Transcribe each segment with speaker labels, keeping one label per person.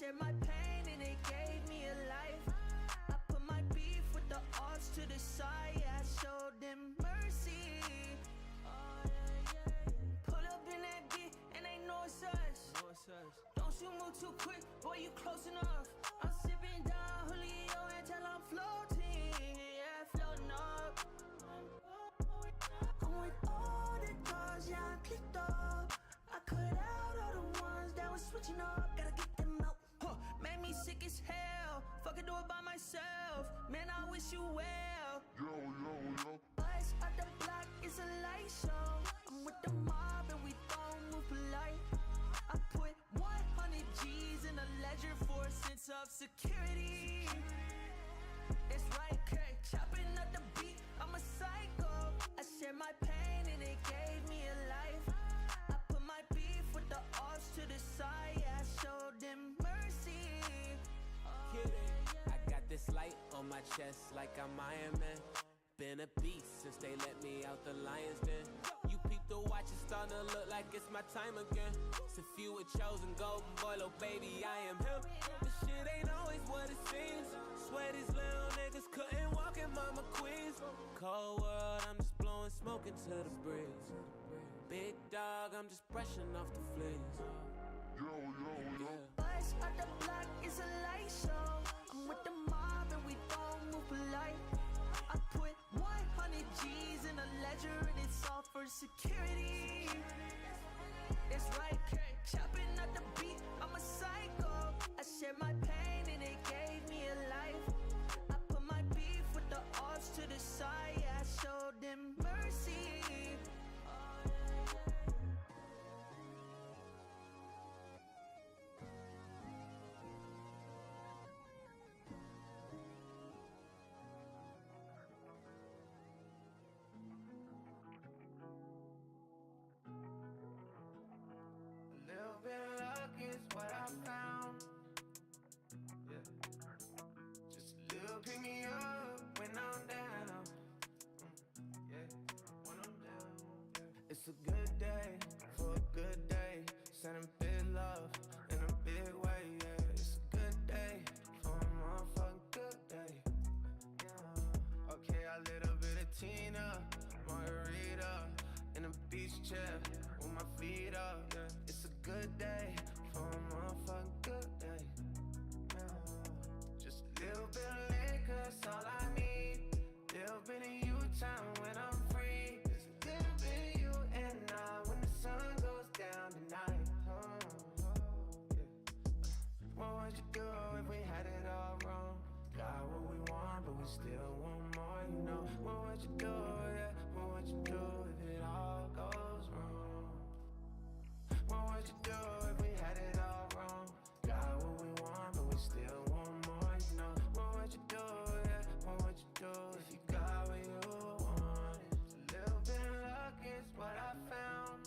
Speaker 1: shared my pain and it gave me a life. I put my beef with the odds to the side. Yeah, I showed them mercy. Pull up in that D and they know it's us. Don't you move too quick, boy, you close enough. I'm sipping down Julio until I'm floating. Yeah, floating up. I'm with all the dogs, yeah, I clicked up. I cut out all the ones that was switching up. Gotta get them out. Made me sick as hell. Fucking do it by myself. Man, I wish you well. Yo. Us at the block is a light show. I'm with the mob and we don't move polite. I put 100 G's in a ledger for a sense of security. It's right, okay. Chopping up the beat, I'm a psycho. I share my pain and it gave me a life. I put my beef with the odds to the side. Yeah, I showed them mercy.
Speaker 2: I got this light on my chest like I'm Iron Man. Been a beast since they let me out the lion's den. You peep the watch, it's starting to look like it's my time again. It's a few with chosen golden boy, little baby, I am him. This shit ain't always what it seems. Swear these little niggas couldn't walk in Mama Queens. Cold world, I'm just blowing smoke into the breeze. Big dog, I'm just brushing off the fleas.
Speaker 1: Us at the block is a light show. I'm with the mob and we don't move polite. I put 100 G's in a ledger and it's all for security. It's right, okay. Chopping up the beat, I'm a psycho. I share my pain and it gave me a life. I put my beef with the odds to the side. Yeah, I showed them mercy.
Speaker 3: What I found, yeah. Just a little pick me up when I'm down, yeah. When I'm down, yeah. It's a good day for a good day. Sending big love in a big way, yeah. It's a good day for a motherfucking good day, yeah. Okay, a little bit of Tina, margarita, in a beach chair with my feet up, yeah. It's a good day for a motherfucking good day, yeah. Just a little bit of liquor, that's all I need. Little bit of you time when I'm free. Just a little bit of you and I when the sun goes down tonight, yeah. What would you do if we had it all wrong? Got what we want, but we still want more, you know. What would you do, yeah? What would you do if it all goes wrong? What would you do if we had it all wrong? Got what we want, but we still want more, you know. What would you do, yeah? What would you do if you got what you wanted? A little bit of luck is what I found,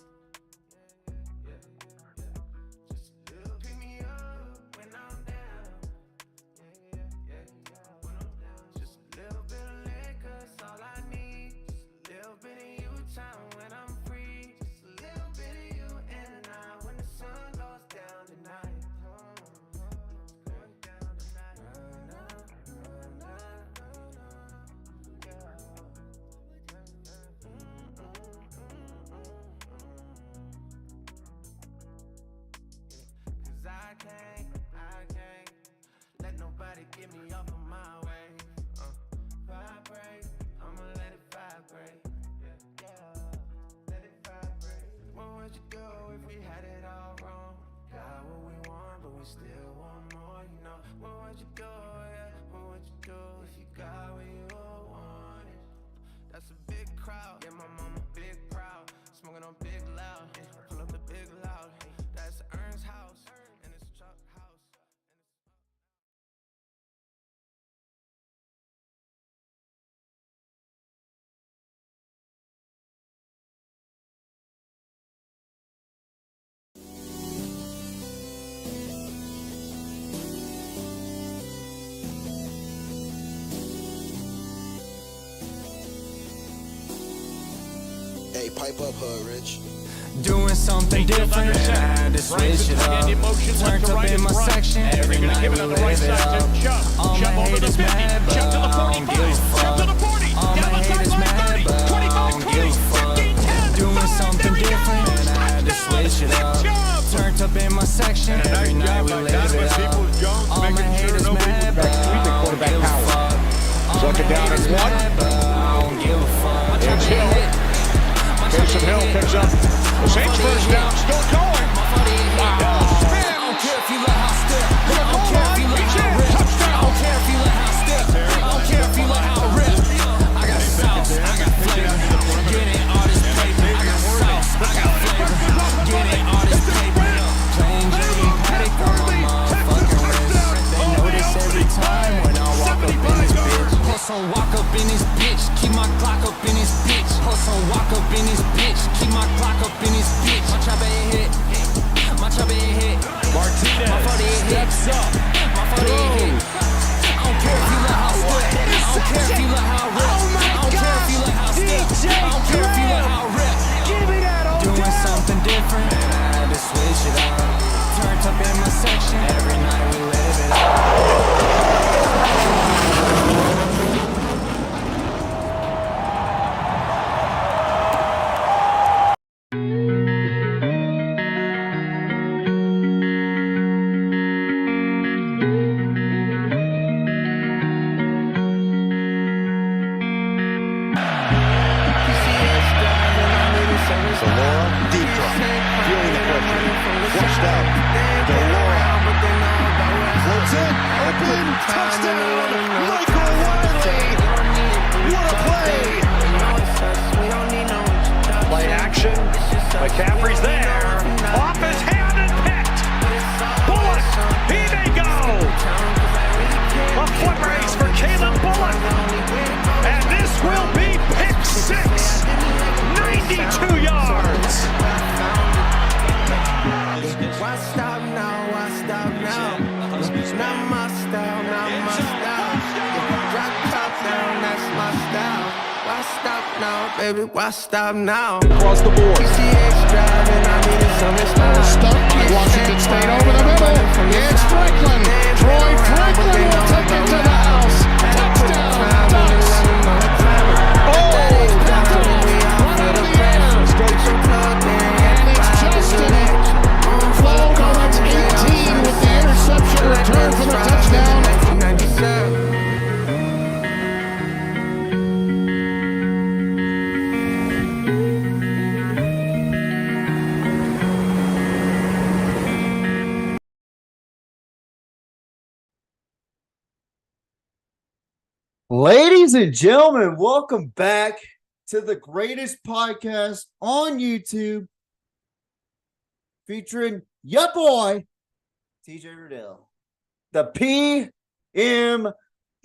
Speaker 3: yeah. Just a little pick me up when I'm down, yeah. When I'm down, just a little bit of liquor, that's all I need. Just a little bit of you time when I'm free. Just a little bit of you and I when the sun goes down tonight. Going down tonight. Cause I can't let nobody get me off of my way. Vibrate, I'ma let it vibrate. Let it vibrate. What would you do if we had it all wrong? Got what we want, but we still want more, you know. What would you do, yeah? What would you do if you got what you wanted? That's a big crowd, yeah, my mama big proud. Smoking on big loud, pull up the big loud. That's Ern's house, and it's Chuck house.
Speaker 4: Hey, pipe up, Hood Rich. Doing something different, had to switch it up. Turned up in my section, every night we live it up. All my haters mad, but I don't give a fuck. All my haters mad, but I don't give a fuck. Doing something different, had to switch it up. Turned up in my section, every night we live it up. All my haters mad, but I don't give a fuck. All my haters mad, but I don't give a fuck.
Speaker 5: It's Hill. Taysom Hill picks up the Saints first down, still going. Wow.
Speaker 4: I don't care if you let how step. I don't care if you let how rip. I don't care if you let how step. I don't care if you let how rip. I got sauce, I got flavor. Getting all this paper. I got sauce, I got flavor. Getting all this paper. Plain Jane Paddock on my motherfucking wrist. They notice every time when I walk up in this bitch. Hustle, walk up in this bitch. Keep my Glock up in this bitch. Hustle, walk up in this bitch. Keep my Glock up in this bitch. My chopper hit. My chopper hit.
Speaker 5: Martinez
Speaker 4: my
Speaker 5: steps up.
Speaker 4: My hit. I don't care if you let how step. I don't care if you let how rip. I don't care if you let how step. I don't care if you let how rip. Doing something different, I had to switch it up. Turned up in my section, every night we live it up.
Speaker 5: McCaffrey's there. Off his hand and picked. Bullock. He may go. A foot race for Caleb Bullock. And this will be pick 6. 92 yards.
Speaker 3: Why stop now? Why stop now? Not my style, not my style. Drop top down, that's my style. Why stop now, baby? Why stop now?
Speaker 5: Across the board.
Speaker 3: PCH driving, I needed some style.
Speaker 5: Stuck by Washington State over the middle. It's Franklin. Troy Franklin will take it to the house. Touchdown, Ducks. Oh, and it's Justin Flogo. That's 18 with the interception return for the touchdown.
Speaker 6: Ladies and gentlemen, welcome back to the greatest podcast on YouTube featuring ya boy, TJ Riddell, the PM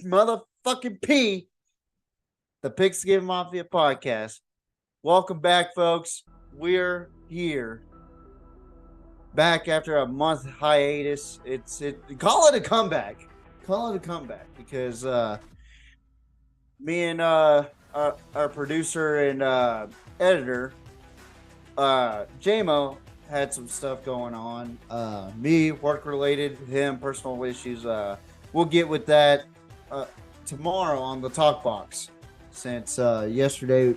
Speaker 6: motherfucking P, the Pigskin Mafia podcast. Welcome back, folks. We're here. Back after a month hiatus. Call it a comeback. Call it a comeback because me and our producer and editor, JMO, had some stuff going on. Me, work-related, him, personal issues. We'll get with that tomorrow on the talk box, since yesterday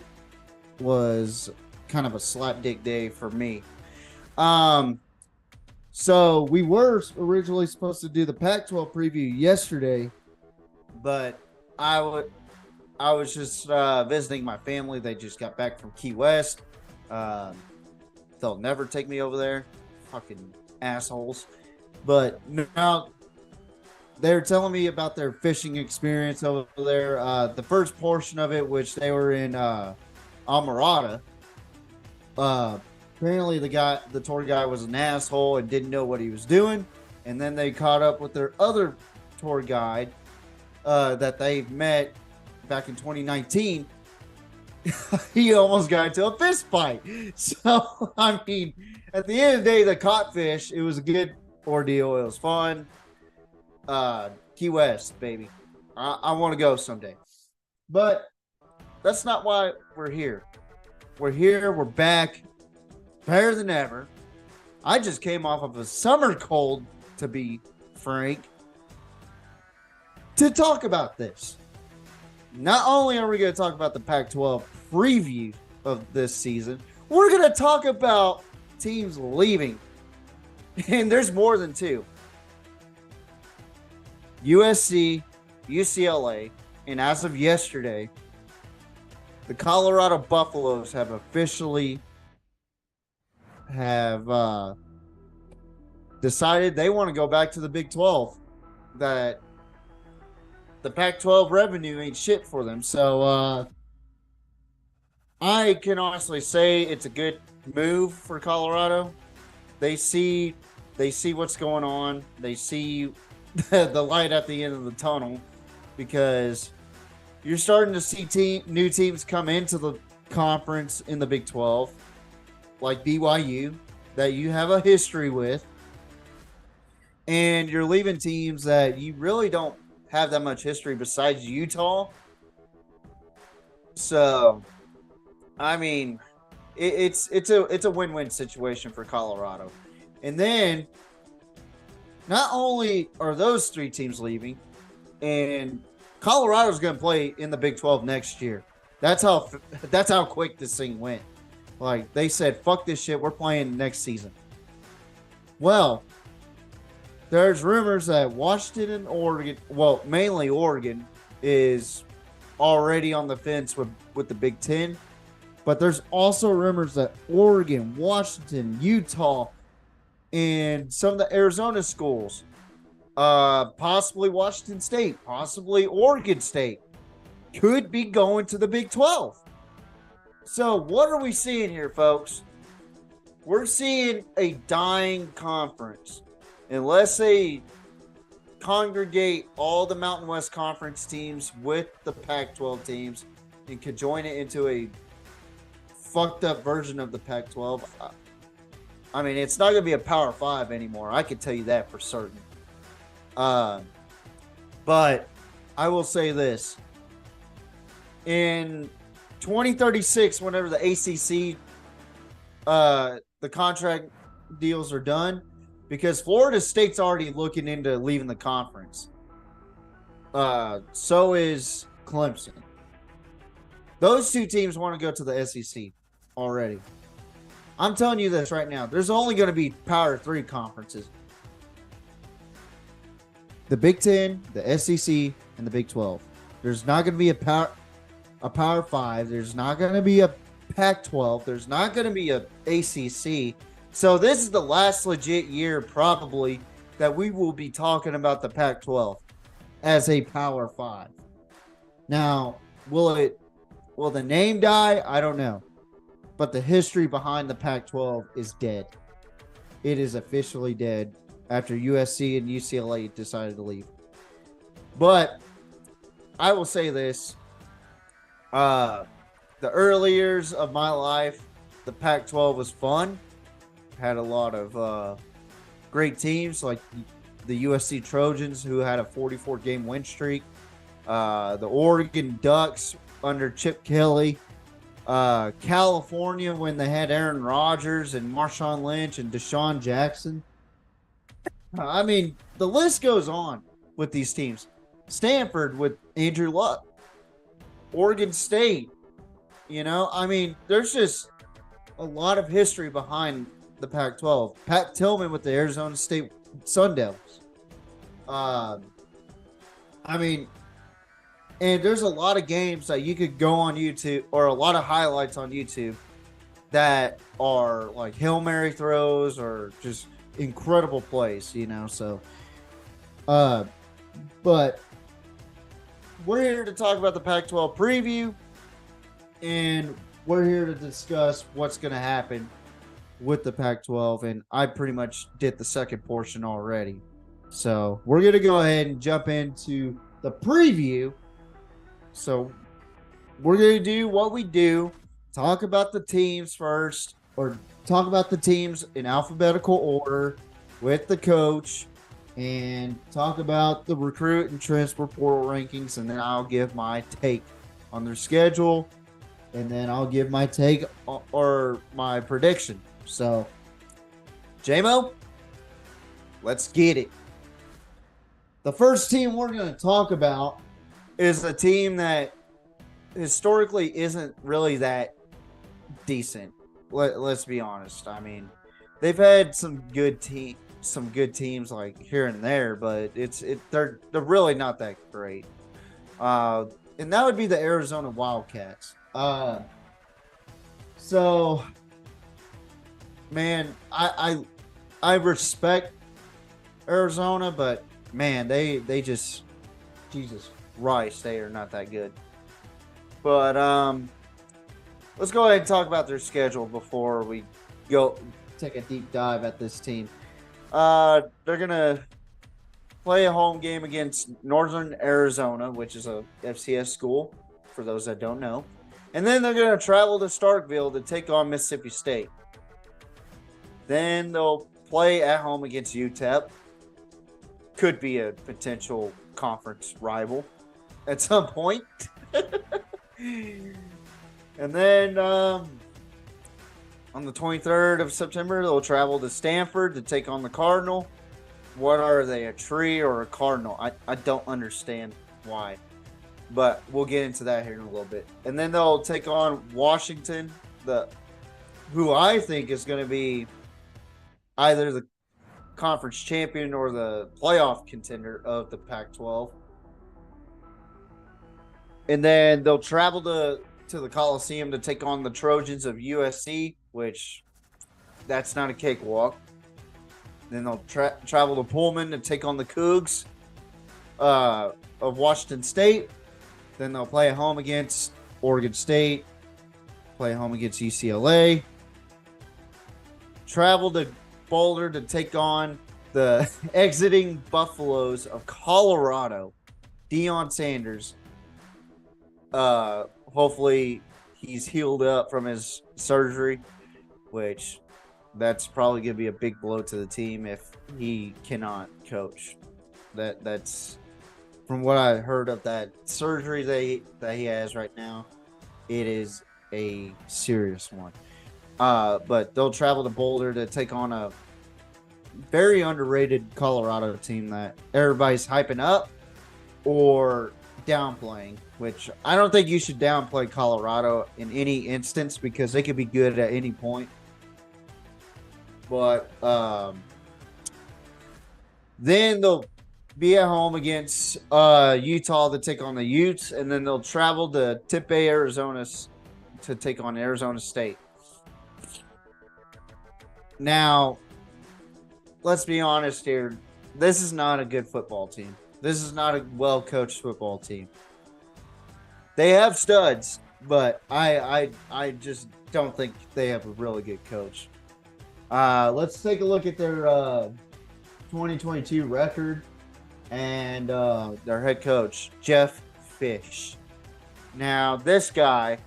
Speaker 6: was kind of a slapdick day for me. So we were originally supposed to do the Pac-12 preview yesterday, but I was just visiting my family. They just got back from Key West. They'll never take me over there. Fucking assholes. But now they're telling me about their fishing experience over there. The first portion of it, which they were in Almirada. Apparently the tour guy was an asshole and didn't know what he was doing. And then they caught up with their other tour guide that they met back in 2019. He almost got into a fist fight. So, I mean, at the end of the day, the caught fish, it was a good ordeal. It was fun. Key West, baby. I want to go someday. But that's not why we're here. We're here. We're back. better than ever. I just came off of a summer cold, to be frank, to talk about this. Not only are we going to talk about the Pac-12 preview of this season, we're going to talk about teams leaving. And there's more than two. USC, UCLA, and as of yesterday, the Colorado Buffaloes have officially decided they want to go back to the Big 12. That the Pac-12 revenue ain't shit for them. So I can honestly say it's a good move for Colorado. They see what's going on. They see the light at the end of the tunnel, because you're starting to see new teams come into the conference in the Big 12, like BYU, that you have a history with, and you're leaving teams that you really don't have that much history besides Utah. So, I mean, it's a win-win situation for Colorado. And then, not only are those three teams leaving, and Colorado's going to play in the Big 12 next year. That's how quick this thing went. Like, they said, fuck this shit, we're playing next season. Well, there's rumors that Washington and Oregon, well, mainly Oregon, is already on the fence with the Big Ten. But there's also rumors that Oregon, Washington, Utah, and some of the Arizona schools, possibly Washington State, possibly Oregon State, could be going to the Big 12. So what are we seeing here, folks? We're seeing a dying conference. Unless they congregate all the Mountain West Conference teams with the Pac-12 teams and could join it into a fucked up version of the Pac-12, I mean, it's not going to be a Power 5 anymore. I can tell you that for certain. But I will say this. In 2036, whenever the ACC, the contract deals are done, because Florida State's already looking into leaving the conference. So is Clemson. Those two teams want to go to the SEC already. I'm telling you this right now. There's only going to be Power 3 conferences. The Big 10, the SEC, and the Big 12. There's not going to be a Power 5. There's not going to be a Pac-12. There's not going to be a ACC. So this is the last legit year probably that we will be talking about the Pac-12 as a Power 5. Now, will the name die? I don't know. But the history behind the Pac-12 is dead. It is officially dead after USC and UCLA decided to leave. But I will say this. The early years of my life, the Pac-12 was fun. Had a lot of great teams like the USC Trojans, who had a 44-game win streak. The Oregon Ducks under Chip Kelly. California, when they had Aaron Rodgers and Marshawn Lynch and Deshaun Jackson. I mean, the list goes on with these teams. Stanford with Andrew Luck. Oregon State. You know, I mean, there's just a lot of history behind the Pac-12. Pat Tillman with the Arizona State Sun Devils. I mean, and there's a lot of games that you could go on YouTube, or a lot of highlights on YouTube, that are like Hail Mary throws or just incredible plays, you know. So, but we're here to talk about the Pac-12 preview, and we're here to discuss what's going to happen with the Pac-12, and I pretty much did the second portion already. So we're going to go ahead and jump into the preview. So we're going to do what we do, talk about the teams first, or talk about the teams in alphabetical order with the coach, and talk about the recruit and transfer portal rankings, and then I'll give my take on their schedule, and then I'll give my take or my prediction So, J-Mo, let's get it. The first team we're going to talk about is a team that historically isn't really that decent. Let's be honest. I mean, they've had some good teams like here and there, but they're really not that great. And that would be the Arizona Wildcats. So, man, I respect Arizona, but man, they just, Jesus Christ, they are not that good. But let's go ahead and talk about their schedule before we go take a deep dive at this team. They're gonna play a home game against Northern Arizona, which is a FCS school, for those that don't know. And then they're going to travel to Starkville to take on Mississippi State. Then they'll play at home against UTEP. Could be a potential conference rival at some point. And then on the 23rd of September, they'll travel to Stanford to take on the Cardinal. What are they, a tree or a cardinal? I don't understand why. But we'll get into that here in a little bit. And then they'll take on Washington, who I think is going to be either the conference champion or the playoff contender of the Pac-12. And then they'll travel to the Coliseum to take on the Trojans of USC, which that's not a cakewalk. Then they'll travel to Pullman to take on the Cougs of Washington State. Then they'll play at home against Oregon State, play at home against UCLA, travel to Boulder to take on the exiting Buffaloes of Colorado, Deion Sanders. Hopefully he's healed up from his surgery, which that's probably going to be a big blow to the team if he cannot coach. That's from what I heard of that surgery that he has right now. It is a serious one. But they'll travel to Boulder to take on a very underrated Colorado team that everybody's hyping up or downplaying, which I don't think you should downplay Colorado in any instance because they could be good at any point. But then they'll be at home against Utah to take on the Utes, and then they'll travel to Tempe, Arizona to take on Arizona State. Now, let's be honest here. This is not a good football team. This is not a well-coached football team. They have studs, but I just don't think they have a really good coach. Let's take a look at their 2022 record and their head coach, Jeff Fish. Now, this guy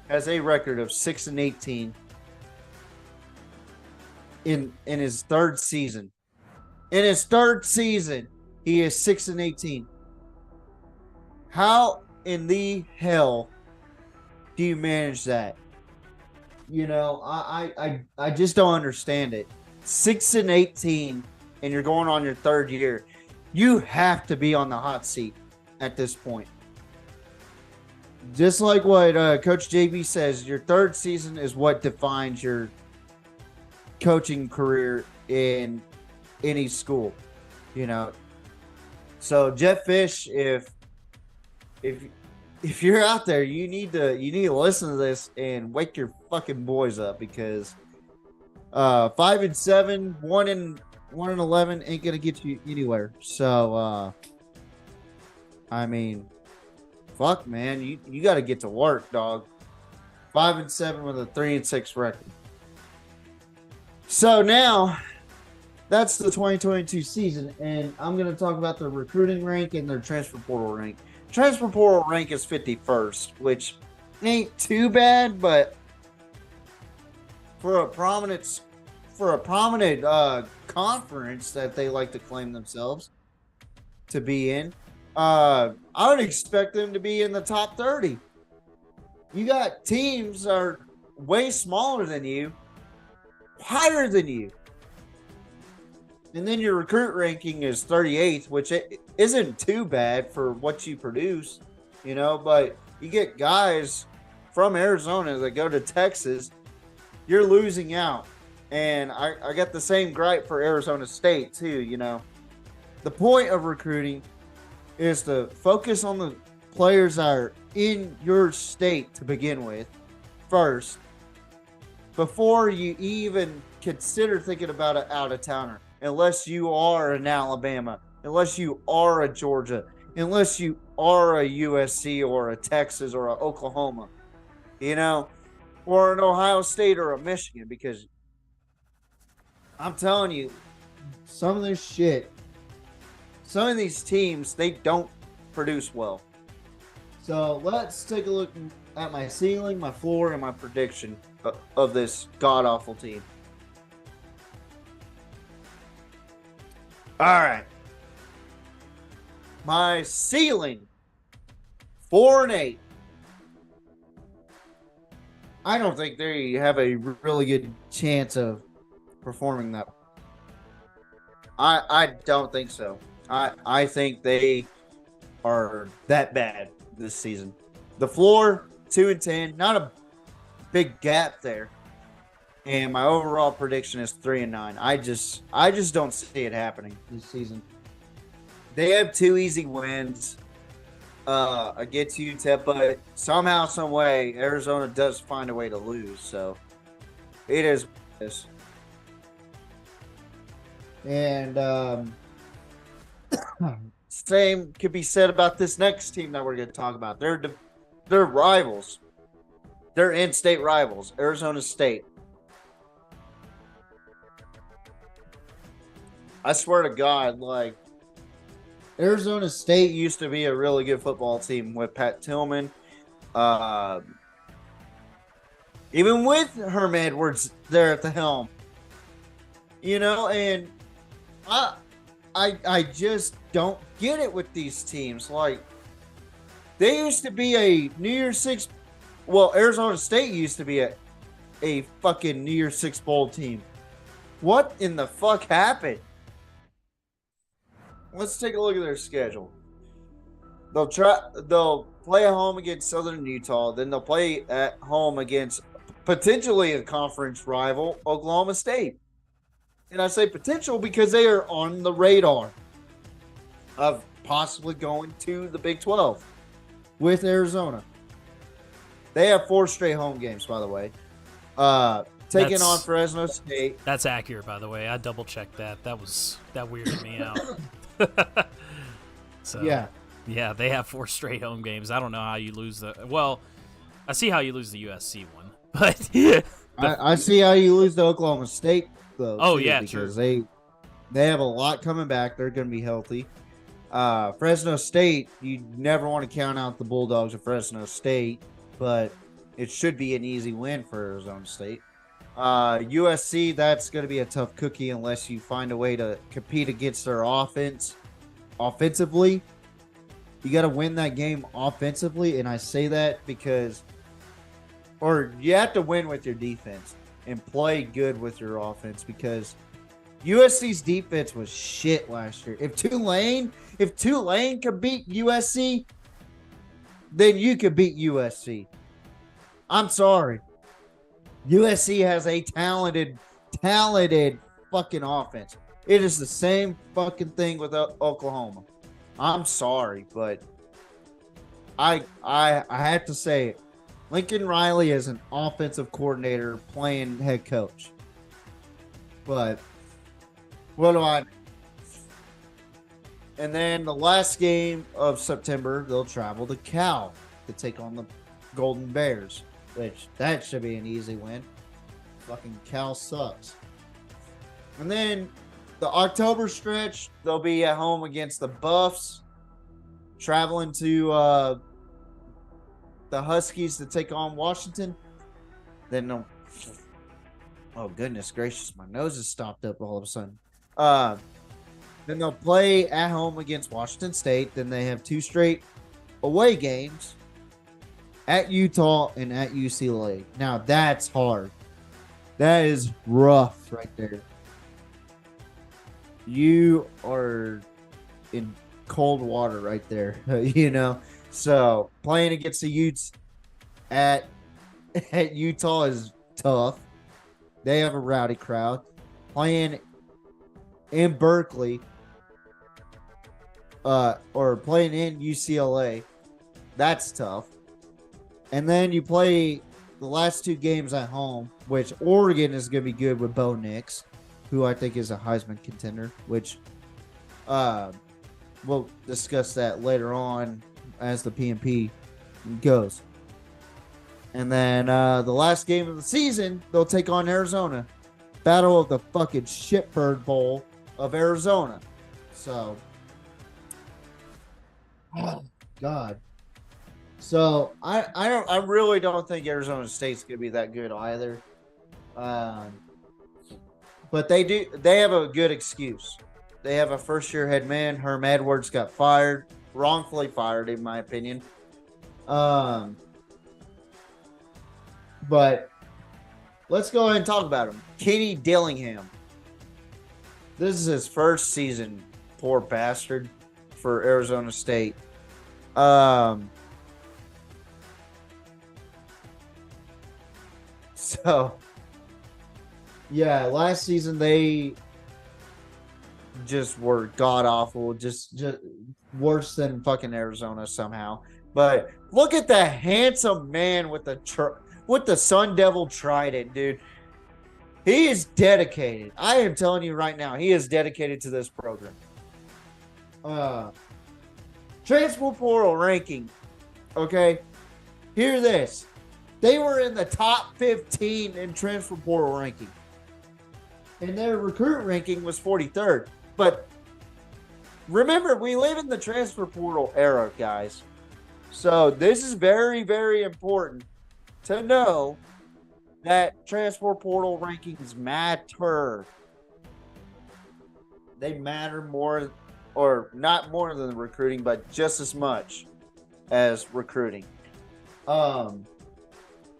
Speaker 6: has a record of 6-18 in his third season. In his third season, he is 6-18. How in the hell do you manage that? You know, I just don't understand it. 6-18, and you're going on your third year. You have to be on the hot seat at this point. Just like what Coach JB says, your third season is what defines your coaching career in any school. You know, so Jeff Fish, if you're out there, you need to listen to this and wake your fucking boys up because 5-7, 1-11 ain't gonna get you anywhere. So I mean, fuck, man, you got to get to work, dog. 5-7 with a 3-6 record. So now that's the 2022 season, and I'm going to talk about their recruiting rank and their transfer portal rank. Transfer portal rank is 51st, which ain't too bad, but for a prominent conference that they like to claim themselves to be in, I would expect them to be in the top 30. You got teams that are way smaller than you higher than you. And then your recruit ranking is 38th, which it isn't too bad for what you produce, but you get guys from Arizona that go to Texas, you're losing out. And I got the same gripe for Arizona State too, The point of recruiting is to focus on the players that are in your state to begin with first, before you even consider thinking about an out-of-towner. Unless you are an Alabama, unless you are a Georgia, unless you are a USC or a Texas or a Oklahoma, or an Ohio State or a Michigan, because I'm telling you, some of these teams, they don't produce well. So let's take a look at my ceiling, my floor, and my prediction of this god-awful team. All right. My ceiling, 4-8. I don't think they have a really good chance of performing that. I don't think so. I think they are that bad this season. The floor, 2-10, not a big gap there. And my overall prediction is 3-9. I just don't see it happening this season. They have 2 easy wins against UTEP, but somehow, some way, Arizona does find a way to lose. So it is what it is. And same could be said about this next team that we're going to talk about. They're rivals. They're in-state rivals, Arizona State. I swear to God, Arizona State used to be a really good football team with Pat Tillman. Even with Herm Edwards there at the helm. And I just don't get it with these teams. They used to be a New Year's Six. Well, Arizona State used to be a fucking New Year's Six bowl team. What in the fuck happened? Let's take a look at their schedule. They'll play at home against Southern Utah. Then they'll play at home against potentially a conference rival, Oklahoma State. And I say potential because they are on the radar of possibly going to the Big 12 with Arizona. They have 4 straight home games, by the way. Taking on Fresno State.
Speaker 7: That's accurate, by the way. I double-checked that. That weirded me out. So yeah, they have 4 straight home games. I don't know how you lose I see how you lose the USC one, but
Speaker 6: I see how you lose the Oklahoma State though.
Speaker 7: Oh
Speaker 6: too,
Speaker 7: yeah,
Speaker 6: because
Speaker 7: true.
Speaker 6: They have a lot coming back. They're going to be healthy. Fresno State, you never want to count out the Bulldogs of Fresno State, but it should be an easy win for Arizona State. USC, that's going to be a tough cookie unless you find a way to compete against their offense. Offensively, you got to win that game offensively, and I say that because you have to win with your defense and play good with your offense, because USC's defense was shit last year. If Tulane could beat USC, then you could beat USC. I'm sorry. USC has a talented fucking offense. It is the same fucking thing with Oklahoma. I'm sorry, but I have to say it. Lincoln Riley is an offensive coordinator playing head coach. But what do I... And then the last game of September, they'll travel to Cal to take on the Golden Bears, which that should be an easy win. Fucking Cal sucks. And then the October stretch, they'll be at home against the Buffs, traveling to the Huskies to take on Washington. Then they'll... Oh, goodness gracious. My nose has stopped up all of a sudden. Then they'll play at home against Washington State. Then they have 2 straight away games at Utah and at UCLA. Now, that's hard. That is rough right there. You are in cold water right there, you know. So playing against the Utes at Utah is tough. They have a rowdy crowd. Playing in Berkeley, or playing in UCLA, that's tough. And then you play the last two games at home, which Oregon is going to be good with Bo Nix, who I think is a Heisman contender, which we'll discuss that later on as the PNP goes. And then the last game of the season, they'll take on Arizona. Battle of the fucking shitbird bowl of Arizona. So, oh, God. So I really don't think Arizona State's gonna be that good either. But they have a good excuse. They have a first-year head man. Herm Edwards got fired, wrongfully fired, in my opinion. But let's go ahead and talk about him. Kenny Dillingham. This is his first season, poor bastard, for Arizona State. So, yeah, last season they just were god awful, just worse than fucking Arizona somehow. But look at the handsome man with the Sun Devil trident, dude. He is dedicated. I am telling you right now, he is dedicated to this program. Transfer portal ranking. Okay, hear this. They were in the top 15 in transfer portal ranking. And their recruit ranking was 43rd. But remember, we live in the transfer portal era, guys. So this is very, very important to know that transfer portal rankings matter. They matter more, or not more than recruiting, but just as much as recruiting.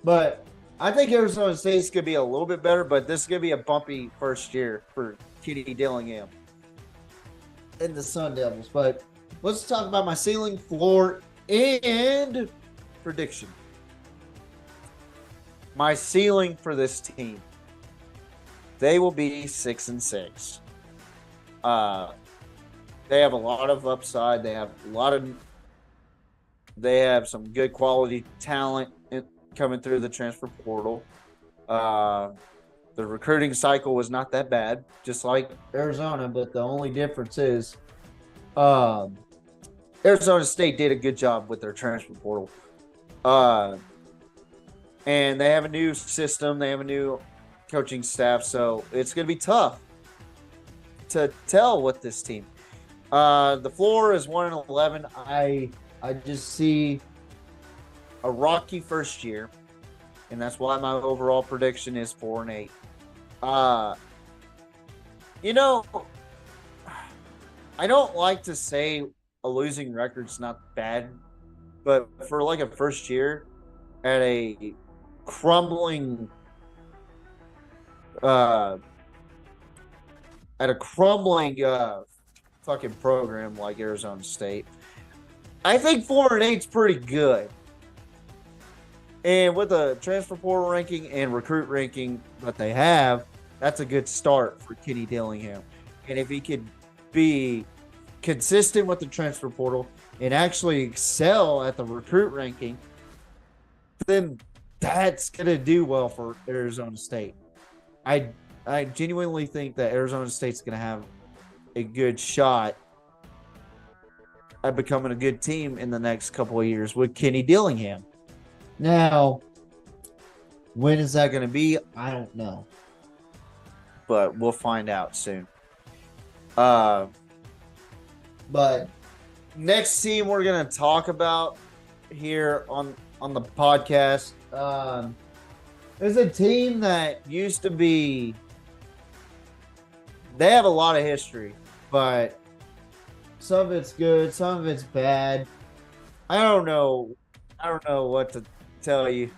Speaker 6: But I think Arizona State's going to be a little bit better, but this is going to be a bumpy first year for Kenny Dillingham and the Sun Devils. But let's talk about my ceiling, floor, and prediction. My ceiling for this team, they will be 6-6. They have a lot of upside. They have some good quality talent coming through the transfer portal. The recruiting cycle was not that bad, just like Arizona, but the only difference is Arizona State did a good job with their transfer portal. And they have a new system. They have a new coaching staff, so it's going to be tough to tell with this team. The floor is 1-11. I just see a rocky first year, and that's why my overall prediction is 4-8. You know, I don't like to say a losing record's not bad, but for like a first year at a crumbling fucking program like Arizona State, I think 4-8 is pretty good. And with the transfer portal ranking and recruit ranking that they have, that's a good start for Kenny Dillingham. And if he could be consistent with the transfer portal and actually excel at the recruit ranking, then that's going to do well for Arizona State. I genuinely think that Arizona State's going to have a good shot at becoming a good team in the next couple of years with Kenny Dillingham. Now, when is that going to be? I don't know. But we'll find out soon. But next team we're going to talk about here on the podcast is a team that used to be, they have a lot of history, but some of it's good, some of it's bad. I don't know what to tell you.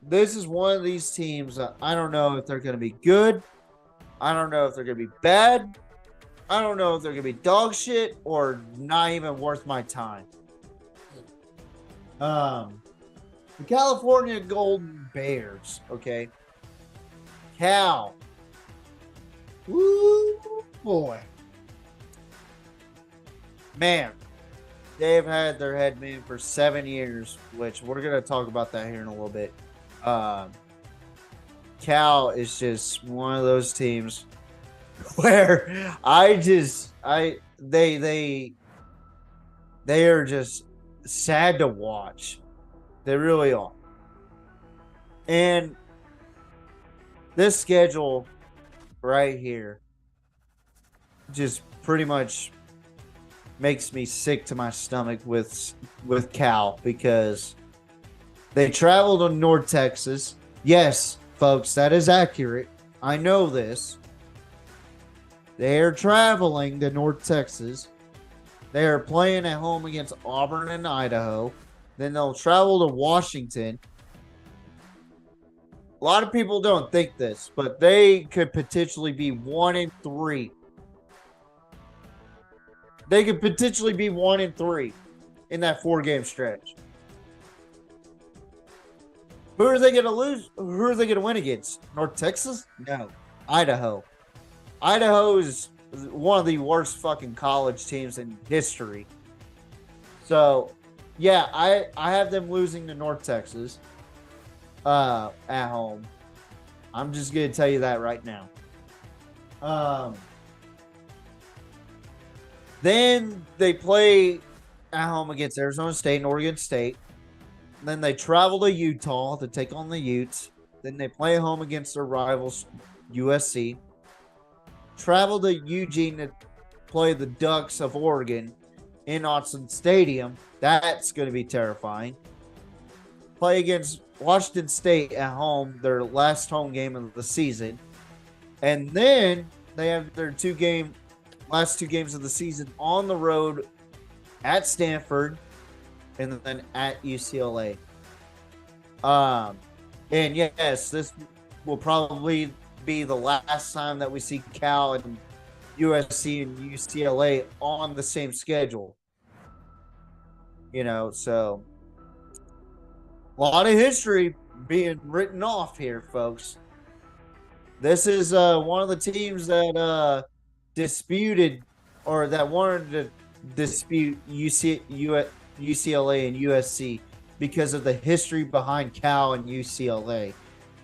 Speaker 6: this is one of these teams that I don't know if they're going to be good. I don't know if they're going to be bad. I don't know if they're going to be dog shit or not even worth my time. The California Golden Bears, okay? Cal. Woo, boy. Man, they've had their head man for 7 years, which we're going to talk about that here in a little bit. Cal is just one of those teams where they are just sad to watch. They really are. And this schedule right here just pretty much makes me sick to my stomach with Cal, because they travel to North Texas. Yes, folks, that is accurate. I know this. They are traveling to North Texas. They are playing at home against Auburn and Idaho. Then they'll travel to Washington. A lot of people don't think this, but they could potentially be 1-3. They could potentially be 1-3 in that 4-game stretch. Who are they going to lose? Who are they going to win against? North Texas? No. Idaho. Idaho is one of the worst fucking college teams in history. So, yeah, I have them losing to North Texas at home. I'm just going to tell you that right now. Then they play at home against Arizona State and Oregon State. Then they travel to Utah to take on the Utes. Then they play at home against their rivals, USC. Travel to Eugene to play the Ducks of Oregon in Autzen Stadium. That's going to be terrifying. Play against Washington State at home, their last home game of the season. And then they have their last two games of the season on the road at Stanford and then at UCLA. And yes, this will probably be the last time that we see Cal and USC and UCLA on the same schedule. So a lot of history being written off here, folks. This is one of the teams that disputed, or that wanted to dispute UCLA and USC because of the history behind Cal and UCLA.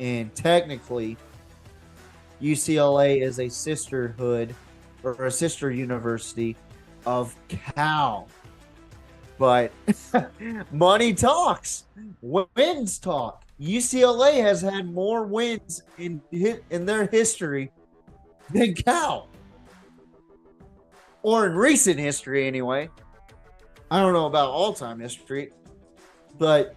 Speaker 6: And technically, UCLA is a sisterhood or a sister university of Cal. But money talks. Wins talk. UCLA has had more wins in their history than Cal. Or in recent history, anyway. I don't know about all-time history. But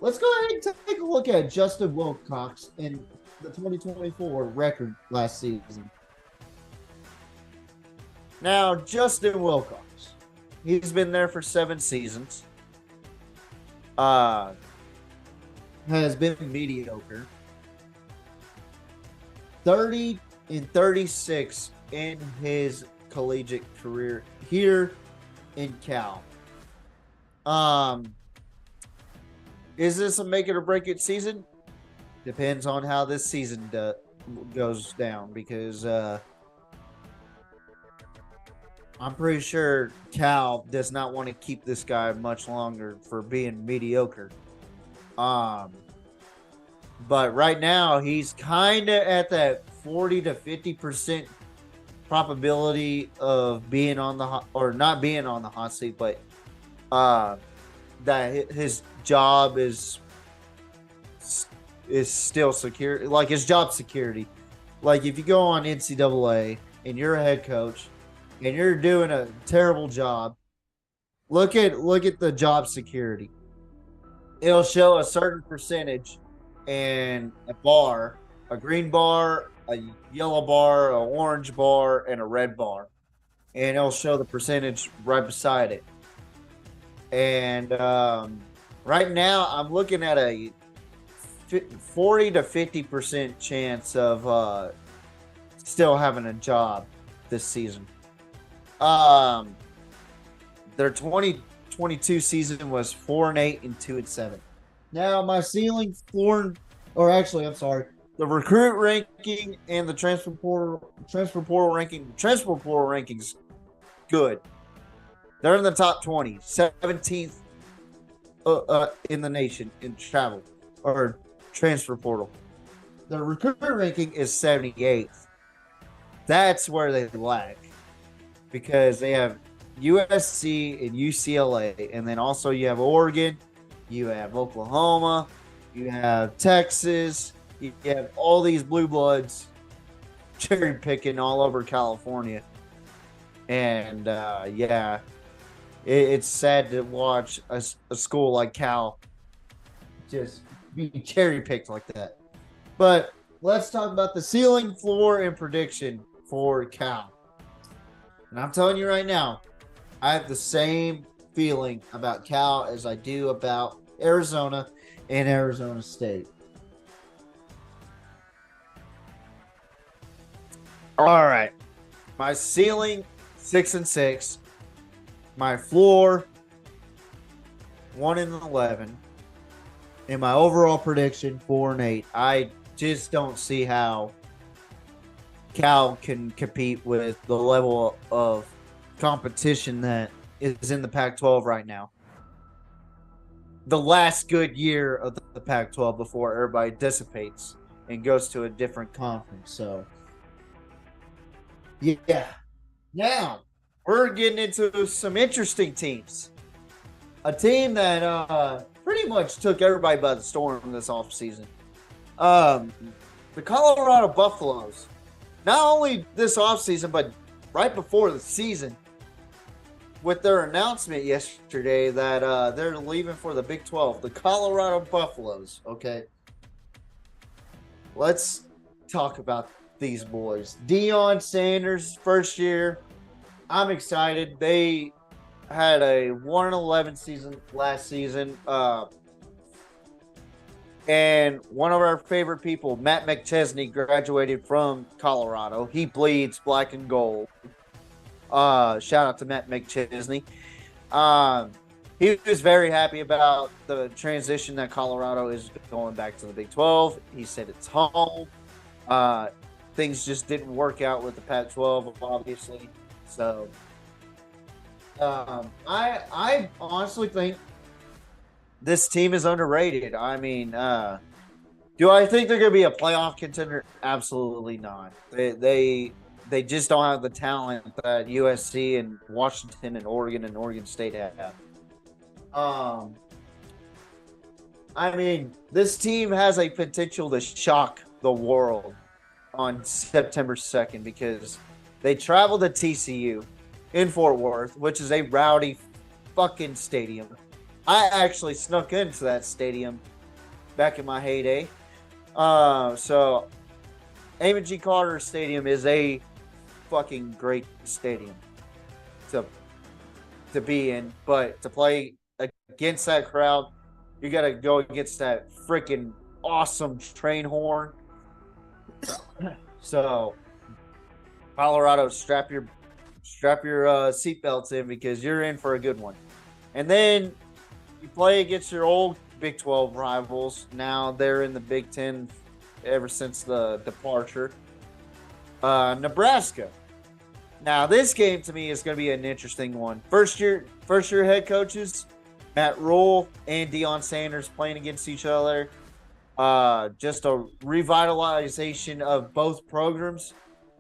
Speaker 6: let's go ahead and take a look at Justin Wilcox in the 2024 record last season. Now, Justin Wilcox. He's been there for 7 seasons. Has been mediocre. 30-36 in his collegiate career here in Cal. Is this a make it or break it season? Depends on how this season goes down, because I'm pretty sure Cal does not want to keep this guy much longer for being mediocre. But right now he's kind of at that 40 to 50% probability of being on the or not being on the hot seat, but that his job is still secure, like his job security. Like if you go on NCAA and you're a head coach and you're doing a terrible job, look at the job security. It'll show a certain percentage and a bar, a green bar, a yellow bar, an orange bar, and a red bar. And it'll show the percentage right beside it. And right now I'm looking at a 40 to 50% chance of still having a job this season. Their 2022 season was 4-8 and 2-7. Now my ceiling floor, or actually, I'm sorry, the recruit ranking and the transfer portal rankings, good. They're in the top 20, 17th in the nation in travel or transfer portal. The recruit ranking is 78th. That's where they lack because they have USC and UCLA, and then also you have Oregon, you have Oklahoma, you have Texas, you have all these blue bloods cherry picking all over California. And it's sad to watch a school like Cal just be cherry picked like that. But let's talk about the ceiling, floor, and prediction for Cal. And I'm telling you right now, I have the same feeling about Cal as I do about Arizona and Arizona State. All right. My ceiling, 6-6. My floor, 1-11. And my overall prediction, 4-8. I just don't see how Cal can compete with the level of competition that is in the Pac-12 right now. The last good year of the Pac-12 before everybody dissipates and goes to a different conference. So, yeah. Now, we're getting into some interesting teams. A team that pretty much took everybody by the storm this offseason. The Colorado Buffaloes. Not only this offseason, but right before the season, with their announcement yesterday that they're leaving for the Big 12, the Colorado Buffaloes. Okay, let's talk about these boys. Deion Sanders, first year. I'm excited. They had a 1-11 season last season. And one of our favorite people, Matt McChesney, graduated from Colorado. He bleeds black and gold. Shout out to Matt McChesney. He was very happy about the transition that Colorado is going back to the Big 12. He said it's home. Things just didn't work out with the Pac-12, obviously. So, I honestly think this team is underrated. I mean, do I think they're going to be a playoff contender? Absolutely not. They just don't have the talent that USC and Washington and Oregon State have. I mean, this team has a potential to shock the world on September 2nd because they travel to TCU in Fort Worth, which is a rowdy fucking stadium. I actually snuck into that stadium back in my heyday. So Amon G. Carter Stadium is a fucking great stadium to be in, but to play against that crowd, you got to go against that freaking awesome train horn. So, Colorado, strap your seatbelts in because you're in for a good one. And then you play against your old Big 12 rivals. Now they're in the Big 10 ever since the departure. Nebraska. Now this game to me is going to be an interesting one. First year head coaches, Matt Rule and Deion Sanders playing against each other. Just a revitalization of both programs,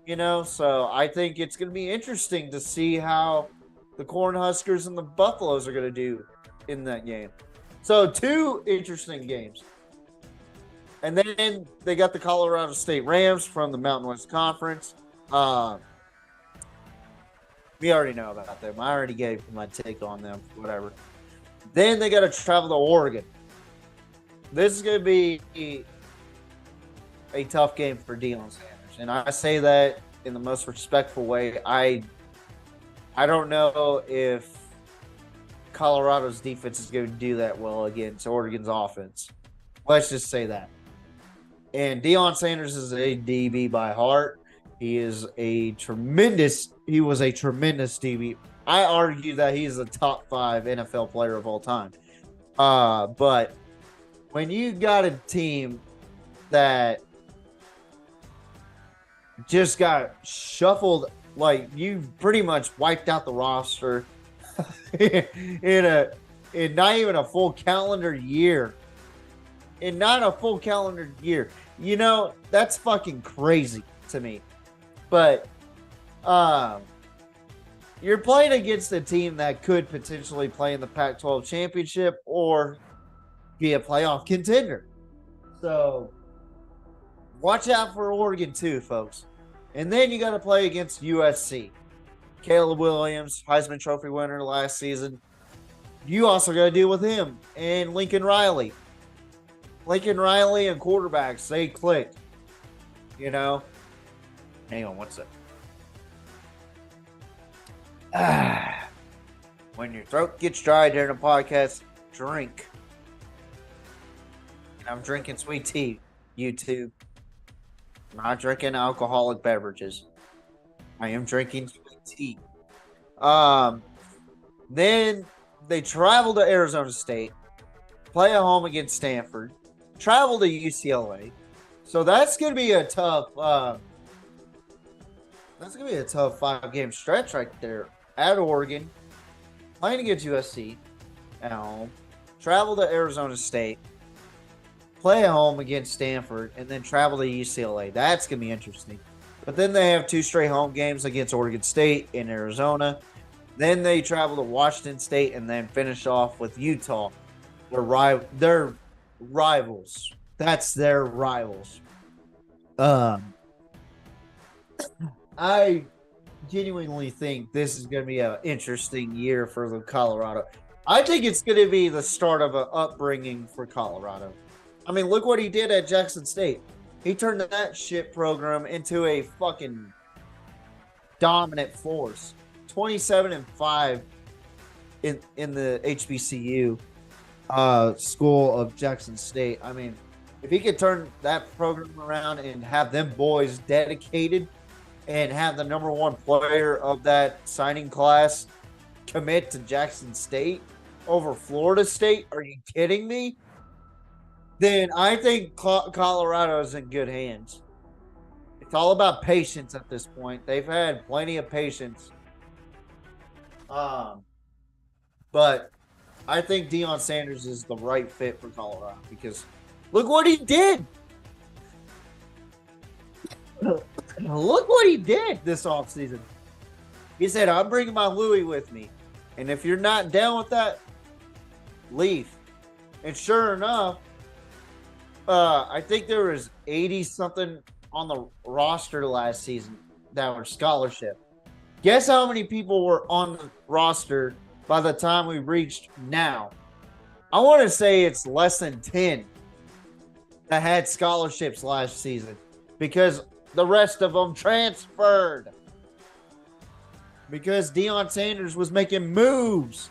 Speaker 6: So I think it's going to be interesting to see how the Cornhuskers and the Buffaloes are going to do in that game. So 2 interesting games. And then they got the Colorado State Rams from the Mountain West Conference. We already know about them. I already gave my take on them, whatever. Then they got to travel to Oregon. This is going to be a tough game for Deion Sanders. And I say that in the most respectful way. I don't know if Colorado's defense is going to do that well against Oregon's offense. Let's just say that. And Deion Sanders is a DB by heart. He was a tremendous DB. I argue that he's a top 5 NFL player of all time. But when you got a team that just got shuffled, like you pretty much wiped out the roster in not even a full calendar year. In not a full calendar year. You know, that's fucking crazy to me. But you're playing against a team that could potentially play in the Pac-12 championship or be a playoff contender. So watch out for Oregon too, folks. And then you got to play against USC. Caleb Williams, Heisman Trophy winner last season. You also got to deal with him and Lincoln Riley. Lincoln Riley and quarterbacks, they clicked. You know? Hang on, what's that? When your throat gets dry during a podcast, drink. I'm drinking sweet tea, YouTube. I'm not drinking alcoholic beverages. I am drinking sweet tea. Then they travel to Arizona State, play at home against Stanford, travel to UCLA. So that's gonna be a tough 5-game stretch right there. At Oregon, playing against USC at home, travel to Arizona State, play at home against Stanford, and then travel to UCLA. That's going to be interesting. But then they have 2 straight home games against Oregon State and Arizona. Then they travel to Washington State and then finish off with Utah. They're rivals. That's their rivals. I genuinely think this is going to be an interesting year for the Colorado. I think it's going to be the start of an upbringing for Colorado. I mean, look what he did at Jackson State. He turned that shit program into a fucking dominant force. 27-5 in the HBCU school of Jackson State. I mean, if he could turn that program around and have them boys dedicated and have the number 1 player of that signing class commit to Jackson State over Florida State, are you kidding me? Then I think Colorado is in good hands. It's all about patience at this point. They've had plenty of patience. But I think Deion Sanders is the right fit for Colorado because look what he did. Look what he did this offseason. He said, I'm bringing my Louis with me. And if you're not down with that, leave. And sure enough, I think there was 80-something on the roster last season that were scholarship. Guess how many people were on the roster by the time we reached now? I want to say it's less than 10 that had scholarships last season because the rest of them transferred. Because Deion Sanders was making moves.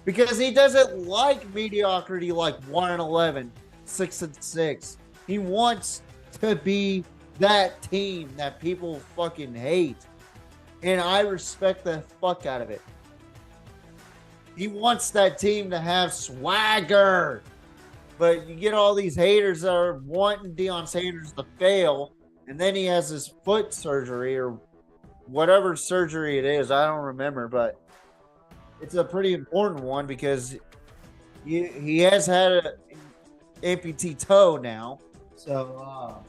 Speaker 6: Because he doesn't like mediocrity like 1-11, 6-6. He wants to be that team that people fucking hate. And I respect the fuck out of it. He wants that team to have swagger. But you get all these haters that are wanting Deion Sanders to fail. And then he has his foot surgery or whatever surgery it is. I don't remember, but it's a pretty important one because he has had an amputee toe now. So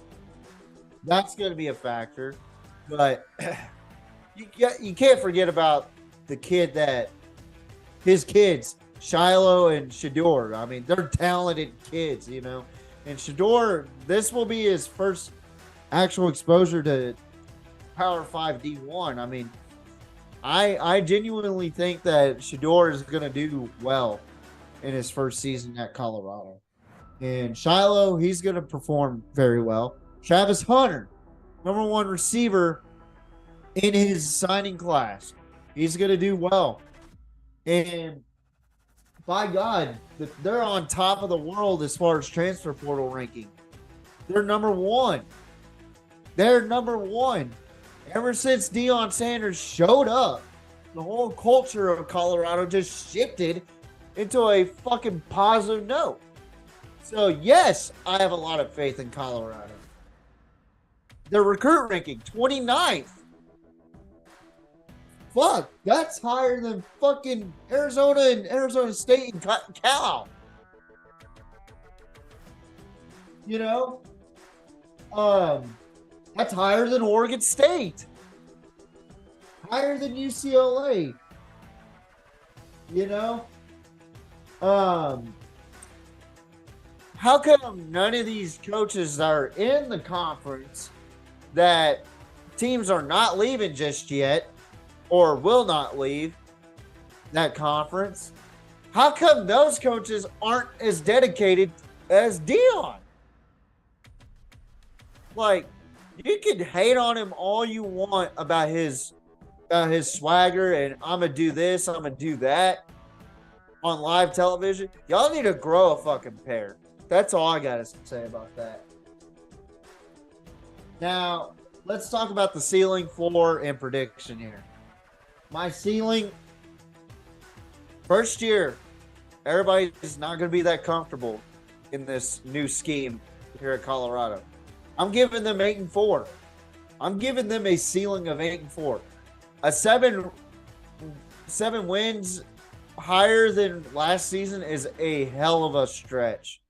Speaker 6: that's going to be a factor. But you can't forget about the kid that his kids, Shiloh and Shador. I mean, they're talented kids, you know. And Shador, this will be his first actual exposure to Power 5 D1. I mean, I genuinely think that Shador is going to do well in his first season at Colorado. And Shiloh, he's going to perform very well. Travis Hunter, number 1 receiver in his signing class. He's going to do well. And by God, they're on top of the world as far as transfer portal ranking. They're number one. They're number one. Ever since Deion Sanders showed up, the whole culture of Colorado just shifted into a fucking positive note. So, yes, I have a lot of faith in Colorado. Their recruit ranking, 29th. Fuck, that's higher than fucking Arizona and Arizona State and Cal. You know? That's higher than Oregon State. Higher than UCLA. You know? How come none of these coaches are in the conference that teams are not leaving just yet or will not leave that conference? How come those coaches aren't as dedicated as Deion? Like, you can hate on him all you want about his swagger and I'm going to do this, I'm going to do that on live television. Y'all need to grow a fucking pair. That's all I got to say about that. Now, let's talk about the ceiling, floor, and prediction here. My ceiling, first year, everybody's not going to be that comfortable in this new scheme here at Colorado. I'm giving them 8-4. I'm giving them a ceiling of 8-4. A seven wins higher than last season is a hell of a stretch,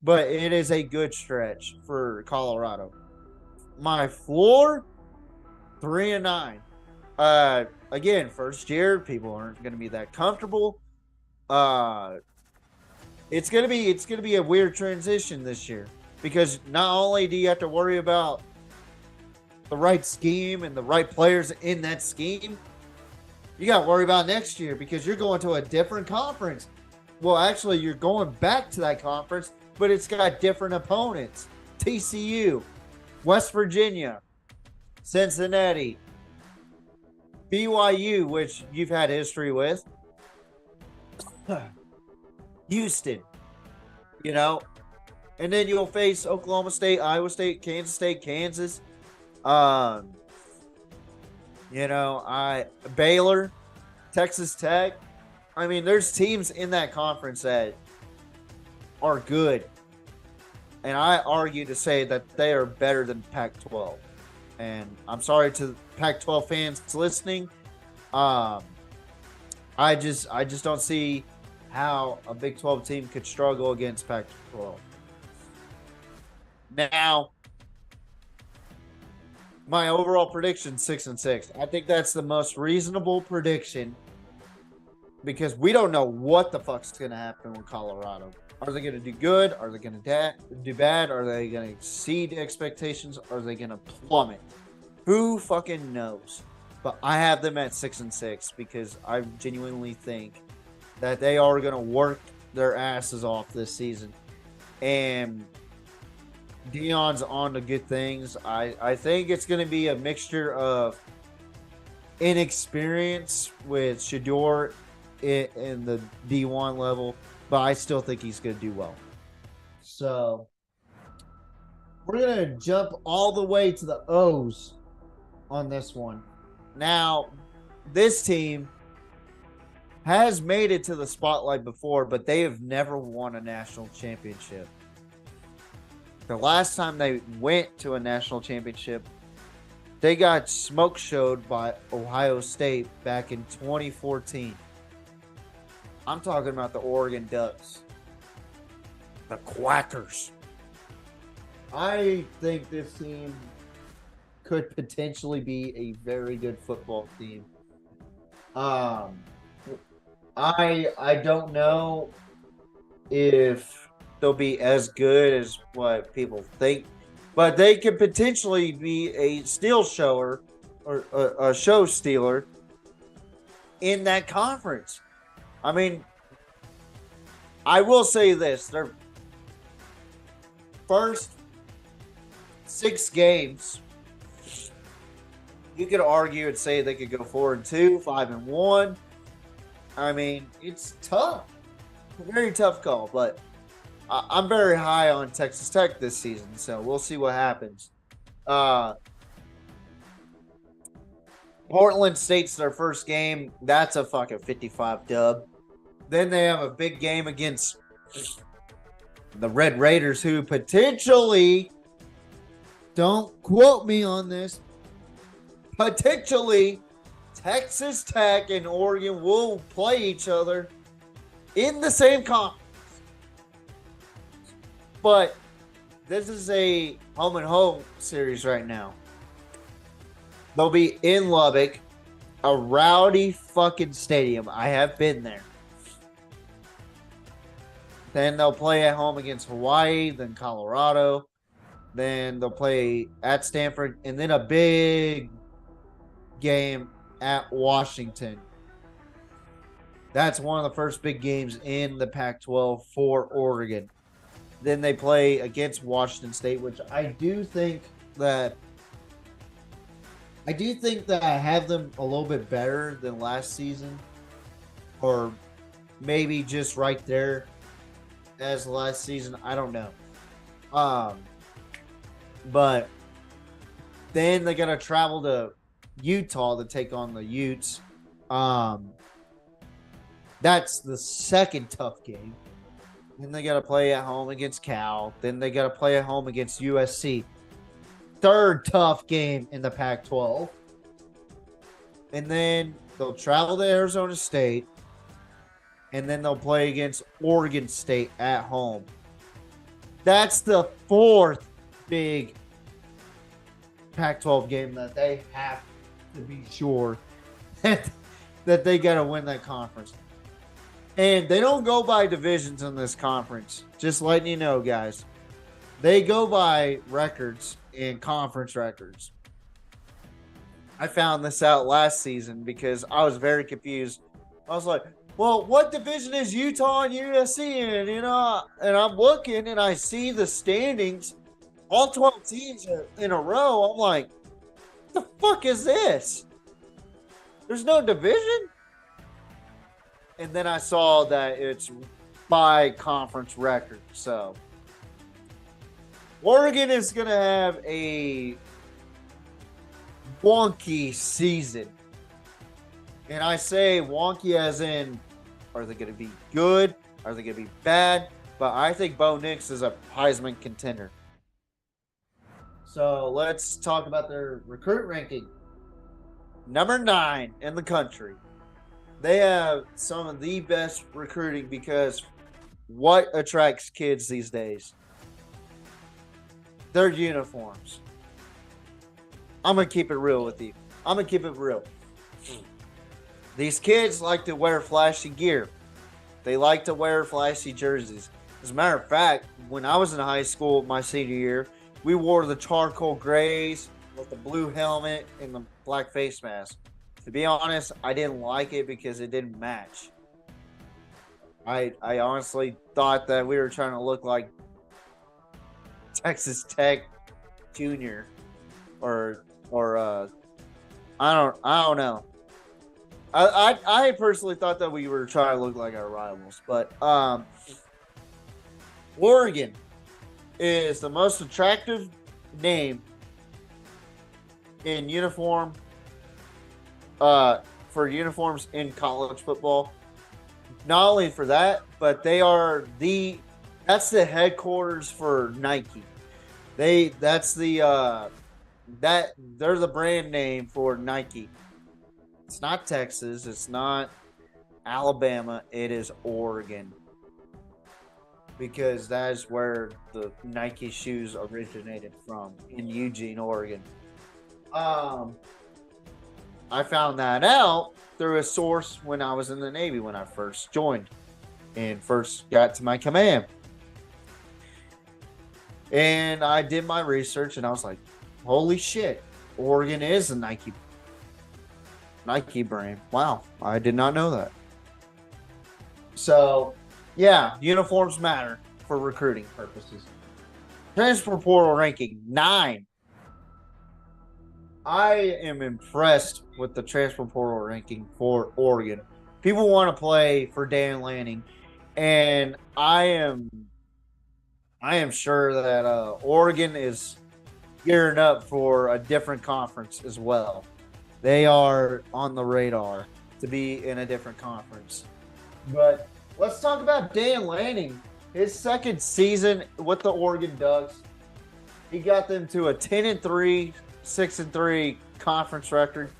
Speaker 6: but it is a good stretch for Colorado. My floor, 3-9. Again, first year, people aren't going to be that comfortable. It's gonna be a weird transition this year because not only do you have to worry about the right scheme and the right players in that scheme, you got to worry about next year because you're going to a different conference. Well, actually, you're going back to that conference, but it's got different opponents. TCU, West Virginia, Cincinnati, BYU, which you've had history with, Houston, you know, and then you'll face Oklahoma State, Iowa State, Kansas, Baylor, Texas Tech. I mean, there's teams in that conference that are good. And I argue to say that they are better than Pac-12. And I'm sorry to Pac-12 fans listening. I just don't see how a Big 12 team could struggle against Pac-12. Now, my overall prediction, 6-6. I think that's the most reasonable prediction because we don't know what the fuck's going to happen with Colorado. Are they going to do good? Are they going to do bad? Are they going to exceed expectations? Are they going to plummet? Who fucking knows? But I have them at 6-6 because I genuinely think that they are going to work their asses off this season. And Deion's on to good things. I think it's going to be a mixture of inexperience with Shedeur in the D1 level, but I still think he's going to do well. So we're going to jump all the way to the O's on this one. Now, this team has made it to the spotlight before, but they have never won a national championship. The last time they went to a national championship, they got smoke showed by Ohio State back in 2014. I'm talking about the Oregon Ducks. The Quackers. I think this team could potentially be a very good football team. I don't know if they'll be as good as what people think, but they could potentially be a steal shower or a show stealer in that conference. I mean, I will say this: their first 6 games, you could argue and say they could go 4-2, 5-1. I mean, it's tough, a very tough call, but I'm very high on Texas Tech this season, so we'll see what happens. Portland State's their first game. That's a fucking 55 dub. Then they have a big game against the Red Raiders, who potentially, don't quote me on this, potentially Texas Tech and Oregon will play each other in the same conference. But this is a home and home series right now. They'll be in Lubbock, a rowdy fucking stadium. I have been there. Then they'll play at home against Hawaii, then Colorado. Then they'll play at Stanford, and then a big game at Washington. That's one of the first big games in the Pac-12 for Oregon. Then they play against Washington State, which I do think that I have them a little bit better than last season, or maybe just right there as last season. I don't know. But then they got to travel to Utah to take on the Utes. That's the second tough game. Then they got to play at home against Cal. Then they got to play at home against USC. Third tough game in the Pac-12. And then they'll travel to Arizona State. And then they'll play against Oregon State at home. That's the fourth big Pac-12 game that they have to be sure that they got to win that conference. And they don't go by divisions in this conference. Just letting you know, guys. They go by records and conference records. I found this out last season because I was very confused. I was like, well, what division is Utah and USC in? You know, and I'm looking and I see the standings. All 12 teams are in a row. I'm like, what the fuck is this? There's no division? And then I saw that it's by conference record. So Oregon is going to have a wonky season. And I say wonky as in, are they going to be good? Are they going to be bad? But I think Bo Nix is a Heisman contender. So let's talk about their recruit ranking. Number 9 in the country. They have some of the best recruiting because what attracts kids these days? Their uniforms. I'm going to keep it real with you. I'm going to keep it real. These kids like to wear flashy gear. They like to wear flashy jerseys. As a matter of fact, when I was in high school my senior year, we wore the charcoal grays with the blue helmet and the black face mask. To be honest, I didn't like it because it didn't match. I honestly thought that we were trying to look like Texas Tech Junior or I don't know. I personally thought that we were trying to look like our rivals, but Oregon is the most attractive name in uniform for uniforms in college football. Not only for that, but that's the headquarters for Nike. They're the brand name for Nike. It's not Texas, it's not Alabama, it is Oregon. Because that is where the Nike shoes originated from, in Eugene, Oregon. I found that out through a source when I was in the Navy, when I first joined and first got to my command. And I did my research and I was like, holy shit, Oregon is a Nike brand. Wow, I did not know that. So, yeah, uniforms matter for recruiting purposes. Transfer portal ranking 9. I am impressed with the transfer portal ranking for Oregon. People want to play for Dan Lanning, and I am I am sure that Oregon is gearing up for a different conference as well. They are on the radar to be in a different conference. But let's talk about Dan Lanning. His second season with the Oregon Ducks, he got them to a 10-3, 6-3 conference record.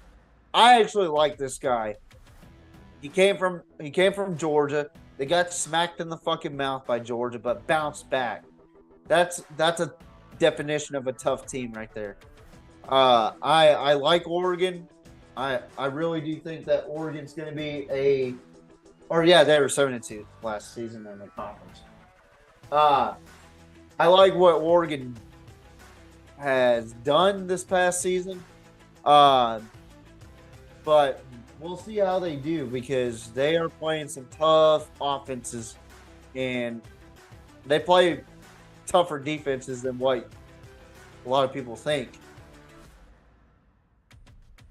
Speaker 6: I actually like this guy. He came from Georgia. They got smacked in the fucking mouth by Georgia, but bounced back. That's a definition of a tough team right there. I like Oregon. I really do think that Oregon's going to be they were 7-2 last season in the conference. I like what Oregon has done this past season. But we'll see how they do because they are playing some tough offenses and they play tougher defenses than what a lot of people think.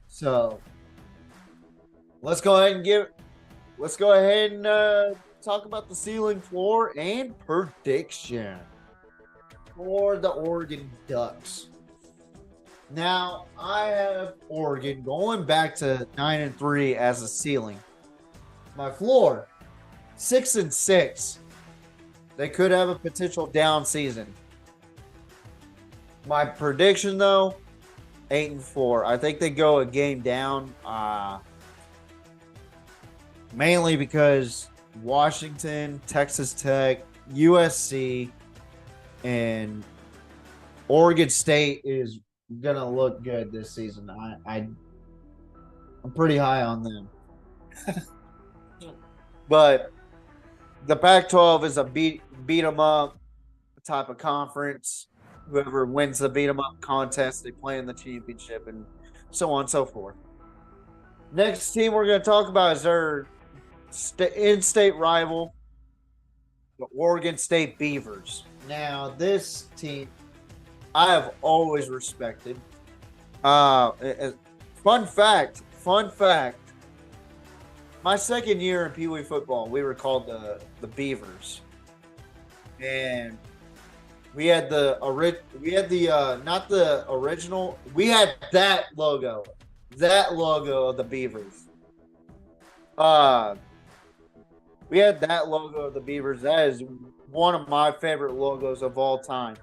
Speaker 6: So let's go ahead and talk about the ceiling, floor, and prediction for the Oregon Ducks. Now, I have Oregon going back to 9-3 as a ceiling. My floor, 6-6. They could have a potential down season. My prediction, though, 8-4. I think they go a game down, mainly because Washington, Texas Tech, USC, and Oregon State is gonna look good this season. I'm pretty high on them. But the Pac-12 is a beat 'em up type of conference. Whoever wins the beat 'em up contest, they play in the championship, and so on and so forth. Next team we're going to talk about is their in-state rival, the Oregon State Beavers. Now, this team I have always respected. Fun fact. My second year in Pee Wee football, we were called the Beavers, and we had not the original. We had that logo of the Beavers. We had that logo of the Beavers. That is one of my favorite logos of all time.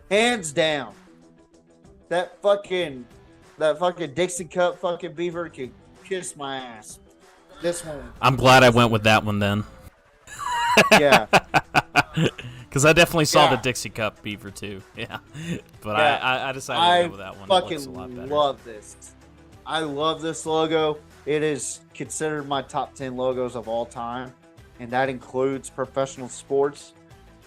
Speaker 6: Hands down. That fucking Dixie Cup fucking Beaver could kiss my ass. This one.
Speaker 7: I'm glad I went with that one then.
Speaker 6: Yeah.
Speaker 7: Because I definitely saw the Dixie Cup Beaver too. Yeah. But yeah. I decided to go with that one.
Speaker 6: Fucking
Speaker 7: it looks a lot better.
Speaker 6: love this. I love this logo. It is considered my top 10 logos of all time. And that includes professional sports.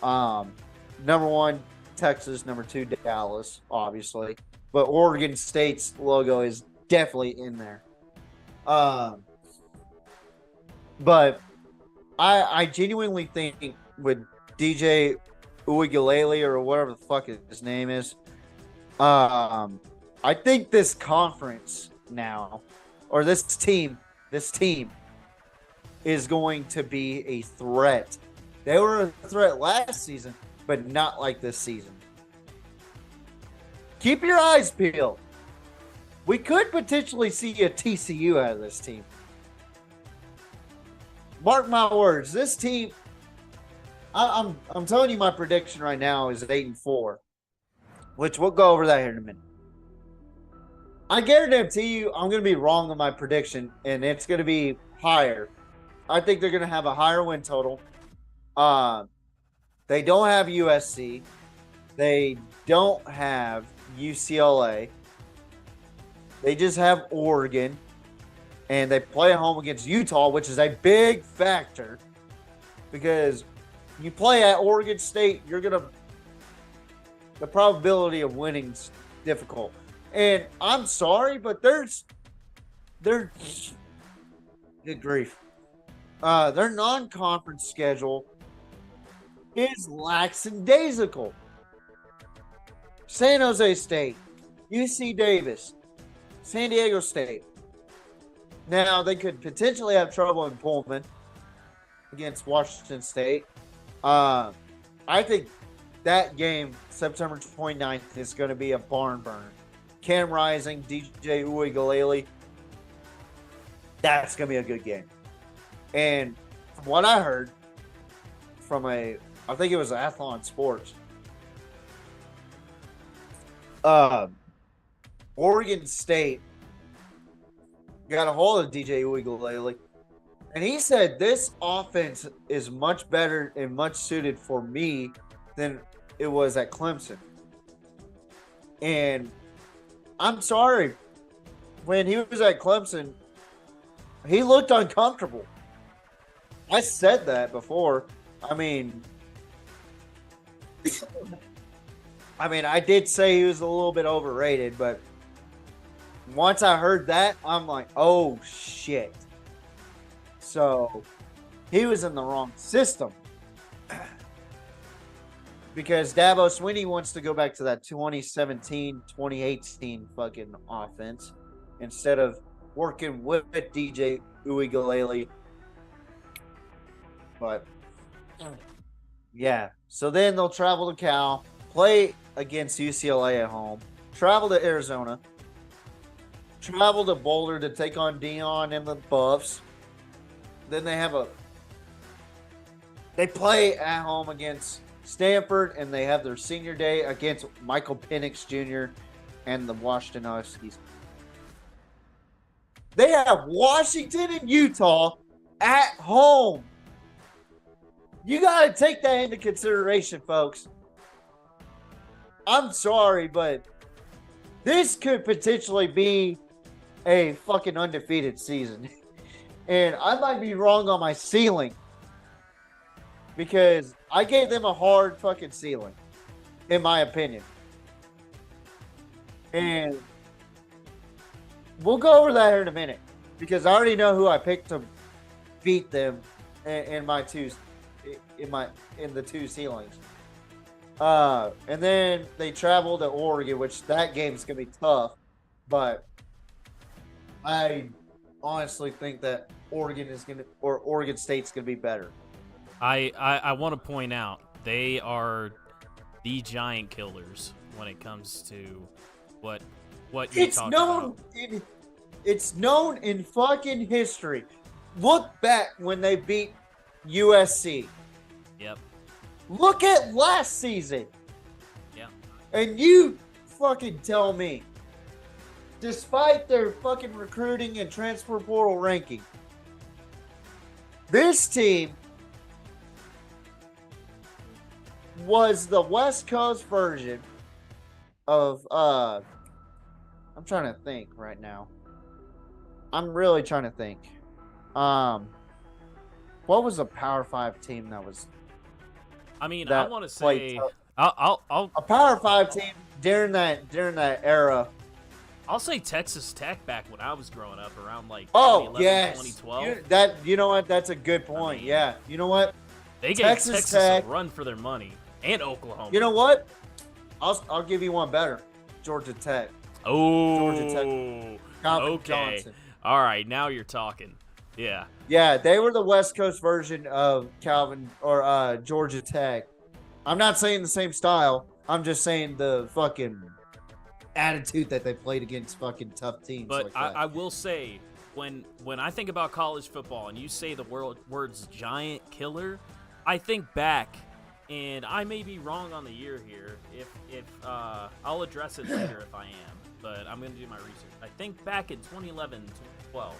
Speaker 6: Number one, Texas. Number two, Dallas, obviously. But Oregon State's logo is definitely in there. But I genuinely think with DJ Uigalele or whatever the fuck his name is, I think this conference now, or this team is going to be a threat. They were a threat last season, but not like this season. Keep your eyes peeled. We could potentially see a TCU out of this team. Mark my words. This team, I'm telling you, my prediction right now is 8-4, which we'll go over that here in a minute. I guarantee you, I'm going to be wrong on my prediction, and it's going to be higher. I think they're going to have a higher win total. They don't have USC. They don't have UCLA. They just have Oregon. And they play at home against Utah, which is a big factor. Because you play at Oregon State, the probability of winning is difficult. And I'm sorry, but they're good grief. Their non-conference schedule is lackadaisical. San Jose State, UC Davis, San Diego State. Now, they could potentially have trouble in Pullman against Washington State. I think that game, September 29th, is going to be a barn burner. Cam Rising, DJ Uigalele. That's going to be a good game. And from what I heard from I think it was Athlon Sports, Oregon State got a hold of DJ Uigalele, and he said this offense is much better and much suited for me than it was at Clemson. And I'm sorry, when he was at Clemson, he looked uncomfortable. I said that before. I mean, I did say he was a little bit overrated, but once I heard that, I'm like, oh, shit. So, he was in the wrong system. Because Dabo Swinney wants to go back to that 2017, 2018 fucking offense instead of working with DJ Uigalele. But, yeah. So then they'll travel to Cal, play against UCLA at home, travel to Arizona, travel to Boulder to take on Dion and the Buffs. Then they play at home against Stanford, and they have their senior day against Michael Penix Jr. and the Washington Huskies. They have Washington and Utah at home. You got to take that into consideration, folks. I'm sorry, but this could potentially be a fucking undefeated season. And I might be wrong on my ceiling, because I gave them a hard fucking ceiling, in my opinion. And we'll go over that here in a minute, because I already know who I picked to beat them in the two ceilings. And then they travel to Oregon, which that game's gonna be tough, but I honestly think that Oregon State's gonna be better.
Speaker 7: I want to point out they are the giant killers when it comes to what you talked about.
Speaker 6: It's known in fucking history. Look back when they beat USC.
Speaker 7: Yep.
Speaker 6: Look at last season.
Speaker 7: Yeah.
Speaker 6: And you fucking tell me, despite their fucking recruiting and transfer portal ranking, this team was the West Coast version of I'm trying to think right now. I'm really trying to think. What was the Power 5 team that was?
Speaker 7: I mean,
Speaker 6: that
Speaker 7: I want to say
Speaker 6: I'll a Power 5 team during that era.
Speaker 7: I'll say Texas Tech back when I was growing up, around like 2011,
Speaker 6: yes,
Speaker 7: 2012.
Speaker 6: You know what? That's a good point. Yeah, you know what?
Speaker 7: They gave Texas Tech a run for their money, and Oklahoma.
Speaker 6: You know what? I'll give you one better. Georgia Tech.
Speaker 7: Oh,
Speaker 6: Georgia Tech. Calvin
Speaker 7: okay.
Speaker 6: Johnson.
Speaker 7: All right, now you're talking. Yeah.
Speaker 6: Yeah, they were the West Coast version of Calvin or Georgia Tech. I'm not saying the same style. I'm just saying the fucking attitude that they played against fucking tough teams.
Speaker 7: But
Speaker 6: like that.
Speaker 7: I will say, when I think about college football and you say the words giant killer, I think back, and I may be wrong on the year here. If I'll address it later if I am, but I'm going to do my research. I think back in 2011, 2012,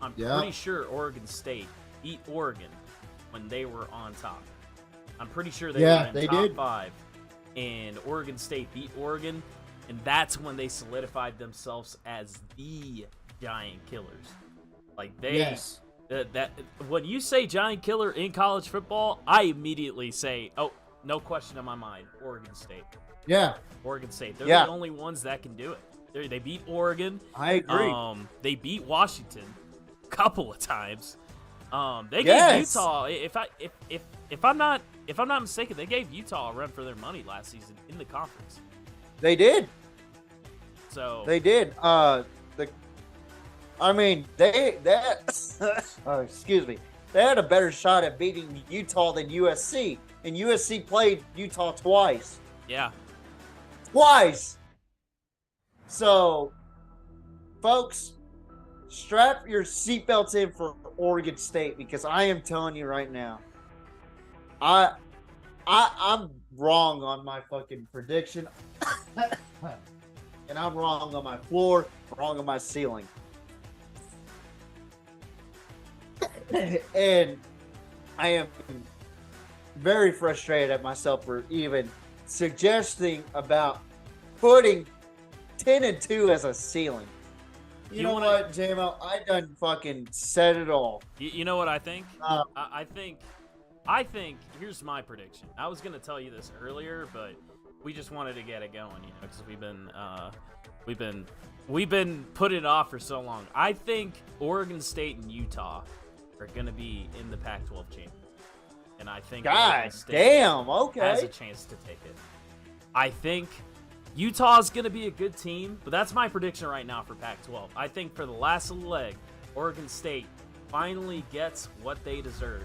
Speaker 7: I'm pretty sure Oregon State beat Oregon when they were on top. I'm pretty sure they were in top 5, and Oregon State beat Oregon, and that's when they solidified themselves as the giant killers. Like that when you say giant killer in college football, I immediately say, oh, no question in my mind, Oregon State.
Speaker 6: Yeah.
Speaker 7: Oregon State. They're the only ones that can do it. They beat Oregon.
Speaker 6: I agree.
Speaker 7: They beat Washington a couple of times. They gave Utah. If I'm not mistaken, they gave Utah a run for their money last season in the conference.
Speaker 6: They did.
Speaker 7: So
Speaker 6: they did. Excuse me. they had a better shot at beating Utah than USC, and USC played Utah twice.
Speaker 7: Yeah.
Speaker 6: Twice. So, folks, strap your seatbelts in for Oregon State, because I am telling you right now, I'm wrong on my fucking prediction, and I'm wrong on my floor, wrong on my ceiling, and I am very frustrated at myself for even suggesting about putting 10-2 as a ceiling. You know what, JML? I done fucking said it all.
Speaker 7: You know what I think? I think here's my prediction. I was gonna tell you this earlier, but we just wanted to get it going, because we've been putting it off for so long. I think Oregon State and Utah are gonna be in the Pac-12 championship, and I think
Speaker 6: God damn, okay,
Speaker 7: has a chance to take it. I think Utah's going to be a good team, but that's my prediction right now for Pac-12. I think for the last leg, Oregon State finally gets what they deserve.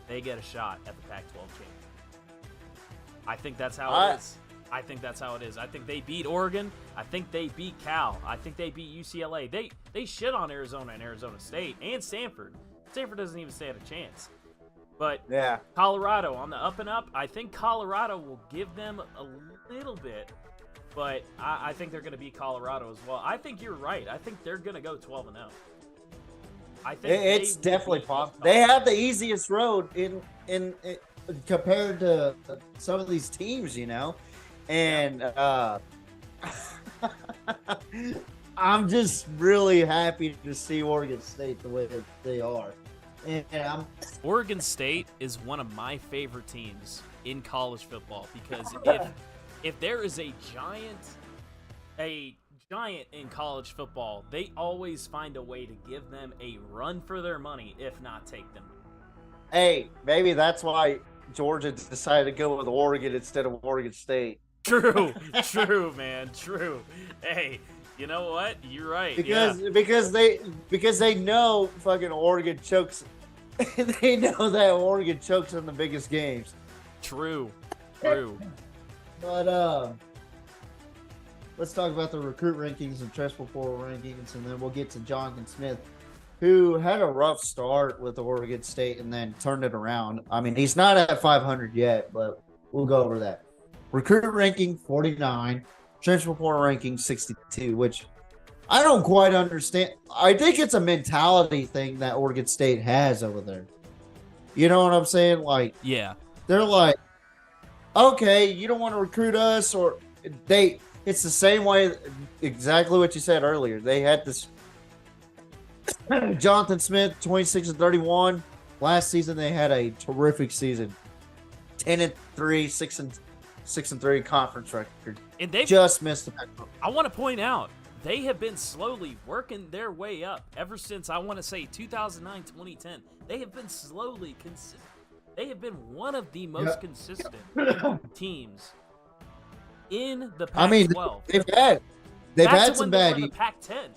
Speaker 7: They get a shot at the Pac-12 championship. I think that's how it is. I think that's how it is. I think they beat Oregon. I think they beat Cal. I think they beat UCLA. They shit on Arizona and Arizona State and Stanford. Stanford doesn't even stand a chance. But
Speaker 6: yeah,
Speaker 7: Colorado on the up and up. I think Colorado will give them a little bit. But I think they're going to beat Colorado as well. I think you're right. I think they're going to go 12-0. I think
Speaker 6: it's definitely possible. They have the easiest road in compared to some of these teams, and I'm just really happy to see Oregon State the way that they are. And
Speaker 7: Oregon State is one of my favorite teams in college football, because if there is a giant in college football, they always find a way to give them a run for their money, if not take them.
Speaker 6: Hey, maybe that's why Georgia decided to go with Oregon instead of Oregon State.
Speaker 7: True, man, true. Hey, you know what? You're right.
Speaker 6: Because they know fucking Oregon chokes. They know that Oregon chokes in the biggest games.
Speaker 7: True.
Speaker 6: But let's talk about the recruit rankings and transfer portal rankings, and then we'll get to Jonathan Smith, who had a rough start with Oregon State and then turned it around. I mean, he's not at 500 yet, but we'll go over that. Recruit ranking 49, transfer portal ranking 62, which I don't quite understand. I think it's a mentality thing that Oregon State has over there. You know what I'm saying? Like,
Speaker 7: yeah,
Speaker 6: they're like, okay, you don't want to recruit us, or it's the same way, exactly what you said earlier. They had this Jonathan Smith, 26-31. Last season, they had a terrific season. 10-3, 6-3 conference record.
Speaker 7: And they
Speaker 6: just missed the Pac-12.
Speaker 7: I want to point out, they have been slowly working their way up ever since, I want to say, 2009, 2010. They have been slowly consistent. They have been one of the most consistent teams in the Pac-12.
Speaker 6: I mean, they've had some bad.
Speaker 7: In the Pac-10.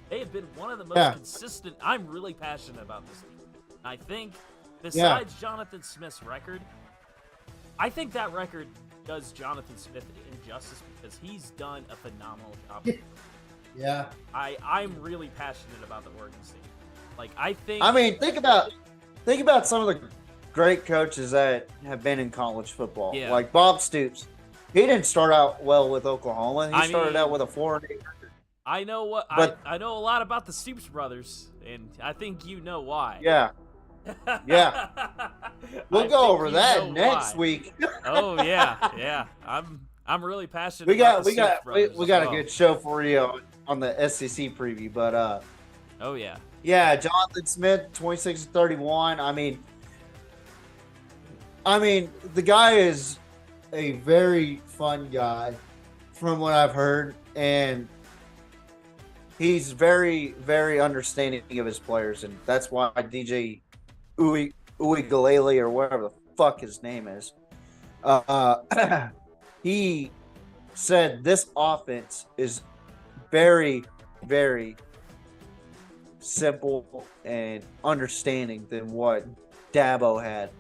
Speaker 7: They have been one of the most consistent. I'm really passionate about this team. I think, besides Jonathan Smith's record, I think that record does Jonathan Smith injustice, because he's done a phenomenal job.
Speaker 6: Yeah.
Speaker 7: I'm really passionate about the Oregon State. Like, I mean,
Speaker 6: think about some of the great coaches that have been in college football.
Speaker 7: Yeah.
Speaker 6: Like Bob Stoops. He didn't start out well with Oklahoma. He started out with a 4-8 record.
Speaker 7: I know I know a lot about the Stoops brothers, and I think you know why.
Speaker 6: Yeah. Yeah. We'll go over that next week.
Speaker 7: Oh yeah. I'm really passionate about the Stoops brothers.
Speaker 6: We got a good show for you on the SEC preview, but
Speaker 7: oh yeah.
Speaker 6: Yeah, Jonathan Smith, 26-31. I mean, the guy is a very fun guy from what I've heard, and he's very, very understanding of his players, and that's why DJ Uigalele, or whatever the fuck his name is, he said this offense is very, very simple and understanding than what Dabo had.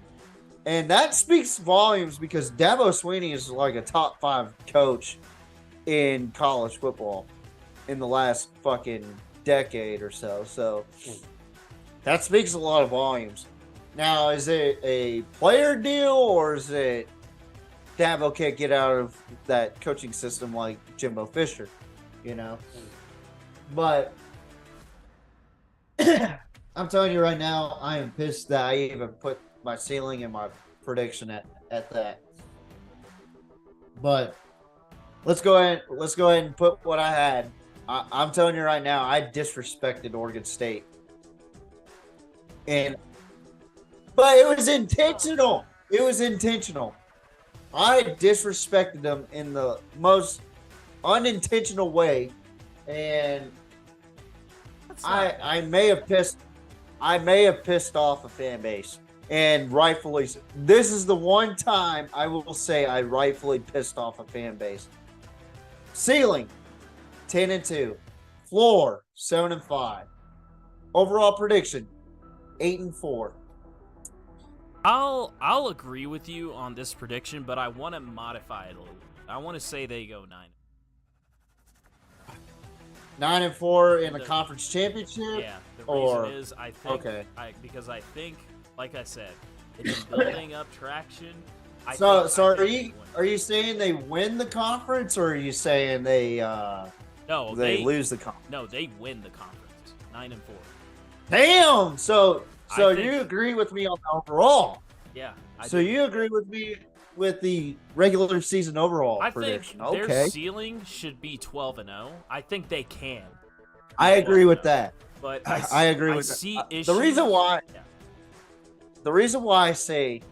Speaker 6: And that speaks volumes because Dabo Swinney is like a top 5 coach in college football in the last fucking decade or so. So that speaks a lot of volumes. Now, is it a player deal or is it Dabo can't get out of that coaching system like Jimbo Fisher, you know? But I'm telling you right now, I am pissed that I even put my ceiling and my prediction at that. But let's go ahead and put what I had. I'm telling you right now, I disrespected Oregon State. But it was intentional. It was intentional. I disrespected them in the most unintentional way, and I may have pissed off a fan base, and rightfully. This is the one time I will say I rightfully pissed off a fan base. Ceiling 10-2, floor 7-5, overall prediction 8-4.
Speaker 7: I'll agree with you on this prediction, but I want to modify it a little. I want to say they go
Speaker 6: 9-4 in the conference championship.
Speaker 7: Yeah, the reason is I think because I think, like I said, it's building up traction.
Speaker 6: So are you saying they win the conference, or are you saying they lose the conference?
Speaker 7: No, they win the conference. 9-4.
Speaker 6: Damn. So you agree with me on the overall?
Speaker 7: Yeah.
Speaker 6: You agree with me with the regular season overall prediction?
Speaker 7: I think their ceiling should be 12-0. I think they can.
Speaker 6: I agree with that.
Speaker 7: But
Speaker 6: I agree with that. The reason why I say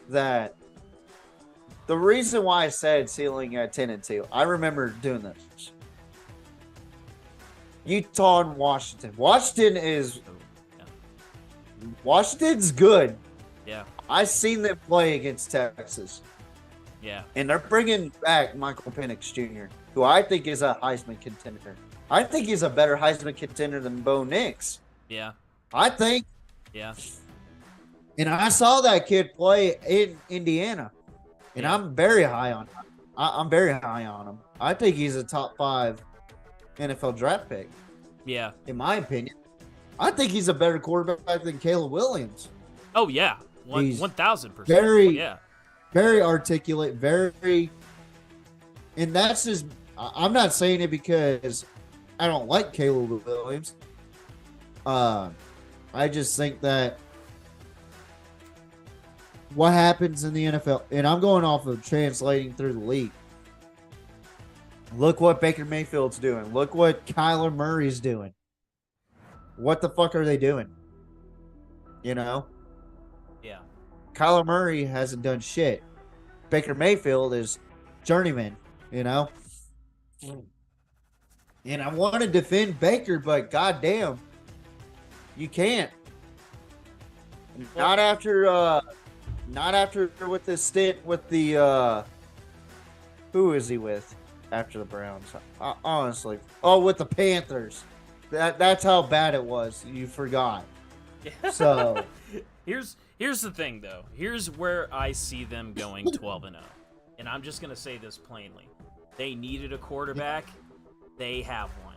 Speaker 6: that. The reason why I said ceiling at 10-2, I remember doing this. Utah and Washington. Washington's good.
Speaker 7: Yeah.
Speaker 6: I've seen them play against Texas.
Speaker 7: Yeah.
Speaker 6: And they're bringing back Michael Penix Jr., who I think is a Heisman contender. I think he's a better Heisman contender than Bo Nix.
Speaker 7: Yeah.
Speaker 6: I think.
Speaker 7: Yeah.
Speaker 6: And I saw that kid play in Indiana. And I'm very high on him. I'm very high on him. I think he's a top 5 NFL draft pick.
Speaker 7: Yeah.
Speaker 6: In my opinion. I think he's a better quarterback than Caleb Williams.
Speaker 7: Oh, yeah. 1,000%.
Speaker 6: Very articulate, and that's just, I'm not saying it because I don't like Caleb Williams. I just think that what happens in the NFL, and I'm going off of translating through the league. Look what Baker Mayfield's doing. Look what Kyler Murray's doing. What the fuck are they doing? You know?
Speaker 7: Yeah.
Speaker 6: Kyler Murray hasn't done shit. Baker Mayfield is journeyman, you know? And I want to defend Baker, but goddamn, you can't. Not after with the stint with the who is he with after the Browns? Honestly. Oh, with the Panthers. That's how bad it was. You forgot. So
Speaker 7: here's the thing, though. Here's where I see them going 12-0, and I'm just gonna say this plainly: they needed a quarterback. They have one.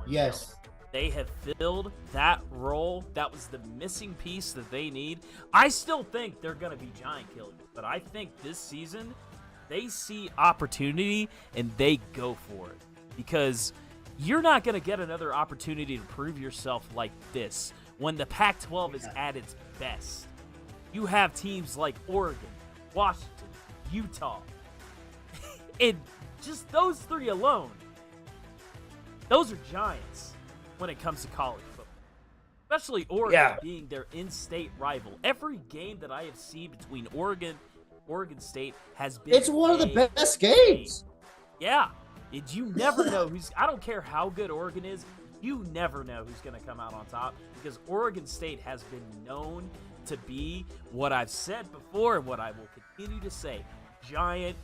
Speaker 6: Yes.
Speaker 7: They have filled that role. That was the missing piece that they need. I still think they're gonna be giant killers, but I think this season they see opportunity and they go for it because you're not going to get another opportunity to prove yourself like this when the Pac-12 is at its best. You have teams like Oregon, Washington, Utah, and just those 3 alone, those are giants when it comes to college football. Especially Oregon being their in-state rival. Every game that I have seen between Oregon State has been
Speaker 6: it's one of the best games.
Speaker 7: Yeah. You never know I don't care how good Oregon is, you never know who's going to come out on top because Oregon State has been known to be what I've said before and what I will continue to say, giant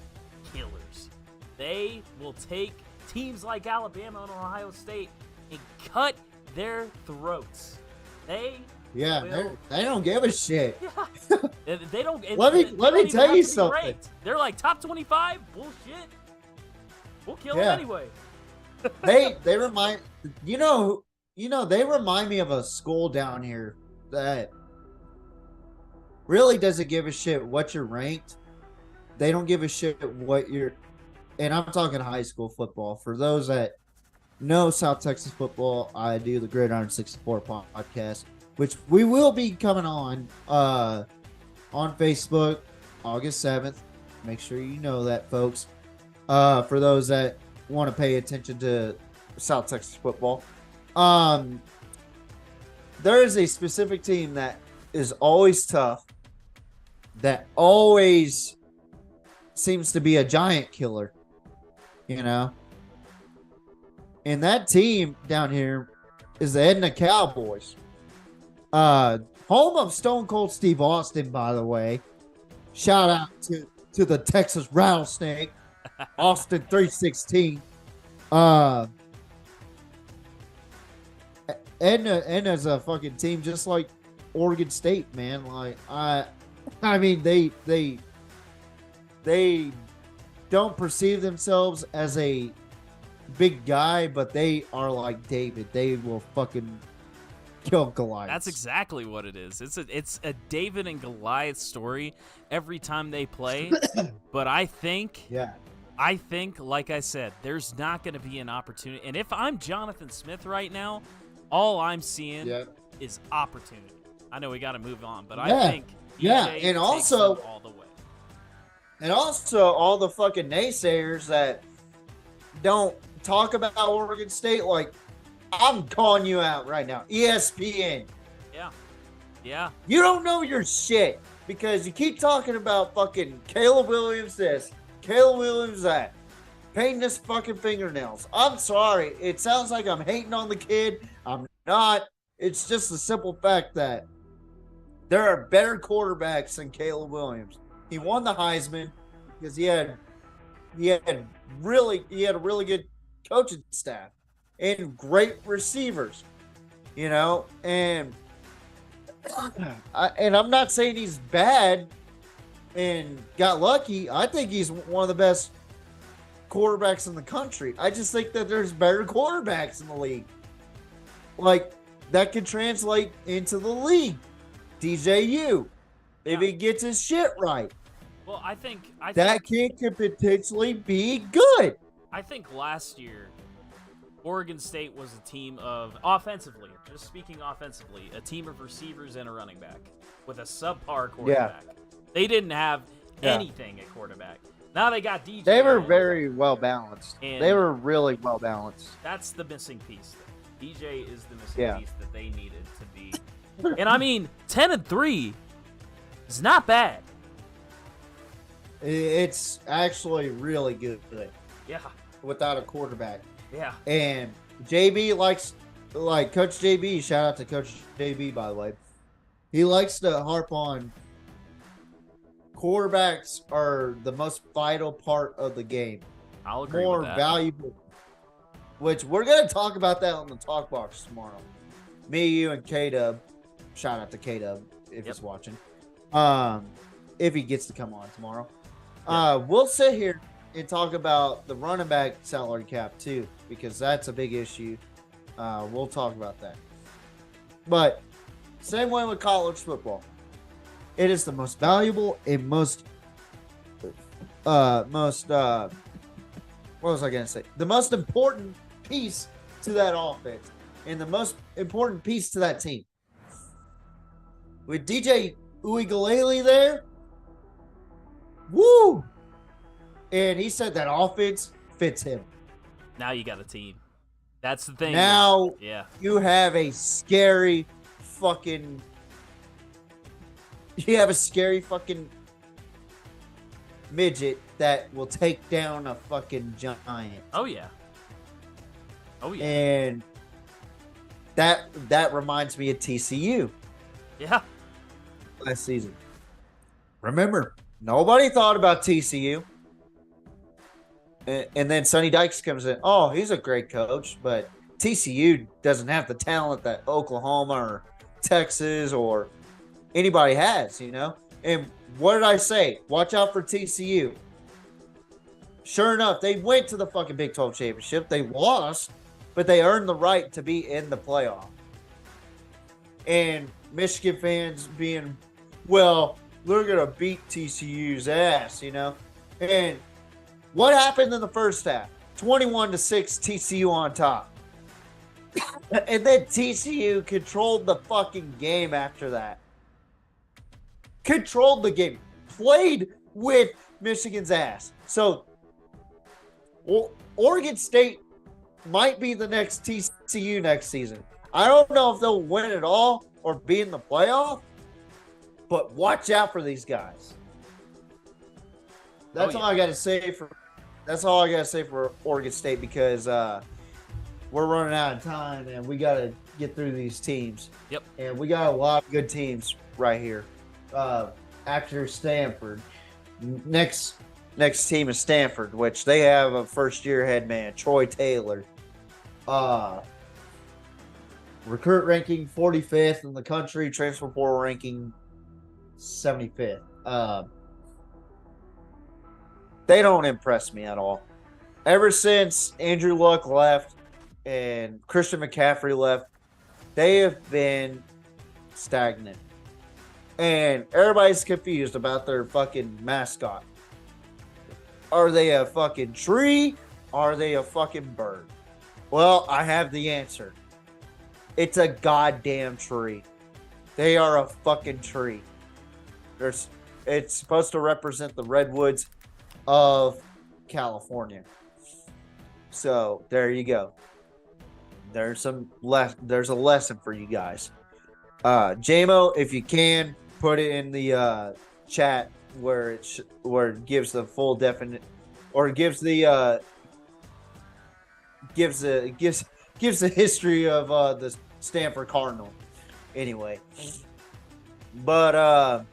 Speaker 7: killers. They will take teams like Alabama and Ohio State and cut their throats. They
Speaker 6: Yeah,
Speaker 7: will,
Speaker 6: they don't give a shit.
Speaker 7: they don't.
Speaker 6: Let me
Speaker 7: they don't even
Speaker 6: tell
Speaker 7: have
Speaker 6: you
Speaker 7: to be
Speaker 6: something.
Speaker 7: ranked. They're like top 25. Bullshit. We'll kill them
Speaker 6: Yeah.
Speaker 7: anyway.
Speaker 6: They remind they remind me of a school down here that really doesn't give a shit what you're ranked. They don't give a shit what you're, and I'm talking high school football. For those that know South Texas football, I do the Gridiron 64 podcast, which we will be coming on Facebook August 7th. Make sure you know that, folks. For those that want to pay attention to South Texas football. There is a specific team that is always tough, that always seems to be a giant killer, you know? And that team down here is the Edna Cowboys. Home of Stone Cold Steve Austin, by the way. Shout out to the Texas Rattlesnake, Austin 316. Edna's a fucking team just like Oregon State, man. Like I mean they don't perceive themselves as a big guy, but they are like David. They will fucking kill Goliath.
Speaker 7: That's exactly what it is. It's a David and Goliath story every time they play. But I think, like I said, there's not going to be an opportunity. And if I'm Jonathan Smith right now, all I'm seeing is opportunity. I know we got to move on, but I think DJ
Speaker 6: and
Speaker 7: takes them all the way.
Speaker 6: And also all the fucking naysayers that don't talk about Oregon State, like, I'm calling you out right now. ESPN.
Speaker 7: Yeah.
Speaker 6: You don't know your shit because you keep talking about fucking Caleb Williams this, Caleb Williams that, painting his fucking fingernails. I'm sorry. It sounds like I'm hating on the kid. I'm not. It's just the simple fact that there are better quarterbacks than Caleb Williams. He won the Heisman because he had a really good coaching staff and great receivers, you know. And I'm not saying he's bad and got lucky. I think he's one of the best quarterbacks in the country. I just think that there's better quarterbacks in the league, like that could translate into the league. DJU, if he gets his shit right.
Speaker 7: Well, I think
Speaker 6: that kid could potentially be good.
Speaker 7: I think last year, Oregon State was a team of, offensively, just speaking offensively, a team of receivers and a running back with a subpar quarterback.
Speaker 6: Yeah.
Speaker 7: They didn't have anything at quarterback. Now they got DJ.
Speaker 6: They were very well balanced. They were really well balanced.
Speaker 7: That's the missing piece. DJ is the missing piece that they needed to be. And I mean, 10-3 is not bad.
Speaker 6: It's actually really good.
Speaker 7: Yeah.
Speaker 6: Without a quarterback.
Speaker 7: Yeah.
Speaker 6: And JB likes, like Coach JB, shout out to Coach JB, by the way. He likes to harp on quarterbacks are the most vital part of the game.
Speaker 7: I'll agree
Speaker 6: More
Speaker 7: with that.
Speaker 6: valuable. Which we're going to talk about that on the Talk Box tomorrow. Me, you, and K-Dub. Shout out to K-Dub if he's watching. If he gets to come on tomorrow. We'll sit here and talk about the running back salary cap too, because that's a big issue. We'll talk about that. But same way with college football. It is the most valuable and most what was I going to say? The most important piece to that offense and the most important piece to that team. With DJ Uigalele there, woo! And he said that offense fits him.
Speaker 7: Now you got a team. That's the thing.
Speaker 6: Now
Speaker 7: you
Speaker 6: have a scary fucking... You have a scary fucking midget that will take down a fucking giant.
Speaker 7: Oh, yeah. Oh, yeah.
Speaker 6: And that reminds me of TCU.
Speaker 7: Yeah.
Speaker 6: Last season. Remember, nobody thought about TCU. And then Sonny Dykes comes in. Oh, he's a great coach, but TCU doesn't have the talent that Oklahoma or Texas or anybody has, you know? And what did I say? Watch out for TCU. Sure enough, they went to the fucking Big 12 championship. They lost, but they earned the right to be in the playoff. And Michigan fans being, well, they're going to beat TCU's ass, you know? And what happened in the first half? 21-6, TCU on top. And then TCU controlled the fucking game after that. Controlled the game. Played with Michigan's ass. So, Oregon State might be the next TCU next season. I don't know if they'll win it all or be in the playoff, but watch out for these guys. That's all I got to say for. That's all I got to say for Oregon State because we're running out of time and we got to get through these teams.
Speaker 7: Yep.
Speaker 6: And we got a lot of good teams right here. After Stanford, next team is Stanford, which they have a first-year head man, Troy Taylor. Recruit ranking 45th in the country, transfer portal ranking 75th. They don't impress me at all. Ever since Andrew Luck left and Christian McCaffrey left, they have been stagnant. And everybody's confused about their fucking mascot. Are they a fucking tree? Are they a fucking bird? Well, I have the answer. It's a goddamn tree. They are a fucking tree. It's supposed to represent the redwoods of California. So there you go. There's a lesson for you guys. JMO, if you can, put it in the chat where it gives the full definite, or gives the gives the history of the Stanford Cardinal. Anyway, but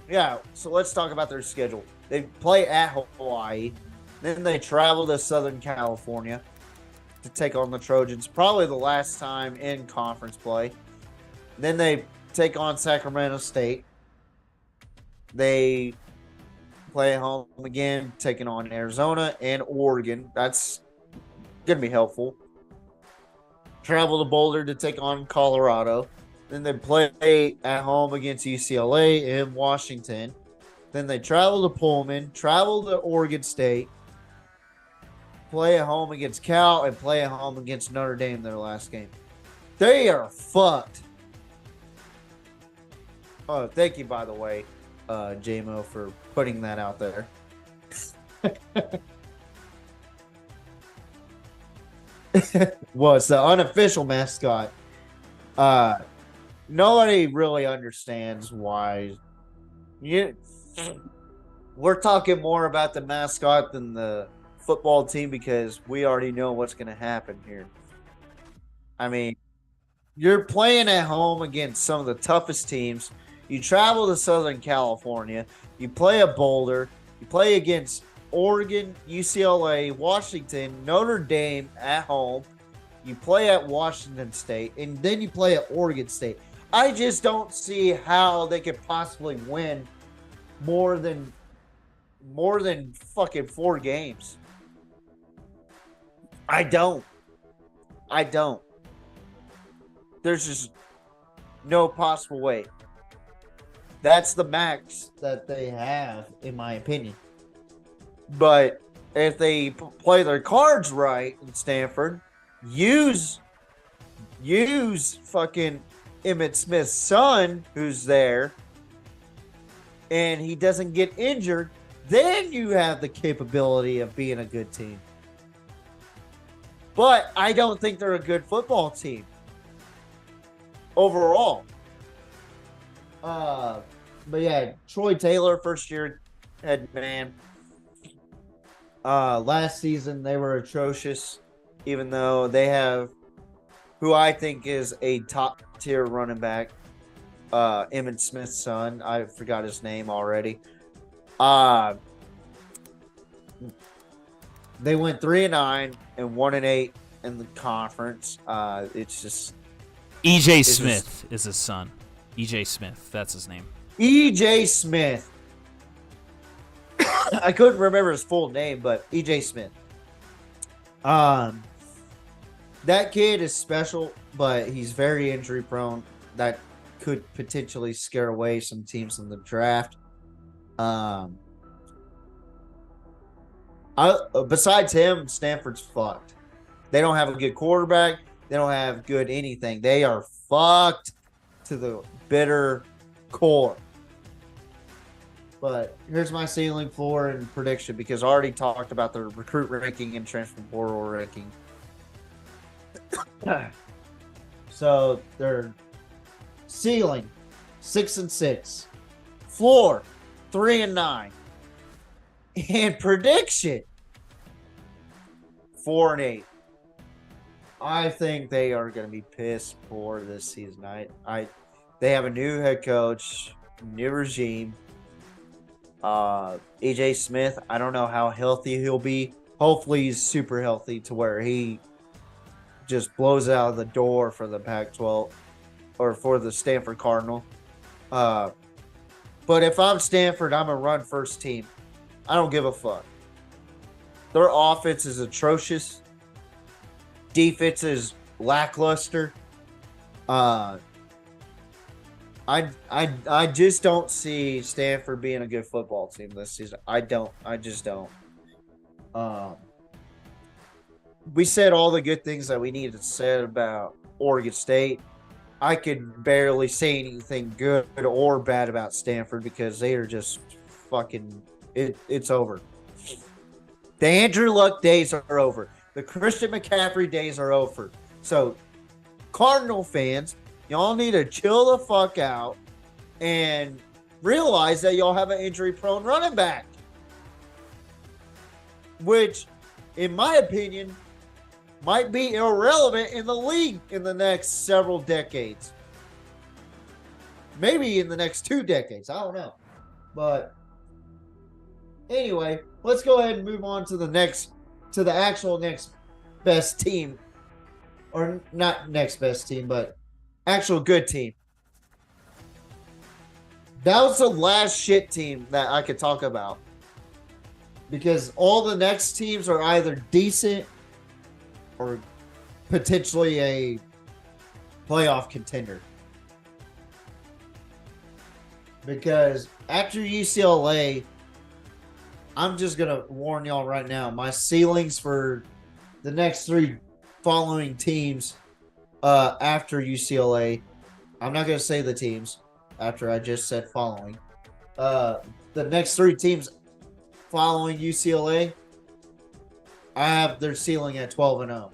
Speaker 6: yeah. So let's talk about their schedule. They play at Hawaii, then they travel to Southern California to take on the Trojans. Probably the last time in conference play. Then they take on Sacramento State. They play at home again, taking on Arizona and Oregon. That's going to be helpful. Travel to Boulder to take on Colorado. Then they play at home against UCLA and Washington. Then they travel to Pullman, travel to Oregon State, play at home against Cal, and play at home against Notre Dame their last game. They are fucked. Oh, thank you, by the way, JMO, for putting that out there. Was the unofficial mascot. Nobody really understands why. We're talking more about the mascot than the football team because we already know what's going to happen here. I mean, you're playing at home against some of the toughest teams. You travel to Southern California. You play at Boulder. You play against Oregon, UCLA, Washington, Notre Dame at home. You play at Washington State, and then you play at Oregon State. I just don't see how they could possibly win more than fucking 4 games. I don't. There's just no possible way. That's the max that they have, in my opinion. But if they play their cards right in Stanford, use fucking Emmitt Smith's son, who's there, and he doesn't get injured, then you have the capability of being a good team. But I don't think they're a good football team overall. But yeah, Troy Taylor, first year head man. Last season they were atrocious, even though they have who I think is a top tier running back, Emmitt Smith's son. I forgot his name already. They went 3-9 and 1-8 in the conference. It's just
Speaker 7: EJ Smith is his son. EJ Smith, that's his name.
Speaker 6: EJ Smith. I couldn't remember his full name, but EJ Smith. That kid is special, but he's very injury prone. That could potentially scare away some teams in the draft. Besides him, Stanford's fucked. They don't have a good quarterback. They don't have good anything. They are fucked to the bitter core. But here's my ceiling, floor, and prediction, because I already talked about the recruit ranking and transfer portal ranking. So their ceiling 6-6, floor 3-9, and prediction 4-8. I think they are going to be piss poor this season. They have a new head coach, new regime. EJ Smith, I don't know how healthy he'll be. Hopefully he's super healthy to where he just blows out of the door for the Pac-12 or for the Stanford Cardinal. But if I'm Stanford, I'm a run first team. I don't give a fuck. Their offense is atrocious. Defense is lackluster. I just don't see Stanford being a good football team this season. I just don't. We said all the good things that we needed to say about Oregon State. I could barely say anything good or bad about Stanford because they are just fucking it's over. The Andrew Luck days are over. The Christian McCaffrey days are over. So, Cardinal fans, y'all need to chill the fuck out and realize that y'all have an injury-prone running back. Which, in my opinion, might be irrelevant in the league in the next several decades. Maybe in the next 2 decades. I don't know. But anyway, let's go ahead and move on to the actual next best team. Or not next best team, but actual good team. That was the last shit team that I could talk about. Because all the next teams are either decent or potentially a playoff contender. Because after UCLA, I'm just going to warn y'all right now, my ceilings for the next 3 following teams after UCLA, I'm not going to say the teams after I just said following. The next 3 teams following UCLA, I have their ceiling at 12-0.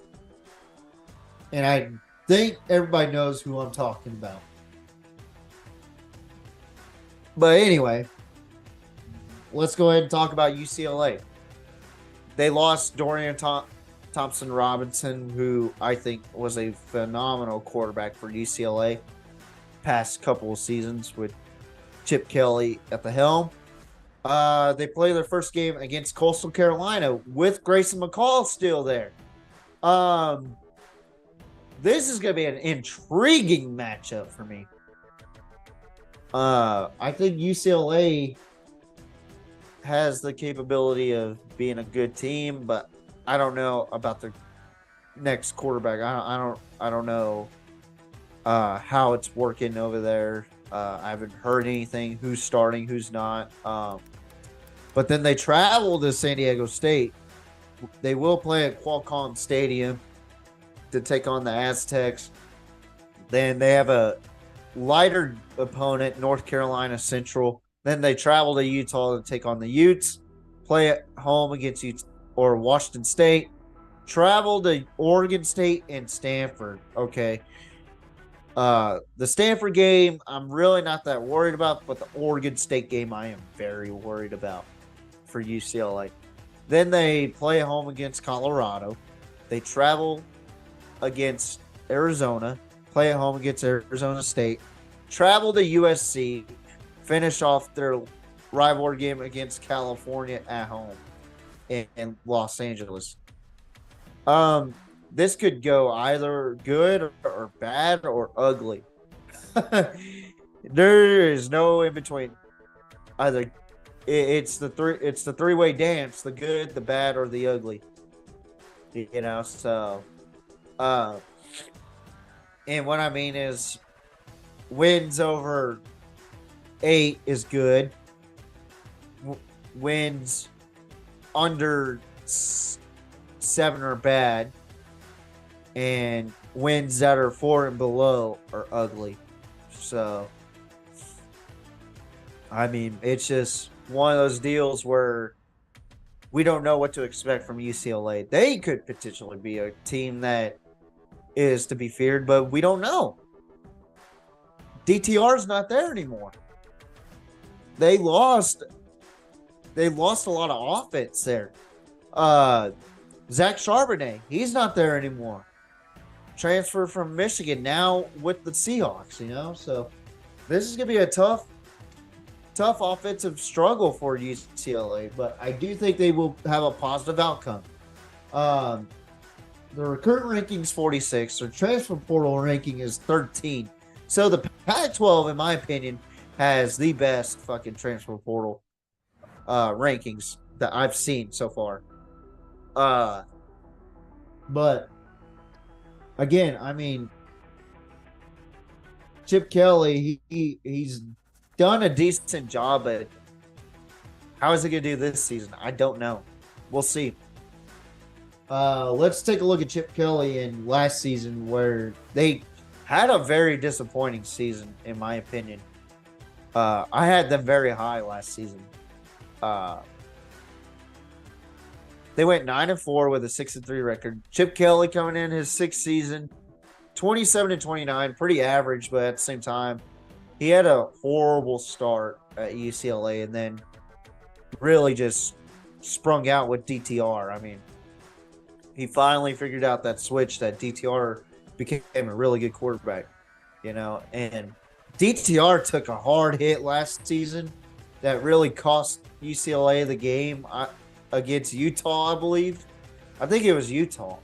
Speaker 6: And I think everybody knows who I'm talking about. But anyway, let's go ahead and talk about UCLA. They lost Dorian Thompson Robinson, who I think was a phenomenal quarterback for UCLA past couple of seasons with Chip Kelly at the helm. They play their first game against Coastal Carolina with Grayson McCall still there. This is going to be an intriguing matchup for me. I think UCLA has the capability of being a good team, but I don't know about the next quarterback. I don't know how it's working over there. I haven't heard anything. Who's starting? Who's not? But then they travel to San Diego State. They will play at Qualcomm Stadium to take on the Aztecs. Then they have a lighter opponent, North Carolina Central. Then they travel to Utah to take on the Utes. Play at home against Washington State. Travel to Oregon State and Stanford. Okay. The Stanford game, I'm really not that worried about, but the Oregon State game, I am very worried about for UCLA. Then they play at home against Colorado. They travel against Arizona, play at home against Arizona State, travel to USC, finish off their rivalry game against California at home in Los Angeles. this could go either good or bad or ugly. There is no in between. Either it's the three-way dance: the good, the bad, or the ugly. You know, so and what I mean is wins over 8 is good. Wins under 7 are bad, and wins that are 4 and below are ugly. So, I mean, it's just one of those deals where we don't know what to expect from UCLA. They could potentially be a team that is to be feared, but we don't know. DTR's not there anymore. They lost a lot of offense there. Zach Charbonnet, he's not there anymore. Transfer from Michigan, now with the Seahawks, you know. So this is gonna be a tough offensive struggle for UCLA, but I do think they will have a positive outcome. The recruit ranking is 46. Their transfer portal ranking is 13. So the Pac-12, in my opinion, has the best fucking transfer portal rankings that I've seen so far. But again, I mean, Chip Kelly, he's done a decent job, but how is he going to do this season? I don't know. We'll see. Let's take a look at Chip Kelly in last season, where they had a very disappointing season, in my opinion. I had them very high last season. They went 9-4 with a 6-3 record. Chip Kelly coming in his 6th season, 27-29, pretty average, but at the same time, he had a horrible start at UCLA and then really just sprung out with DTR. I mean, he finally figured out that switch that DTR became a really good quarterback, you know, and DTR took a hard hit last season that really cost UCLA the game against Utah, I believe. I think it was Utah.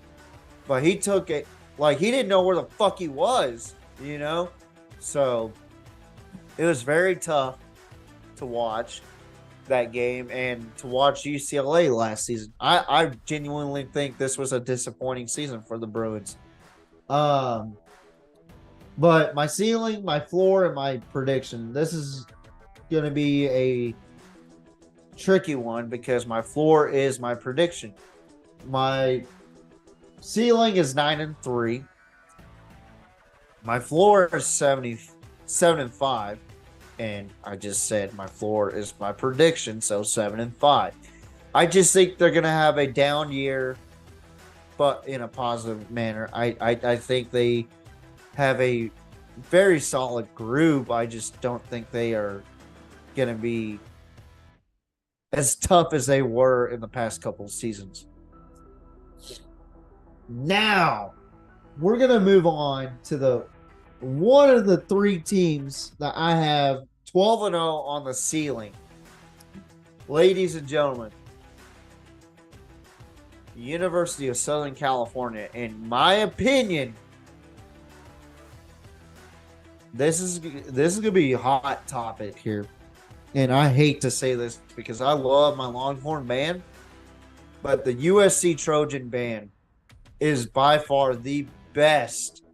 Speaker 6: But he took it like he didn't know where the fuck he was, you know? So it was very tough to watch that game and to watch UCLA last season. I genuinely think this was a disappointing season for the Bruins. But my ceiling, my floor, and my prediction, this is going to be a tricky one because my floor is my prediction. My ceiling is 9-3. My floor is 7-5. And I just said my floor is my prediction, so 7-5. I just think they're going to have a down year, but in a positive manner. I think they have a very solid group. I just don't think they are going to be as tough as they were in the past couple of seasons. Now, we're going to move on to one of the 3 teams that I have 12-0 on the ceiling. Ladies and gentlemen, University of Southern California, in my opinion, this is going to be a hot topic here. And I hate to say this because I love my Longhorn band, but the USC Trojan band is by far the best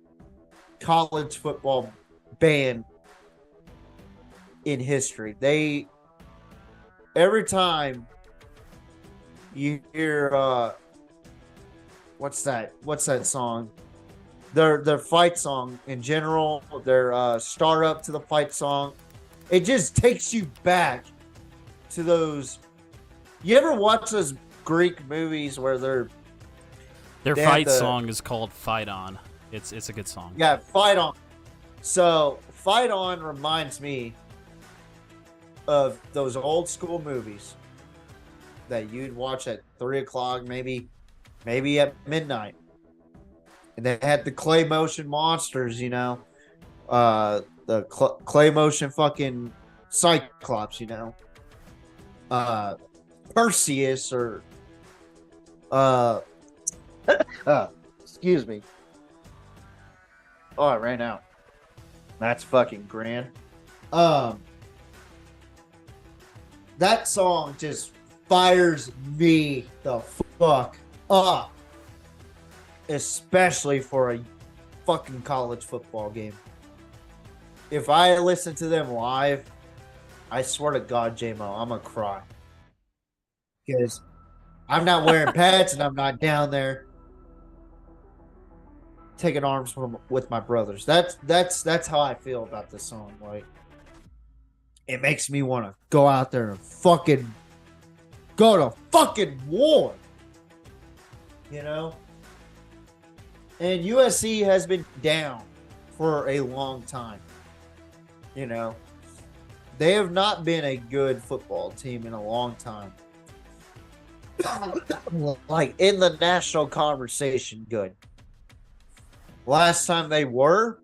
Speaker 6: college football band in history. Every time you hear what's that song, their fight song in general, their start up to the fight song, it just takes you back to those. You ever watch those Greek movies where their
Speaker 7: fight song is called Fight On. It's a good song.
Speaker 6: Yeah, Fight On. So Fight On reminds me of those old school movies that you'd watch at 3 o'clock, maybe at midnight. And they had the clay motion monsters, you know, the clay motion fucking Cyclops, you know, Perseus or Excuse me. Oh, I ran out. That's fucking grand. That song just fires me the fuck up. Especially for a fucking college football game. If I listen to them live, I swear to God, J-Mo, I'm gonna cry. Because I'm not wearing pads and I'm not down there taking arms with my brothers. That's how I feel about this song. Like, it makes me want to go out there and fucking go to fucking war. You know? And USC has been down for a long time. You know? They have not been a good football team in a long time. Like, in the national conversation, good. Last time they were,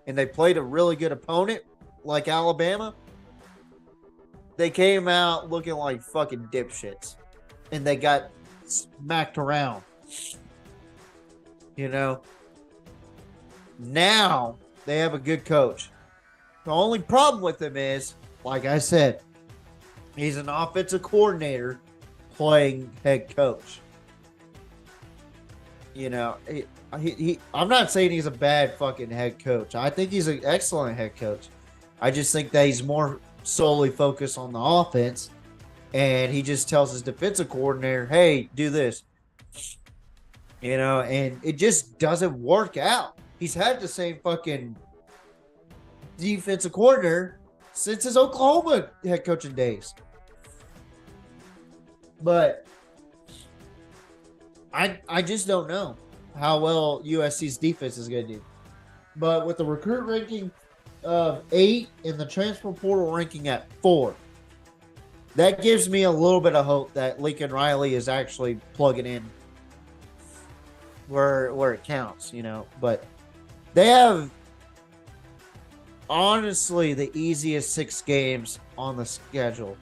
Speaker 6: and they played a really good opponent, like Alabama, they came out looking like fucking dipshits. And they got smacked around. You know? Now, they have a good coach. The only problem with him is, like I said, he's an offensive coordinator playing head coach. You know, I'm not saying he's a bad fucking head coach. I think he's an excellent head coach. I just think that he's more solely focused on the offense, and he just tells his defensive coordinator, hey, do this. You know, and it just doesn't work out. He's had the same fucking defensive coordinator since his Oklahoma head coaching days. But I just don't know how well USC's defense is going to do. But with the recruit ranking of 8 and the transfer portal ranking at 4, that gives me a little bit of hope that Lincoln Riley is actually plugging in where it counts, you know. But they have honestly the easiest 6 games on the schedule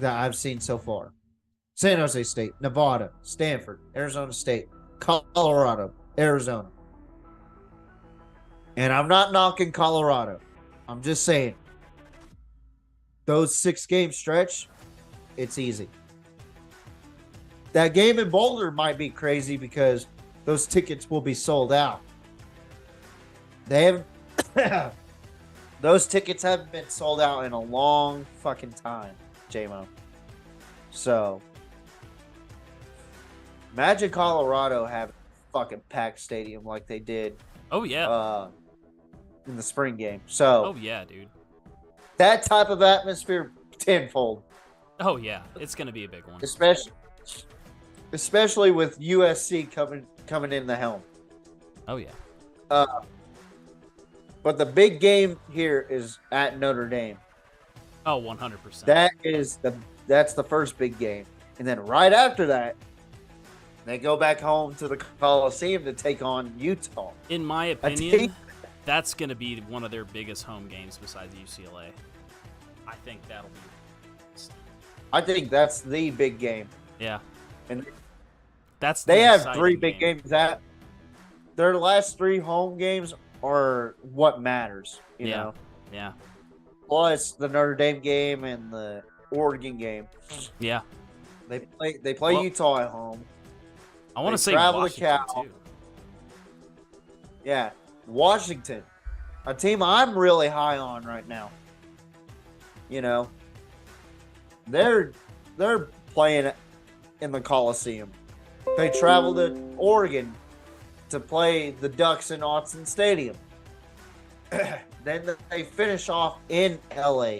Speaker 6: that I've seen so far. San Jose State, Nevada, Stanford, Arizona State, Colorado, Arizona. And I'm not knocking Colorado. I'm just saying, those 6-game stretch, it's easy. That game in Boulder might be crazy because those tickets will be sold out. They have those tickets haven't been sold out in a long fucking time, J-Mo. So imagine Colorado having a fucking packed stadium like they did.
Speaker 7: Oh yeah.
Speaker 6: In the spring game. So
Speaker 7: oh yeah, dude.
Speaker 6: That type of atmosphere tenfold.
Speaker 7: Oh yeah, it's gonna be a big one.
Speaker 6: Especially with USC coming in the helm.
Speaker 7: Oh yeah.
Speaker 6: But the big game here is at Notre Dame.
Speaker 7: Oh, 100%.
Speaker 6: That's the first big game. And then right after that, they go back home to the Coliseum to take on Utah.
Speaker 7: In my opinion, that's going to be one of their biggest home games besides UCLA. I think that'll be...
Speaker 6: I think that's the big game.
Speaker 7: Yeah.
Speaker 6: And
Speaker 7: they
Speaker 6: have 3 big games. That their last 3 home games are what matters, you know?
Speaker 7: Yeah.
Speaker 6: Plus the Notre Dame game and the Oregon game.
Speaker 7: Yeah.
Speaker 6: They play Utah at home.
Speaker 7: I want to say Washington, too.
Speaker 6: Yeah. Washington. A team I'm really high on right now. You know. They're playing in the Coliseum. They travel to Oregon to play the Ducks in Autzen Stadium. Then they finish off in LA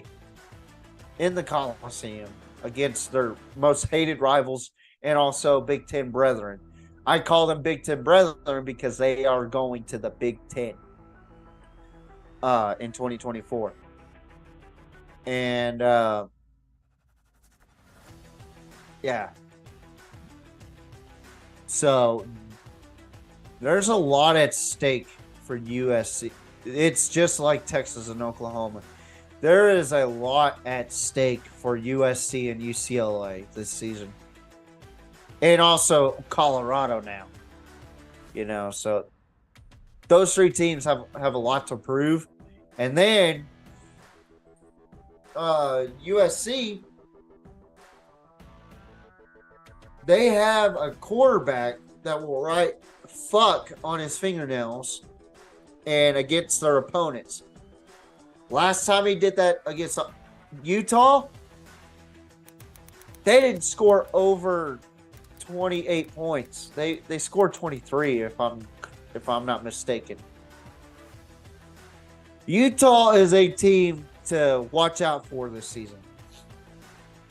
Speaker 6: in the Coliseum against their most hated rivals and also Big Ten brethren. I call them Big Ten brethren because they are going to the Big Ten in 2024. And yeah. So there's a lot at stake for USC. It's just like Texas and Oklahoma. There is a lot at stake for USC and UCLA this season. And also Colorado now. So those three teams have a lot to prove. And then USC, they have a quarterback that will write fuck on his fingernails and against their opponents. Last time he did that against Utah, they didn't score over 28 points. They scored 23 if I'm not mistaken. Utah is a team to watch out for this season.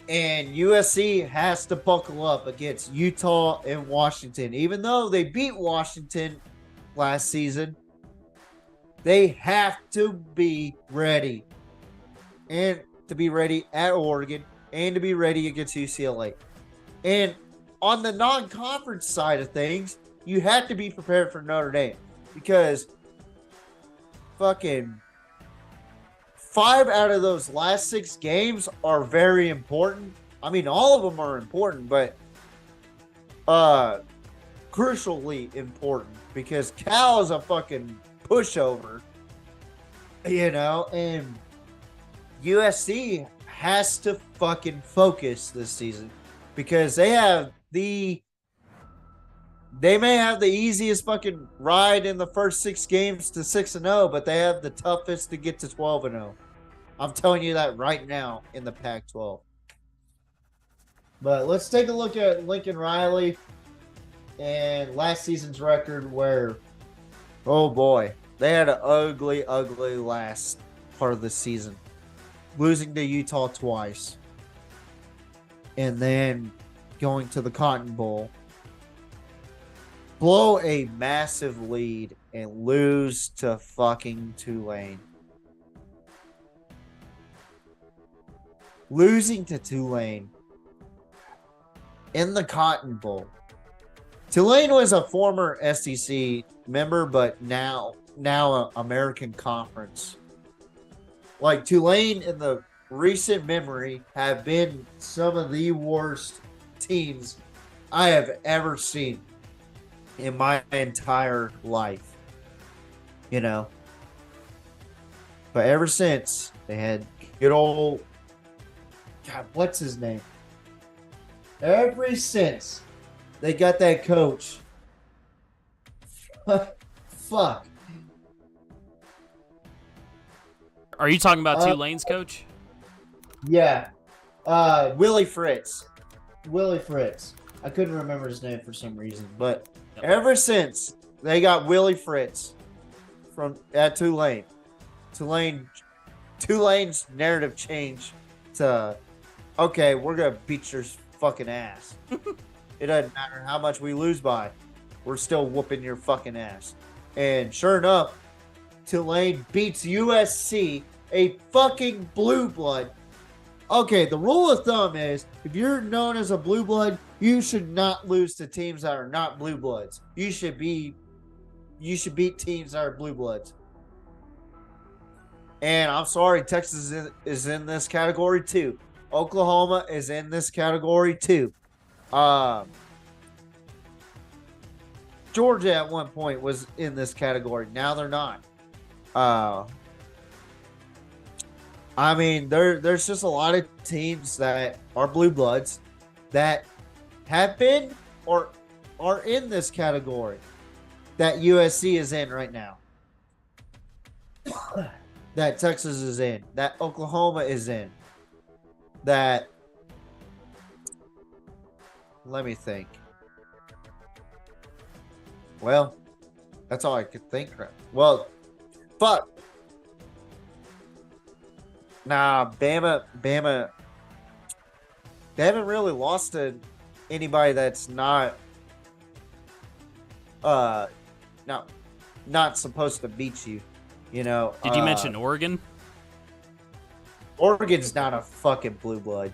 Speaker 6: And USC has to buckle up against Utah and Washington. Even though they beat Washington last season, they have to be ready. And to be ready at Oregon and to be ready against UCLA. And on the non-conference side of things, you have to be prepared for Notre Dame. Because fucking 5 out of those last 6 games are very important. I mean, all of them are important, but crucially important because Cal is a fucking pushover, and USC has to fucking focus this season because they may have the easiest fucking ride in the first 6 games to 6-0, but they have the toughest to get to 12-0. I'm telling you that right now in the Pac-12. But let's take a look at Lincoln Riley and last season's record where, oh boy, they had an ugly, ugly last part of the season. Losing to Utah twice. And then going to the Cotton Bowl. Blow a massive lead and lose to fucking Tulane. Losing to Tulane in the Cotton Bowl. Tulane was a former SEC member, but now an American Conference. Like Tulane in the recent memory have been some of the worst teams I have ever seen in my entire life. But ever since they had good old God, what's his name? Ever since they got that coach. Fuck.
Speaker 7: Are you talking about Tulane's coach?
Speaker 6: Yeah. Willie Fritz. Willie Fritz. I couldn't remember his name for some reason. But ever since they got Willie Fritz at Tulane, Tulane's narrative changed to, okay, we're going to beat your fucking ass. It doesn't matter how much we lose by. We're still whooping your fucking ass. And sure enough, Tulane beats USC, a fucking blue blood. Okay, the rule of thumb is if you're known as a blue blood, you should not lose to teams that are not blue bloods. You should beat teams that are blue bloods. And I'm sorry, Texas is in this category too. Oklahoma is in this category too. Georgia at one point was in this category. Now they're not. I mean, there's just a lot of teams that are blue bloods that have been or are in this category that USC is in right now. That Texas is in. That Oklahoma is in. That, let me think. Well, that's all I could think. Well, fuck. Nah, Bama. They haven't really lost to anybody that's not supposed to beat you. Did
Speaker 7: you mention Oregon?
Speaker 6: Oregon's not a fucking blue blood.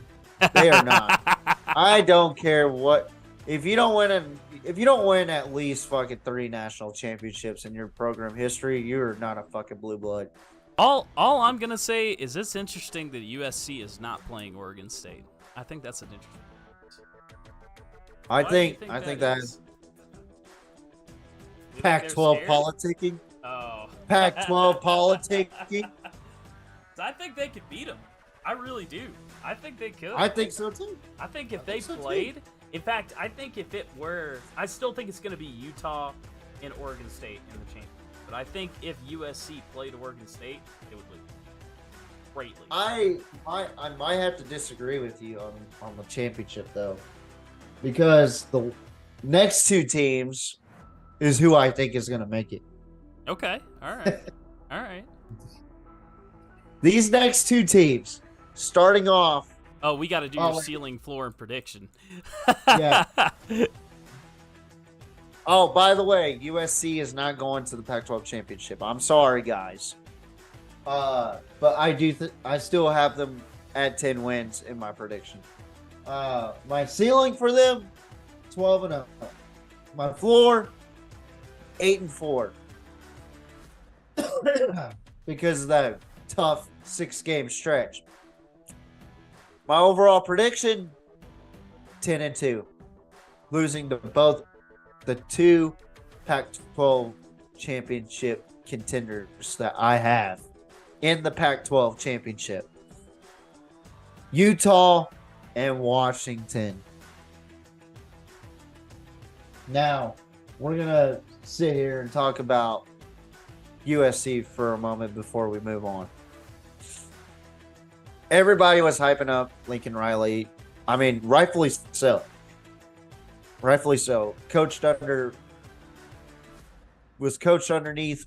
Speaker 6: They are not. I don't care what. If you don't win at least fucking 3 national championships in your program history, you're not a fucking blue blood.
Speaker 7: All I'm gonna say is it's interesting that USC is not playing Oregon State. I think that's an interesting.
Speaker 6: I think that is.
Speaker 7: You think they're
Speaker 6: Pac-12
Speaker 7: scared?
Speaker 6: politicking.
Speaker 7: Oh.
Speaker 6: Pac-12 politicking.
Speaker 7: I think they could beat them. I really do. I think they could.
Speaker 6: I think so too.
Speaker 7: I think if they played, in fact, I think if it were, I still think it's going to be Utah and Oregon State in the championship. But I think if USC played Oregon State, they would lose greatly.
Speaker 6: I might have to disagree with you on the championship though, because the next two teams is who I think is going to make it.
Speaker 7: Okay. All right. All right.
Speaker 6: These next two teams, starting off.
Speaker 7: Oh, we got to do your ceiling, floor, and prediction.
Speaker 6: Yeah. Oh, by the way, USC is not going to the Pac-12 championship. I'm sorry, guys. But I do. I still have them at 10 wins in my prediction. My ceiling for them, 12-0. My floor, 8-4. Because of that tough 6-game stretch. My overall prediction, 10-2. Losing to both the two Pac-12 championship contenders that I have in the Pac-12 championship. Utah and Washington. Now, we're going to sit here and talk about USC for a moment before we move on. Everybody was hyping up Lincoln Riley. I mean, rightfully so. Rightfully so. Was coached underneath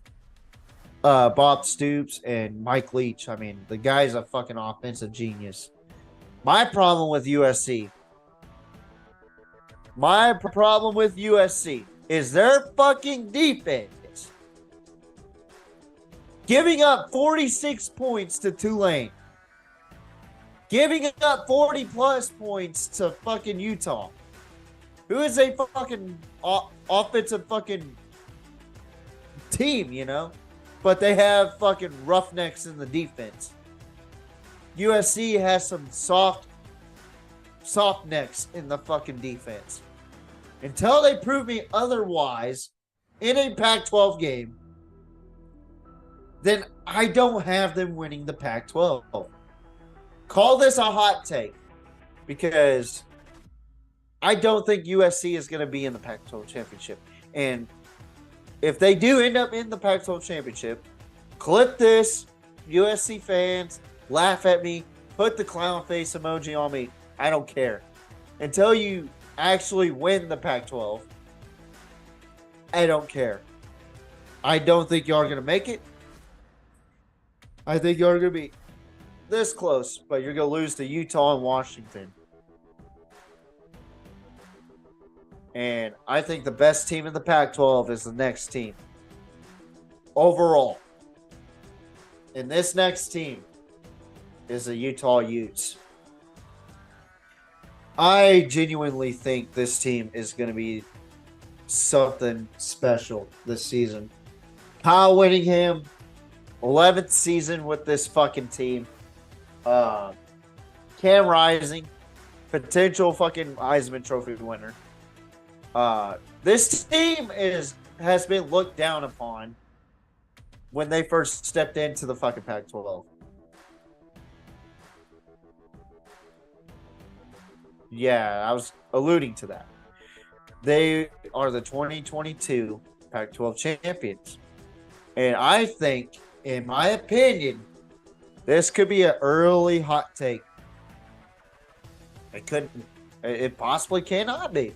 Speaker 6: Bob Stoops and Mike Leach. I mean, the guy's a fucking offensive genius. My problem with USC is their fucking defense. Giving up 46 points to Tulane. Giving up 40-plus points to fucking Utah. Who is a fucking offensive fucking team, you know? But they have fucking roughnecks in the defense. USC has some soft necks in the fucking defense. Until they prove me otherwise in a Pac-12 game, then I don't have them winning the Pac-12. Call this a hot take, because I don't think USC is going to be in the Pac-12 championship. And if they do end up in the Pac-12 championship, clip this, USC fans, laugh at me, put the clown face emoji on me. I don't care. Until you actually win the Pac-12, I don't care. I don't think y'all are going to make it. I think y'all are going to be this close, but you're going to lose to Utah and Washington. And I think the best team in the Pac-12 is the next team. Overall. And this next team is the Utah Utes. I genuinely think this team is going to be something special this season. Kyle Whittingham, 11th season with this fucking team. Cam Rising, potential fucking Heisman Trophy winner. This team has been looked down upon when they first stepped into the fucking Pac-12. Yeah, I was alluding to that. They are the 2022 Pac-12 champions. And I think, in my opinion, this could be an early hot take. It possibly cannot be.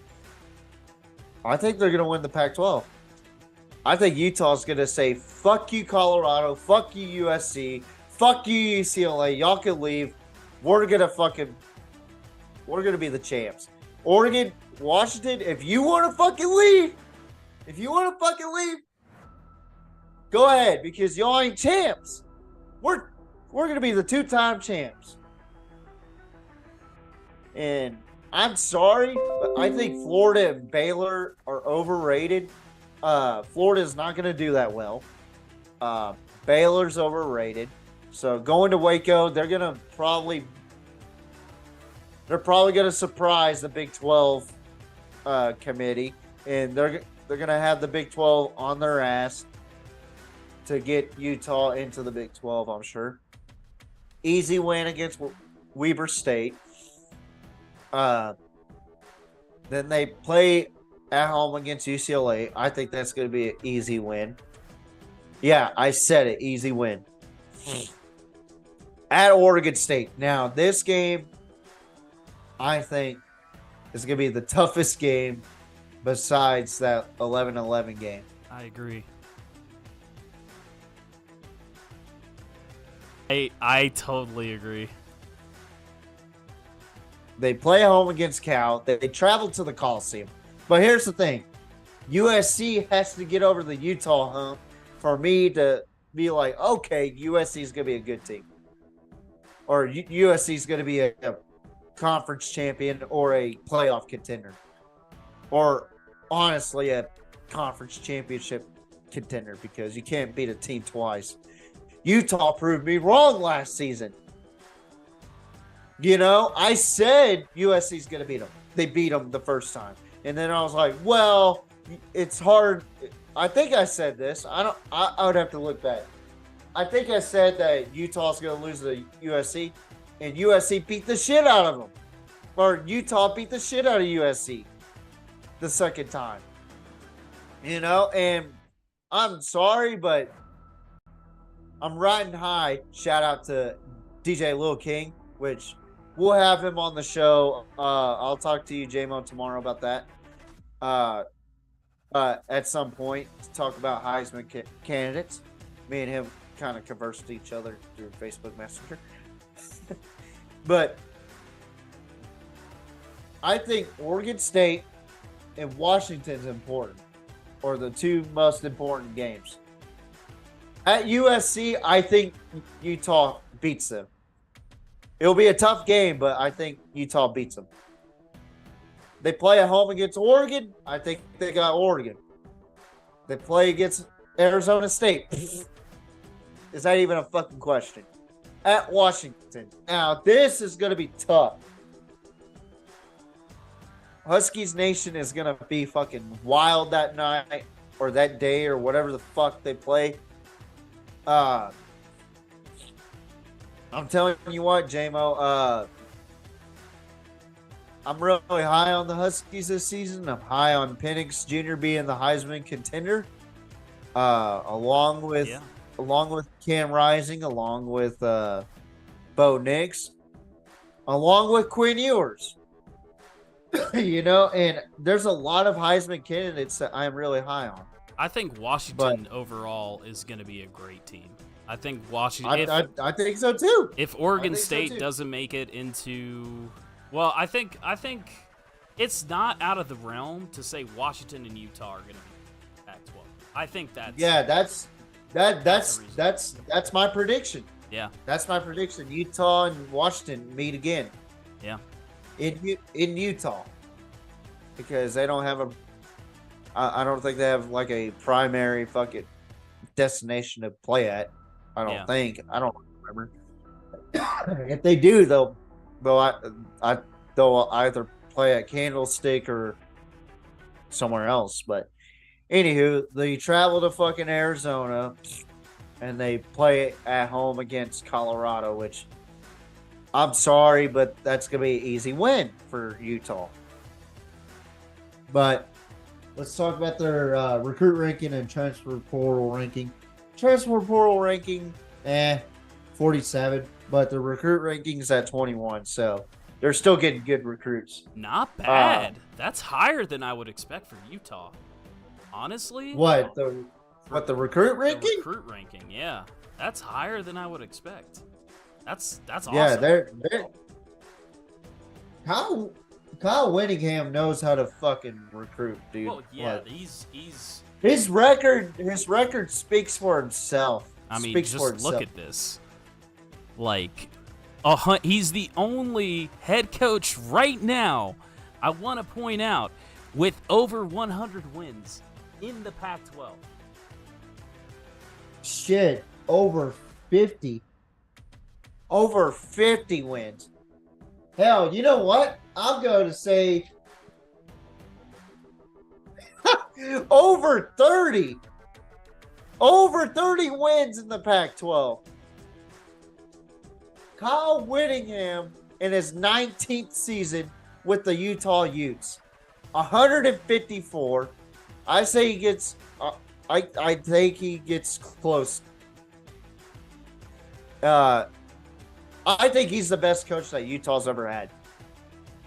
Speaker 6: I think they're going to win the Pac-12. I think Utah's going to say, fuck you, Colorado, fuck you, USC, fuck you, UCLA, y'all can leave. We're going to be the champs. Oregon, Washington, if you want to fucking leave, go ahead, because y'all ain't champs. We're going to be the 2-time champs. And I'm sorry, but I think Florida and Baylor are overrated. Florida is not going to do that well. Baylor's overrated. So going to Waco, they're probably going to surprise the Big 12 committee, and they're they're gonna have the Big 12 on their ass to get Utah into the Big 12. I'm sure. Easy win against Weber State. Then they play at home against UCLA. I think that's going to be an easy win. Yeah, I said it. Easy win. At Oregon State. Now, this game, I think, is going to be the toughest game besides that 11-11 game.
Speaker 7: I agree. I totally agree.
Speaker 6: They play at home against Cal. They travel to the Coliseum. But here's the thing. USC has to get over the Utah hump for me to be like, okay, USC is going to be a good team. Or USC is going to be a conference champion or a playoff contender. Or, honestly, a conference championship contender because you can't beat a team twice. Utah proved me wrong last season. You know, I said USC's going to beat them. They beat them the first time. And then I was like, well, it's hard. I think I said this. I would have to look back. I think I said that Utah's going to lose to USC, and USC beat the shit out of them. Or Utah beat the shit out of USC the second time. You know, and I'm sorry, but I'm riding high. Shout out to DJ Lil King, which we'll have him on the show. I'll talk to you, J-Mo, tomorrow about that. At some point to talk about Heisman candidates. Me and him kind of conversed with each other through Facebook Messenger. But I think Oregon State and Washington's important, or the two most important games. At USC, I think Utah beats them. It'll be a tough game, but I think Utah beats them. They play at home against Oregon. I think they got Oregon. They play against Arizona State. Is that even a fucking question? At Washington. Now, this is going to be tough. Huskies Nation is going to be fucking wild that night or that day or whatever the fuck they play. I'm telling you what, J-Mo, I'm really high on the Huskies this season. I'm high on Penix Jr. being the Heisman contender, along with Cam Rising, along with Bo Nix, along with Quinn Ewers. You know, and there's a lot of Heisman candidates that I'm really high on.
Speaker 7: I think Washington overall is going to be a great team. I think Washington.
Speaker 6: I think so too.
Speaker 7: If Oregon State doesn't make it into, well, I think it's not out of the realm to say Washington and Utah are going to be Pac-12. I think that's my prediction. Yeah, that's my prediction. Utah and Washington meet again. Yeah,
Speaker 6: in Utah, because they don't have I don't think they have like a primary fucking destination to play at. I don't think. I don't remember. If they do, they'll either play at Candlestick or somewhere else. But anywho, they travel to fucking Arizona and they play at home against Colorado, which I'm sorry, but that's gonna be an easy win for Utah. But let's talk about their recruit ranking and transfer portal ranking. Transfer portal ranking, 47, but the recruit ranking is at 21, so they're still getting good recruits.
Speaker 7: Not bad. That's higher than I would expect for Utah. Honestly.
Speaker 6: What the recruit ranking?
Speaker 7: The recruit ranking, yeah. That's higher than I would expect. That's awesome.
Speaker 6: Yeah, they're Kyle Whittingham knows how to fucking recruit, dude.
Speaker 7: Well, yeah,
Speaker 6: like,
Speaker 7: he's
Speaker 6: his record speaks for himself.
Speaker 7: I mean, just look at this. Like, he's the only head coach right now, I want to point out, with over 100 wins in the Pac-12.
Speaker 6: Shit, over 50. Over 50 wins. Hell, you know what? I'm going to say Over 30. Over 30 wins in the Pac-12. Kyle Whittingham in his 19th season with the Utah Utes. 154. I say he gets I think he gets close. I think he's the best coach that Utah's ever had.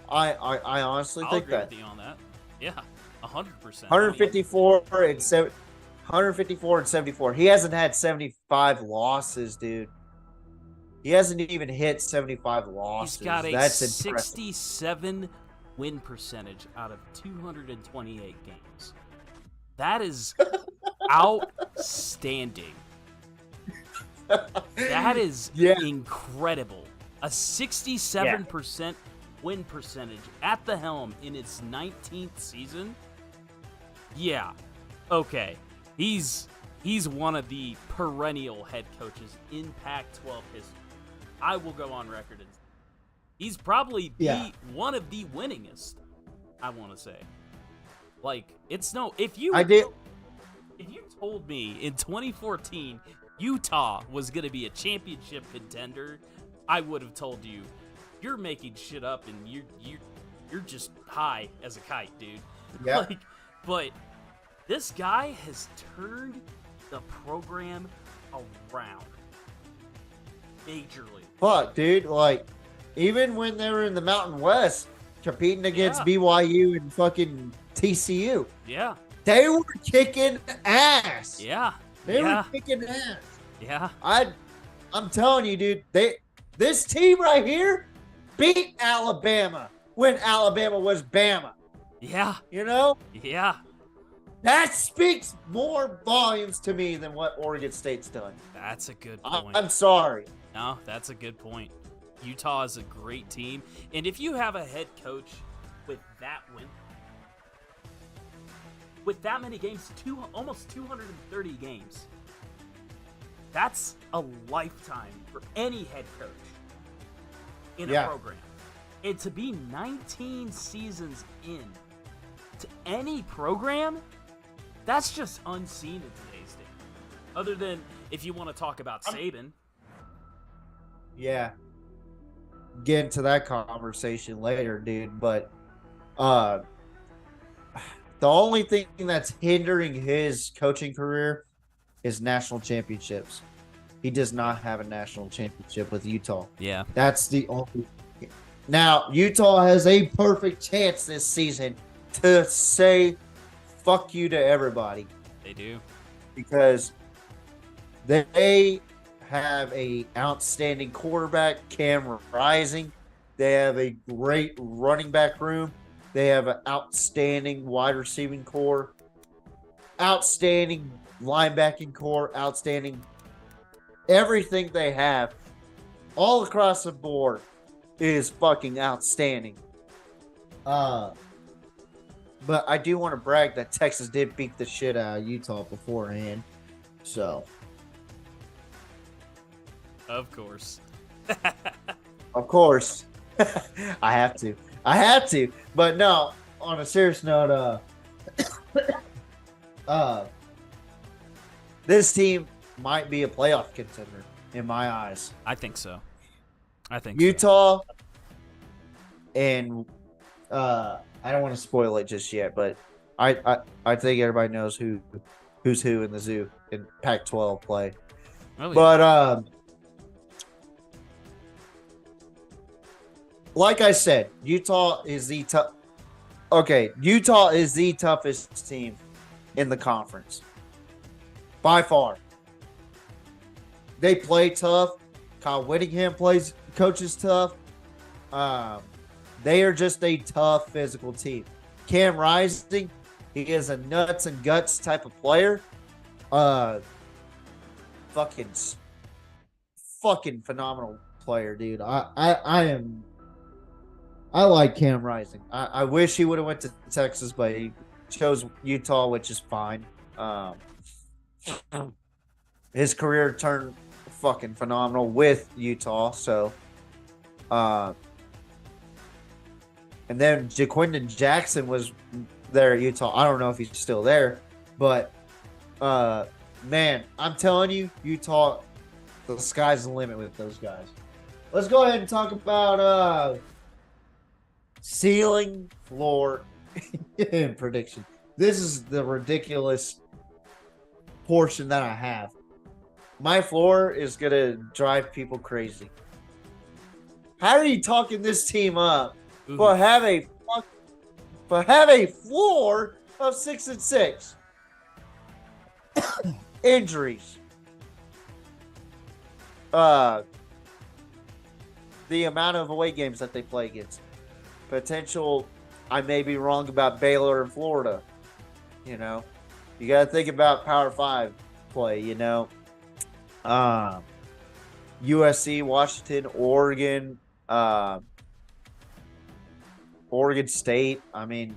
Speaker 6: I honestly think
Speaker 7: agree
Speaker 6: that.
Speaker 7: with you on that. Yeah, 100%.
Speaker 6: 154 and 154 and 74. He hasn't had 75 losses, dude. He hasn't even hit 75 losses.
Speaker 7: He's got a
Speaker 6: That's
Speaker 7: 67 win percentage out of 228 games. That is outstanding. That is incredible. A 67% win percentage at the helm in its 19th season. Yeah. Okay. He's one of the perennial head coaches in Pac-12 history. I will go on record and he's probably one of the winningest, I want to say. Like, it's no if you told me in 2014 Utah was going to be a championship contender, I would have told you you're making shit up and you're just high as a kite, dude.
Speaker 6: Yeah.
Speaker 7: Like, but this guy has turned the program around majorly.
Speaker 6: Fuck, dude. Like, even when they were in the Mountain West competing against BYU and fucking TCU.
Speaker 7: Yeah.
Speaker 6: They were kicking ass.
Speaker 7: Yeah.
Speaker 6: They were kicking ass.
Speaker 7: Yeah.
Speaker 6: I'm telling you, dude, this team right here beat Alabama when Alabama was Bama.
Speaker 7: Yeah.
Speaker 6: You know?
Speaker 7: Yeah.
Speaker 6: That speaks more volumes to me than what Oregon State's done.
Speaker 7: That's a good point.
Speaker 6: I'm sorry.
Speaker 7: No, that's a good point. Utah is a great team. And if you have a head coach with that win, with that many games, almost 230 games, that's a lifetime for any head coach in a program. And to be 19 seasons in to any program, that's just unseen in today's day. Other than if you want to talk about Saban.
Speaker 6: Yeah. Get into that conversation later, dude. But the only thing that's hindering his coaching career is national championships. He does not have a national championship with Utah.
Speaker 7: Yeah.
Speaker 6: That's the only. Now, Utah has a perfect chance this season to say fuck you to everybody.
Speaker 7: They do.
Speaker 6: Because they have a outstanding quarterback, Cam Rising. They have a great running back room. They have an outstanding wide receiving core, outstanding linebacking core, outstanding everything they have all across the board is fucking outstanding. But I do want to brag that Texas did beat the shit out of Utah beforehand. So,
Speaker 7: of course.
Speaker 6: Of course. I have to. But no, on a serious note, this team might be a playoff contender in my eyes.
Speaker 7: I think so.
Speaker 6: Utah and I don't want to spoil it just yet, but I think everybody knows who's who in the zoo in Pac-12 play.
Speaker 7: Really?
Speaker 6: But like I said, Utah is the toughest team in the conference by far. They play tough. Kyle Whittingham coaches tough. They are just a tough physical team. Cam Rising, he is a nuts and guts type of player. Fucking phenomenal player, dude. I like Cam Rising. I wish he would have went to Texas, but he chose Utah, which is fine. His career turned fucking phenomenal with Utah. So, and then Jaquindon Jackson was there at Utah. I don't know if he's still there, but man, I'm telling you, Utah, the sky's the limit with those guys. Let's go ahead and talk about ceiling, floor, and prediction. This is the ridiculous portion that I have. My floor is going to drive people crazy. How are you talking this team up but have a floor of 6-6? Injuries. The amount of away games that they play against. Potential, I may be wrong about Baylor and Florida. You know, you got to think about Power 5 play, you know. USC, Washington, Oregon, Oregon State. I mean,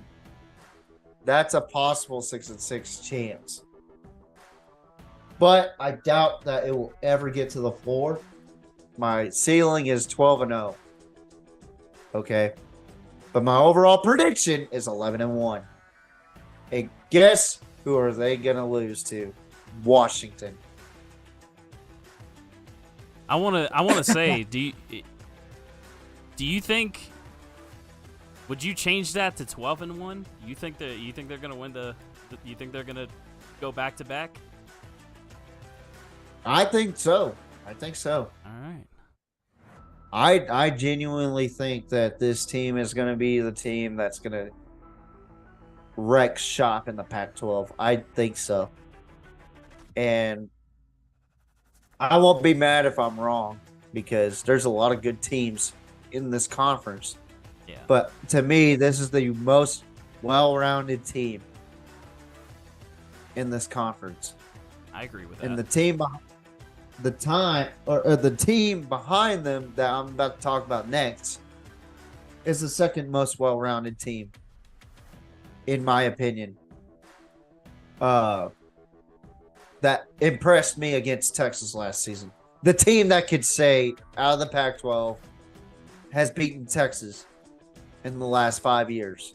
Speaker 6: that's a possible 6-6 chance. But I doubt that it will ever get to the floor. My ceiling is 12-0. Okay. But my overall prediction is 11-1. And guess who are they going to lose to? Washington.
Speaker 7: I want to say, do you think, would you change that to 12-1? You think they're going to win you think they're going to go back to back?
Speaker 6: I think so.
Speaker 7: All right.
Speaker 6: I genuinely think that this team is going to be the team that's going to wreck shop in the Pac-12. I think so. And I won't be mad if I'm wrong because there's a lot of good teams in this conference.
Speaker 7: Yeah.
Speaker 6: But to me, this is the most well-rounded team in this conference.
Speaker 7: I agree with that.
Speaker 6: And the team behind them that I'm about to talk about next is the second most well-rounded team, in my opinion. That impressed me against Texas last season. The team that could say out of the Pac-12 has beaten Texas in the last 5 years.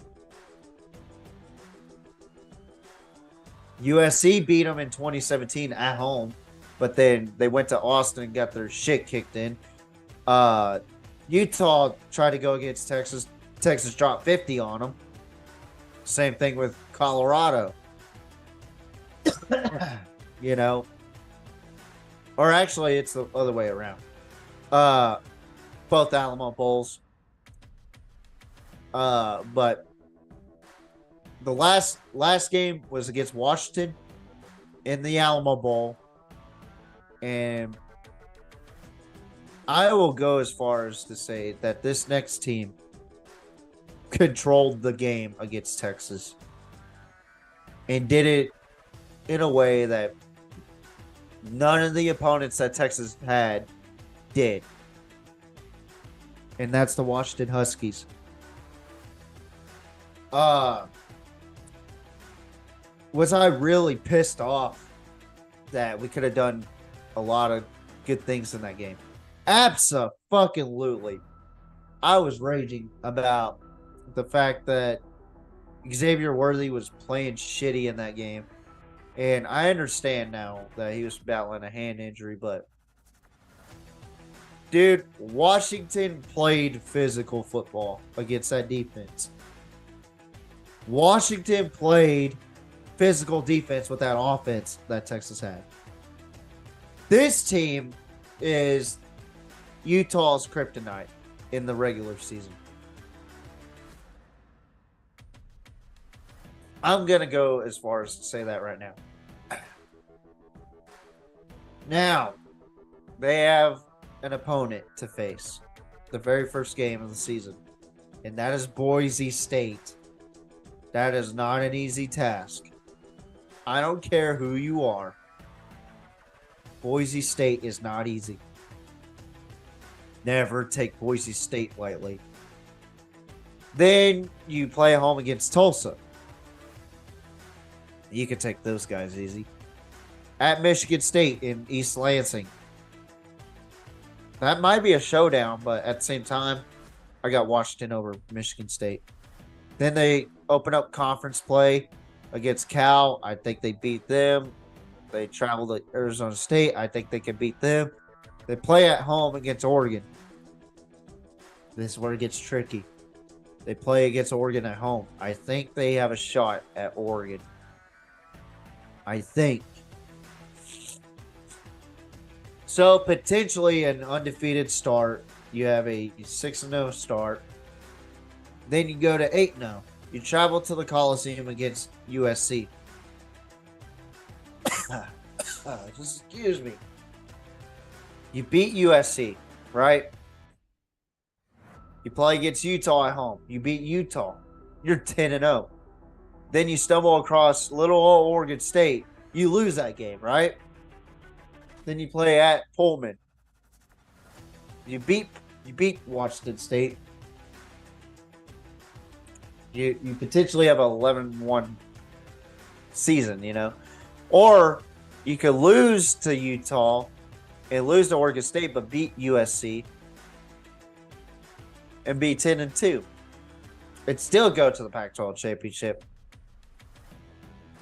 Speaker 6: USC beat them in 2017 at home, but then they went to Austin and got their shit kicked in. Utah tried to go against Texas. Texas dropped 50 on them. Same thing with Colorado. You know, or actually it's the other way around. Both Alamo Bowls. But the last game was against Washington in the Alamo Bowl. And I will go as far as to say that this next team controlled the game against Texas and did it in a way that none of the opponents that Texas had did. And that's the Washington Huskies. Was I really pissed off that we could have done a lot of good things in that game? Abso-fucking-lutely. I was raging about the fact that Xavier Worthy was playing shitty in that game. And I understand now that he was battling a hand injury, but dude, Washington played physical football against that defense. Washington played physical defense with that offense that Texas had. This team is Utah's kryptonite in the regular season. I'm going to go as far as to say that right now. Now, they have an opponent to face. The very first game of the season. And that is Boise State. That is not an easy task. I don't care who you are. Boise State is not easy. Never take Boise State lightly. Then you play at home against Tulsa. You can take those guys easy. At Michigan State in East Lansing. That might be a showdown, but at the same time, I got Washington over Michigan State. Then they open up conference play against Cal. I think they beat them. They travel to Arizona State. I think they can beat them. They play at home against Oregon. This is where it gets tricky. They play against Oregon at home. I think they have a shot at Oregon. I think. So potentially an undefeated start. You have a 6-0 start. Then you go to 8-0. You travel to the Coliseum against USC. Excuse me. You beat USC, right? You play against Utah at home. You beat Utah. You're 10-0. Then you stumble across little old Oregon State. You lose that game, right? Then you play at Pullman. You beat Washington State. You potentially have an 11-1 season, you know. Or you could lose to Utah and lose to Oregon State, but beat USC and be 10-2. It'd still go to the Pac-12 championship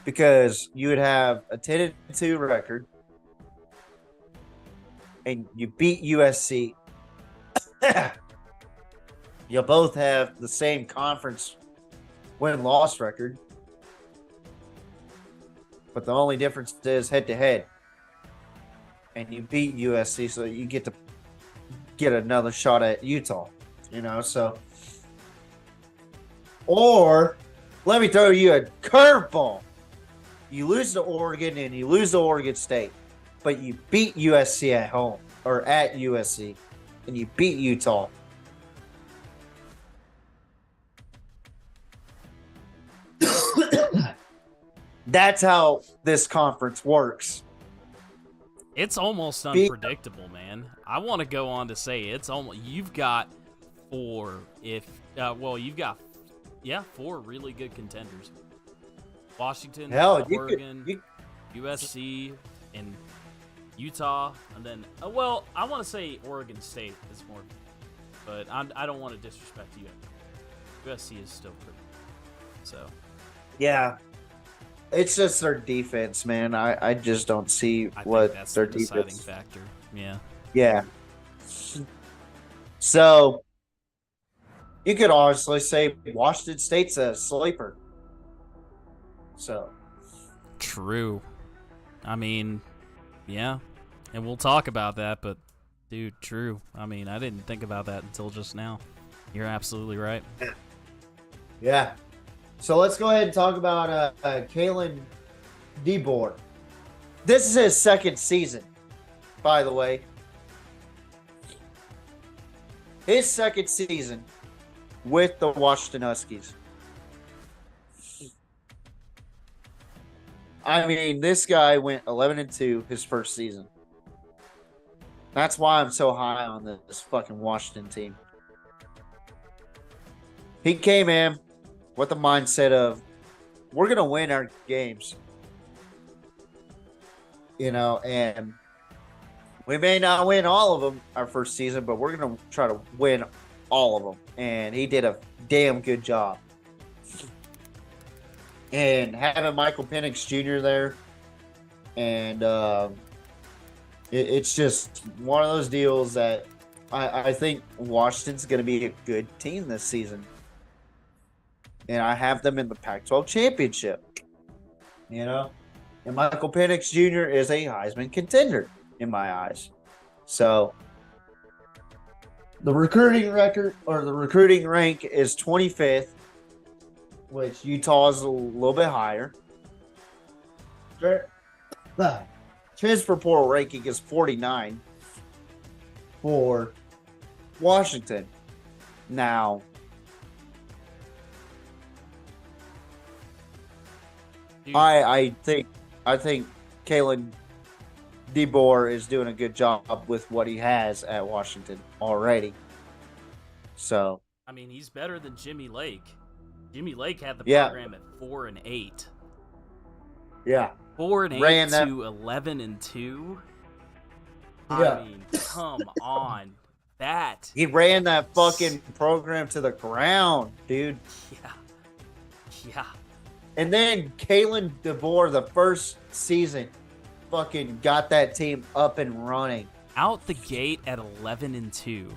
Speaker 6: because you would have a 10-2 record and you beat USC. You'll both have the same conference win-loss record. But the only difference is head-to-head. And you beat USC, so you get to get another shot at Utah. You know, so. Or, let me throw you a curveball. You lose to Oregon and you lose to Oregon State. But you beat USC at home. Or at USC. And you beat Utah. That's how this conference works.
Speaker 7: It's almost unpredictable, man. I want to go on to say it's almost you've got four four really good contenders. Washington, Oregon, USC, and Utah, and then I want to say Oregon State is more, but I don't want to disrespect you. USC is still pretty. So,
Speaker 6: yeah. It's just their defense, man. I just don't see what
Speaker 7: that's
Speaker 6: their
Speaker 7: the deciding
Speaker 6: defense
Speaker 7: factor. Yeah.
Speaker 6: Yeah. So you could honestly say Washington State's a sleeper. So
Speaker 7: true. I mean, yeah. And we'll talk about that, but dude, true. I mean, I didn't think about that until just now. You're absolutely right.
Speaker 6: yeah. So let's go ahead and talk about Kalen DeBoer. This is his second season, by the way. His second season with the Washington Huskies. I mean, this guy went 11-2 his first season. That's why I'm so high on this fucking Washington team. He came in with the mindset of, we're going to win our games. You know, and we may not win all of them our first season, but we're going to try to win all of them. And he did a damn good job. And having Michael Penix Jr. there, and it's just one of those deals that I think Washington's going to be a good team this season. And I have them in the Pac-12 championship. You know? And Michael Penix Jr. is a Heisman contender in my eyes. So the recruiting record or the recruiting rank is 25th, which Utah is a little bit higher. Transfer portal ranking is 49 for Washington. Now, I think Kalen DeBoer is doing a good job with what he has at Washington already. So,
Speaker 7: I mean, he's better than Jimmy Lake. Jimmy Lake had the
Speaker 6: Yeah.
Speaker 7: program at 4-8.
Speaker 6: yeah.
Speaker 7: 4-8
Speaker 6: Ran that-
Speaker 7: to 11-2.
Speaker 6: Yeah.
Speaker 7: I mean, come on, that.
Speaker 6: He ran that fucking program to the ground, dude.
Speaker 7: Yeah, Yeah.
Speaker 6: And then Kalen DeBoer, the first season, fucking got that team up and running.
Speaker 7: Out the gate at 11-2.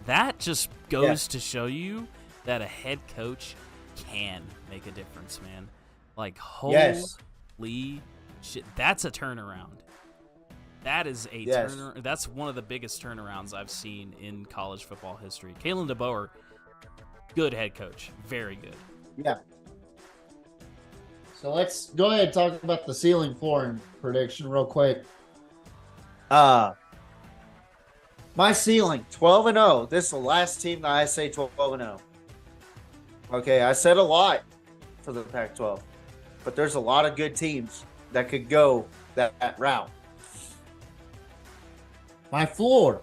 Speaker 7: That just goes to show you that a head coach can make a difference, man. Like, holy shit. That's a turnaround. That is a turnaround. That's one of the biggest turnarounds I've seen in college football history. Kalen DeBoer, good head coach. Very good.
Speaker 6: Yeah. So let's go ahead and talk about the ceiling floor prediction real quick. My ceiling, 12-0. This is the last team that I say 12-0. Okay, I said a lot for the Pac-12, but there's a lot of good teams that could go that route. My floor,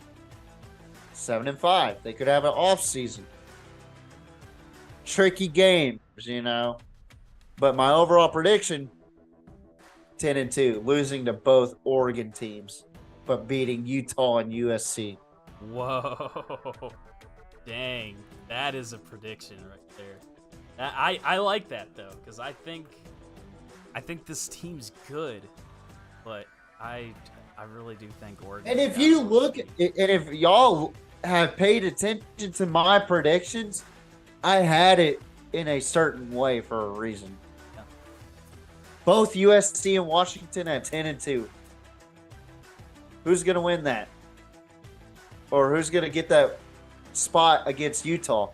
Speaker 6: 7-5. They could have an off season. Tricky games, you know. But my overall prediction, 10-2, losing to both Oregon teams, but beating Utah and USC.
Speaker 7: Whoa. Dang. That is a prediction right there. I like that, though, because I think this team's good, but I really do think Oregon.
Speaker 6: And if you look at it, and if y'all have paid attention to my predictions, I had it in a certain way for a reason.
Speaker 7: Yeah.
Speaker 6: Both USC and Washington at 10-2. Who's going to win that? Or who's going to get that spot against Utah?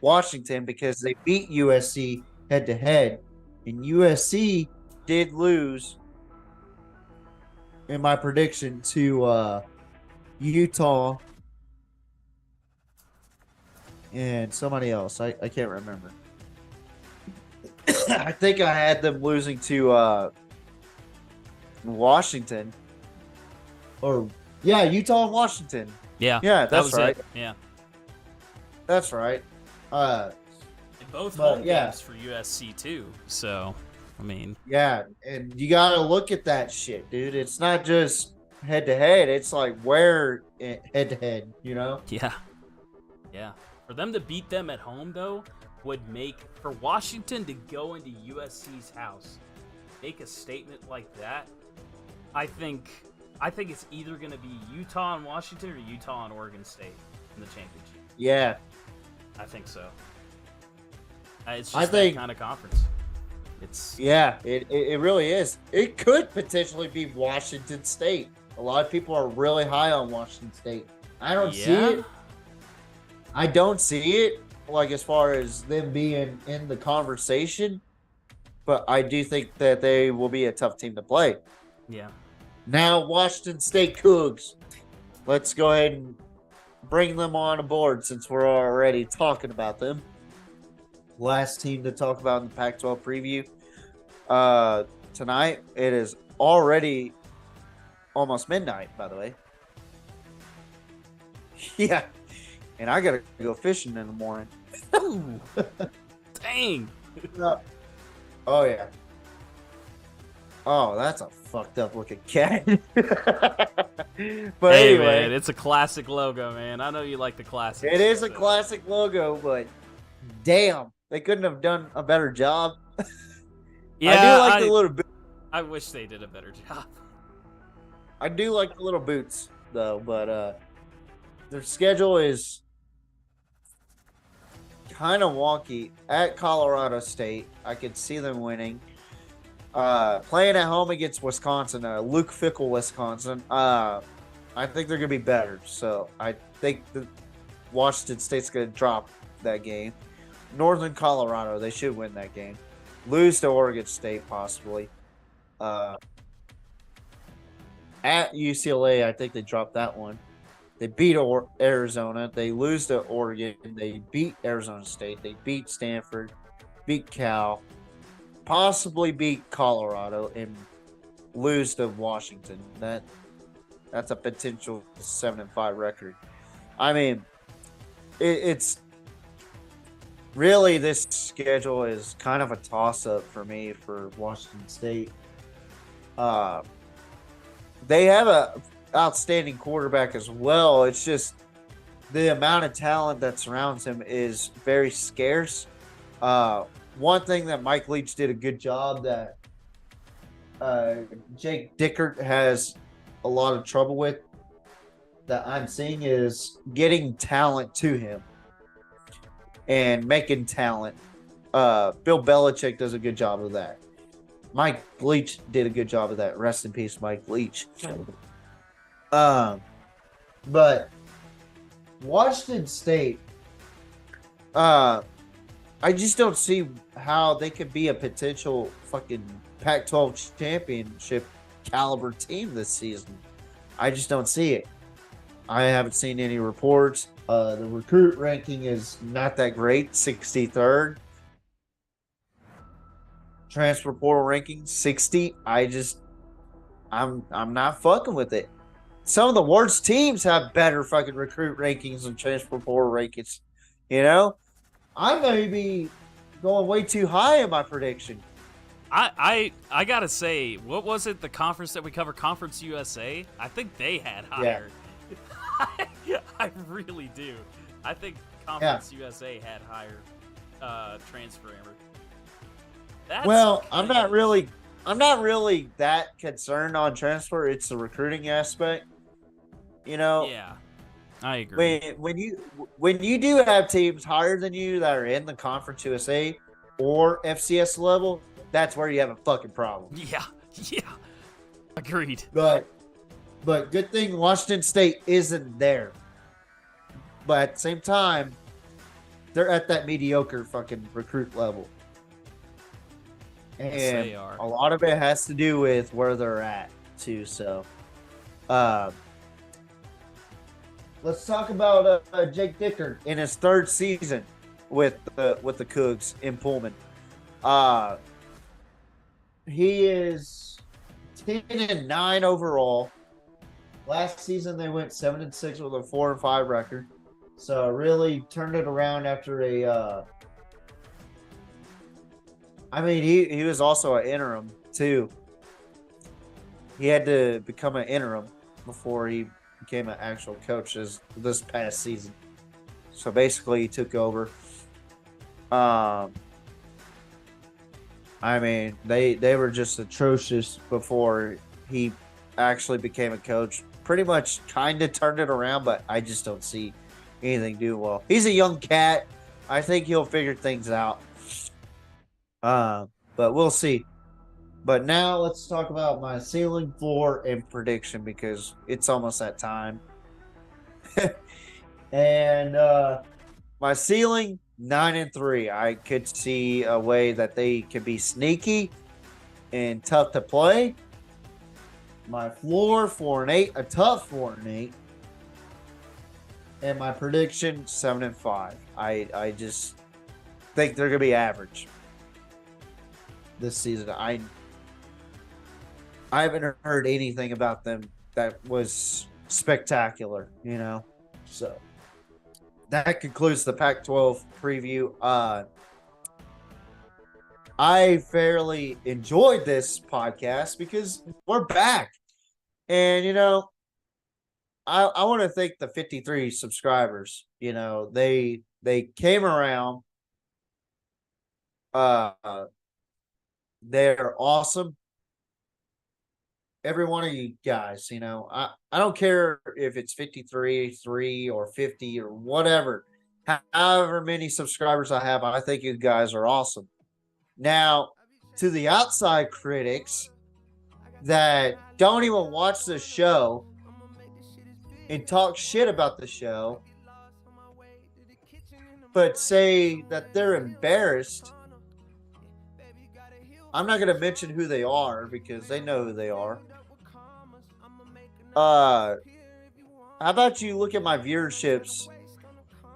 Speaker 6: Washington, because they beat USC head-to-head. And USC did lose, in my prediction, to Utah and somebody else. I can't remember. I think I had them losing to Washington. Or, yeah, Utah and Washington.
Speaker 7: Yeah,
Speaker 6: that's right.
Speaker 7: It. Yeah.
Speaker 6: That's right.
Speaker 7: And both home
Speaker 6: yeah.
Speaker 7: games for USC, too. So, I mean.
Speaker 6: Yeah, and you got to look at that shit, dude. It's not just head-to-head. It's like where head-to-head, you know?
Speaker 7: Yeah. Yeah. For them to beat them at home, though, would make, for Washington to go into USC's house, make a statement like that, I think it's either going to be Utah and Washington or Utah and Oregon State in the championship.
Speaker 6: Yeah.
Speaker 7: I think so. It's just that kind of conference.
Speaker 6: It really is. It could potentially be Washington State. A lot of people are really high on Washington State. I don't see it. I don't see it, like, as far as them being in the conversation, but I do think that they will be a tough team to play.
Speaker 7: Yeah.
Speaker 6: Now, Washington State Cougs. Let's go ahead and bring them on board since we're already talking about them. Last team to talk about in the Pac-12 preview. Tonight, it is already almost midnight, by the way. Yeah. And I got to go fishing in the morning.
Speaker 7: Ooh. Dang.
Speaker 6: Oh, yeah. Oh, that's a fucked up looking cat. But
Speaker 7: hey,
Speaker 6: anyway,
Speaker 7: man, it's a classic logo, man. I know you like the classics.
Speaker 6: it is a classic logo, but damn, they couldn't have done a better job.
Speaker 7: Yeah,
Speaker 6: I do like the little boots.
Speaker 7: I wish they did a better job.
Speaker 6: I do like the little boots, though, but their schedule is kind of wonky. At Colorado State, I could see them winning. Playing at home against Wisconsin, Luke Fickell, Wisconsin. I think they're going to be better. So I think that Washington State's going to drop that game. Northern Colorado, they should win that game. Lose to Oregon State, possibly. At UCLA, I think they dropped that one. They beat Arizona. They lose to Oregon. They beat Arizona State. They beat Stanford. Beat Cal. Possibly beat Colorado and lose to Washington. That's a potential 7-5 record. I mean, it's really, this schedule is kind of a toss-up for me for Washington State. They have a outstanding quarterback as well. It's just the amount of talent that surrounds him is very scarce. one thing that Mike Leach did a good job that Jake Dickert has a lot of trouble with that I'm seeing is getting talent to him and making talent. Bill Belichick does a good job of that. Mike Leach did a good job of that. Rest in peace, Mike Leach. But Washington State, I just don't see how they could be a potential fucking Pac-12 championship caliber team this season. I just don't see it. I haven't seen any reports. The recruit ranking is not that great, 63rd. Transfer portal ranking 60. I'm not fucking with it. Some of the worst teams have better fucking recruit rankings and transfer portal rankings. You know, I may be going way too high in my prediction.
Speaker 7: I gotta say, what was it? The conference that we cover, Conference USA. I think they had higher. Yeah. I really do. I think Conference USA had higher transfer.
Speaker 6: Well, I'm not really that concerned on transfer. It's the recruiting aspect. You know.
Speaker 7: Yeah, I agree.
Speaker 6: When you do have teams higher than you that are in the Conference USA or FCS level, that's where you have a fucking problem.
Speaker 7: Yeah, agreed.
Speaker 6: But good thing Washington State isn't there. But at the same time, they're at that mediocre fucking recruit level. And
Speaker 7: yes, they are.
Speaker 6: A lot of it has to do with where they're at too. So, let's talk about Jake Dickert in his third season with the Cougs in Pullman. He is 10-9 overall. Last season they went 7-6 with a 4-5 record. So really turned it around after a. He was also an interim too. He had to become an interim before he became an actual coach this past season. So basically, he took over. They were just atrocious before he actually became a coach. Pretty much kind of turned it around, but I just don't see anything doing well. He's a young cat. I think he'll figure things out. But we'll see. But now let's talk about my ceiling, floor, and prediction because it's almost that time. And my ceiling, 9-3. I could see a way that they could be sneaky and tough to play. My floor, 4-8, a tough 4-8. And my prediction, 7-5. I just think they're gonna be average this season. I haven't heard anything about them that was spectacular, you know. So that concludes the Pac-12 preview. I fairly enjoyed this podcast because we're back. And, you know, I want to thank the 53 subscribers. You know, they came around. They're awesome. Every one of you guys, you know, I don't care if it's 53, 3, or 50 or whatever. However many subscribers I have, I think you guys are awesome. Now, to the outside critics that don't even watch the show and talk shit about the show, but say that they're embarrassed, I'm not going to mention who they are because they know who they are. How about you look at my viewerships?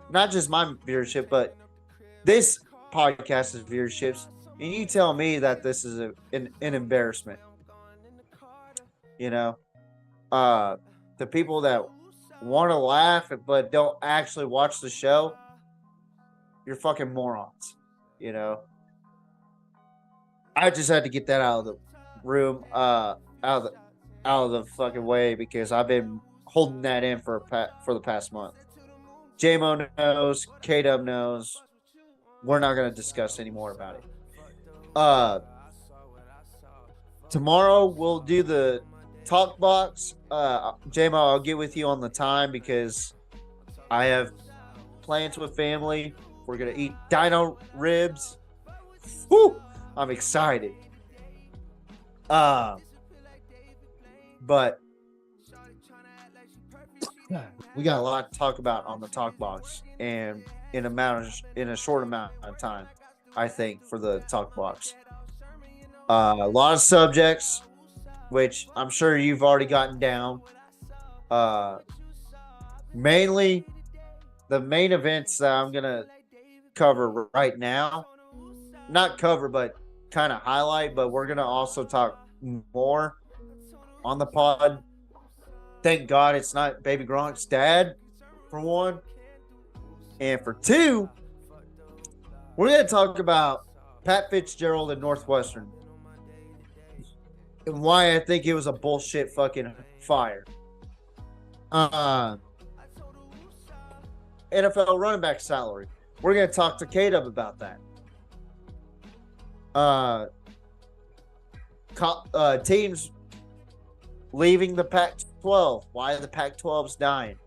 Speaker 6: Not just my viewership, but this podcast's viewerships, and you tell me that this is an embarrassment. You know, the people that want to laugh but don't actually watch the show, you're fucking morons. You know, I just had to get that out of the room, out of the fucking way because I've been holding that in for the past month. J-Mo knows, K-Dub knows, we're not going to discuss any more about it. Tomorrow we'll do the talk box. J-Mo, I'll get with you on the time because I have plans with family. We're going to eat dino ribs. Woo! I'm excited. But we got a lot to talk about on the talk box, and in a short amount of time, I think, for the talk box. A lot of subjects, which I'm sure you've already gotten down. Mainly the main events that I'm gonna cover right now. Not cover, but kind of highlight. But we're gonna also talk more on the pod. Thank God it's not Baby Gronk's dad, for one. And for two, we're going to talk about Pat Fitzgerald and Northwestern and why I think it was a bullshit fucking fire. NFL running back salary. We're going to talk to K-Dub about that. Teams leaving the Pac-12. Why the Pac-12's dying.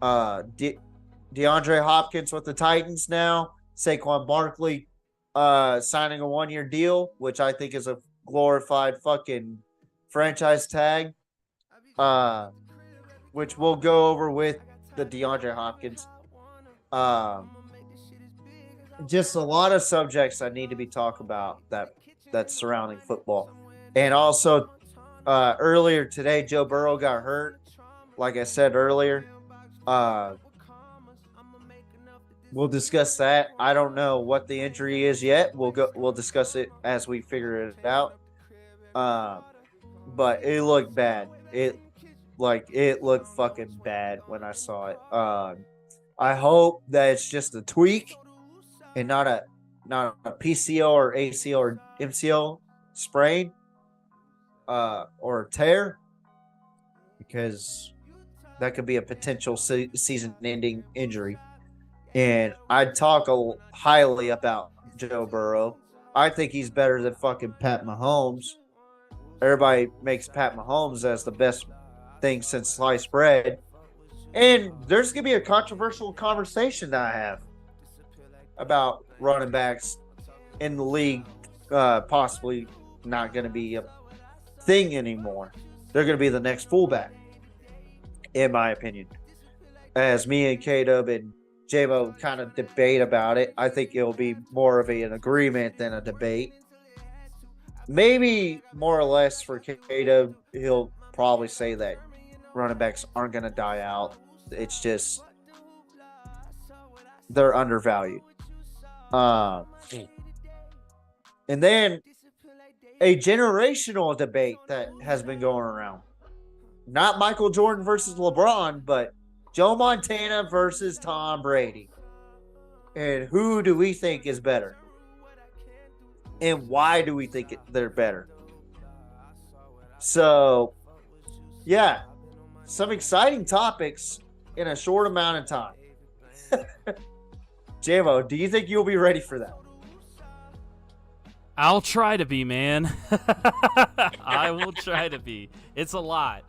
Speaker 6: DeAndre Hopkins with the Titans now. Saquon Barkley signing a 1-year deal, which I think is a glorified fucking franchise tag, which we'll go over with the DeAndre Hopkins. Just a lot of subjects I need to be talking about that's surrounding football. And also, earlier today, Joe Burrow got hurt. Like I said earlier, we'll discuss that. I don't know what the injury is yet. We'll discuss it as we figure it out. But it looked bad. It looked fucking bad when I saw it. I hope that it's just a tweak and not a PCL or ACL or MCL sprain or a tear, because that could be a potential season-ending injury. And I'd talk highly about Joe Burrow. I think he's better than fucking Pat Mahomes. Everybody makes Pat Mahomes as the best thing since sliced bread. And there's going to be a controversial conversation that I have about running backs in the league possibly not going to be a thing anymore. They're going to be the next fullback, in my opinion. As me and K-Dub and J-Mo kind of debate about it, I think it'll be more of an agreement than a debate. Maybe more or less for K-Dub, he'll probably say that running backs aren't going to die out. It's just they're undervalued. And then a generational debate that has been going around. Not Michael Jordan versus LeBron, but Joe Montana versus Tom Brady. And who do we think is better? And why do we think they're better? So, yeah, some exciting topics in a short amount of time. J-Mo, do you think you'll be ready for that?
Speaker 7: I'll try to be, man. I will try to be. It's a lot.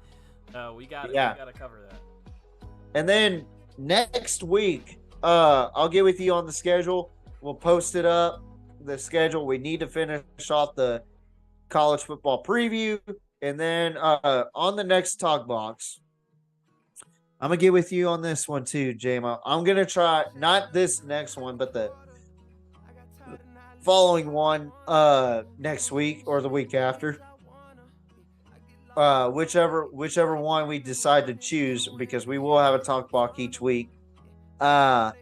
Speaker 7: We got to cover that.
Speaker 6: And then next week, I'll get with you on the schedule. We'll post it up, the schedule. We need to finish off the college football preview. And then on the next talk box, I'm going to get with you on this one too, J-Mo. I'm going to try, not this next one, but the following one next week or the week after. Whichever one we decide to choose, because we will have a talk box each week. I'm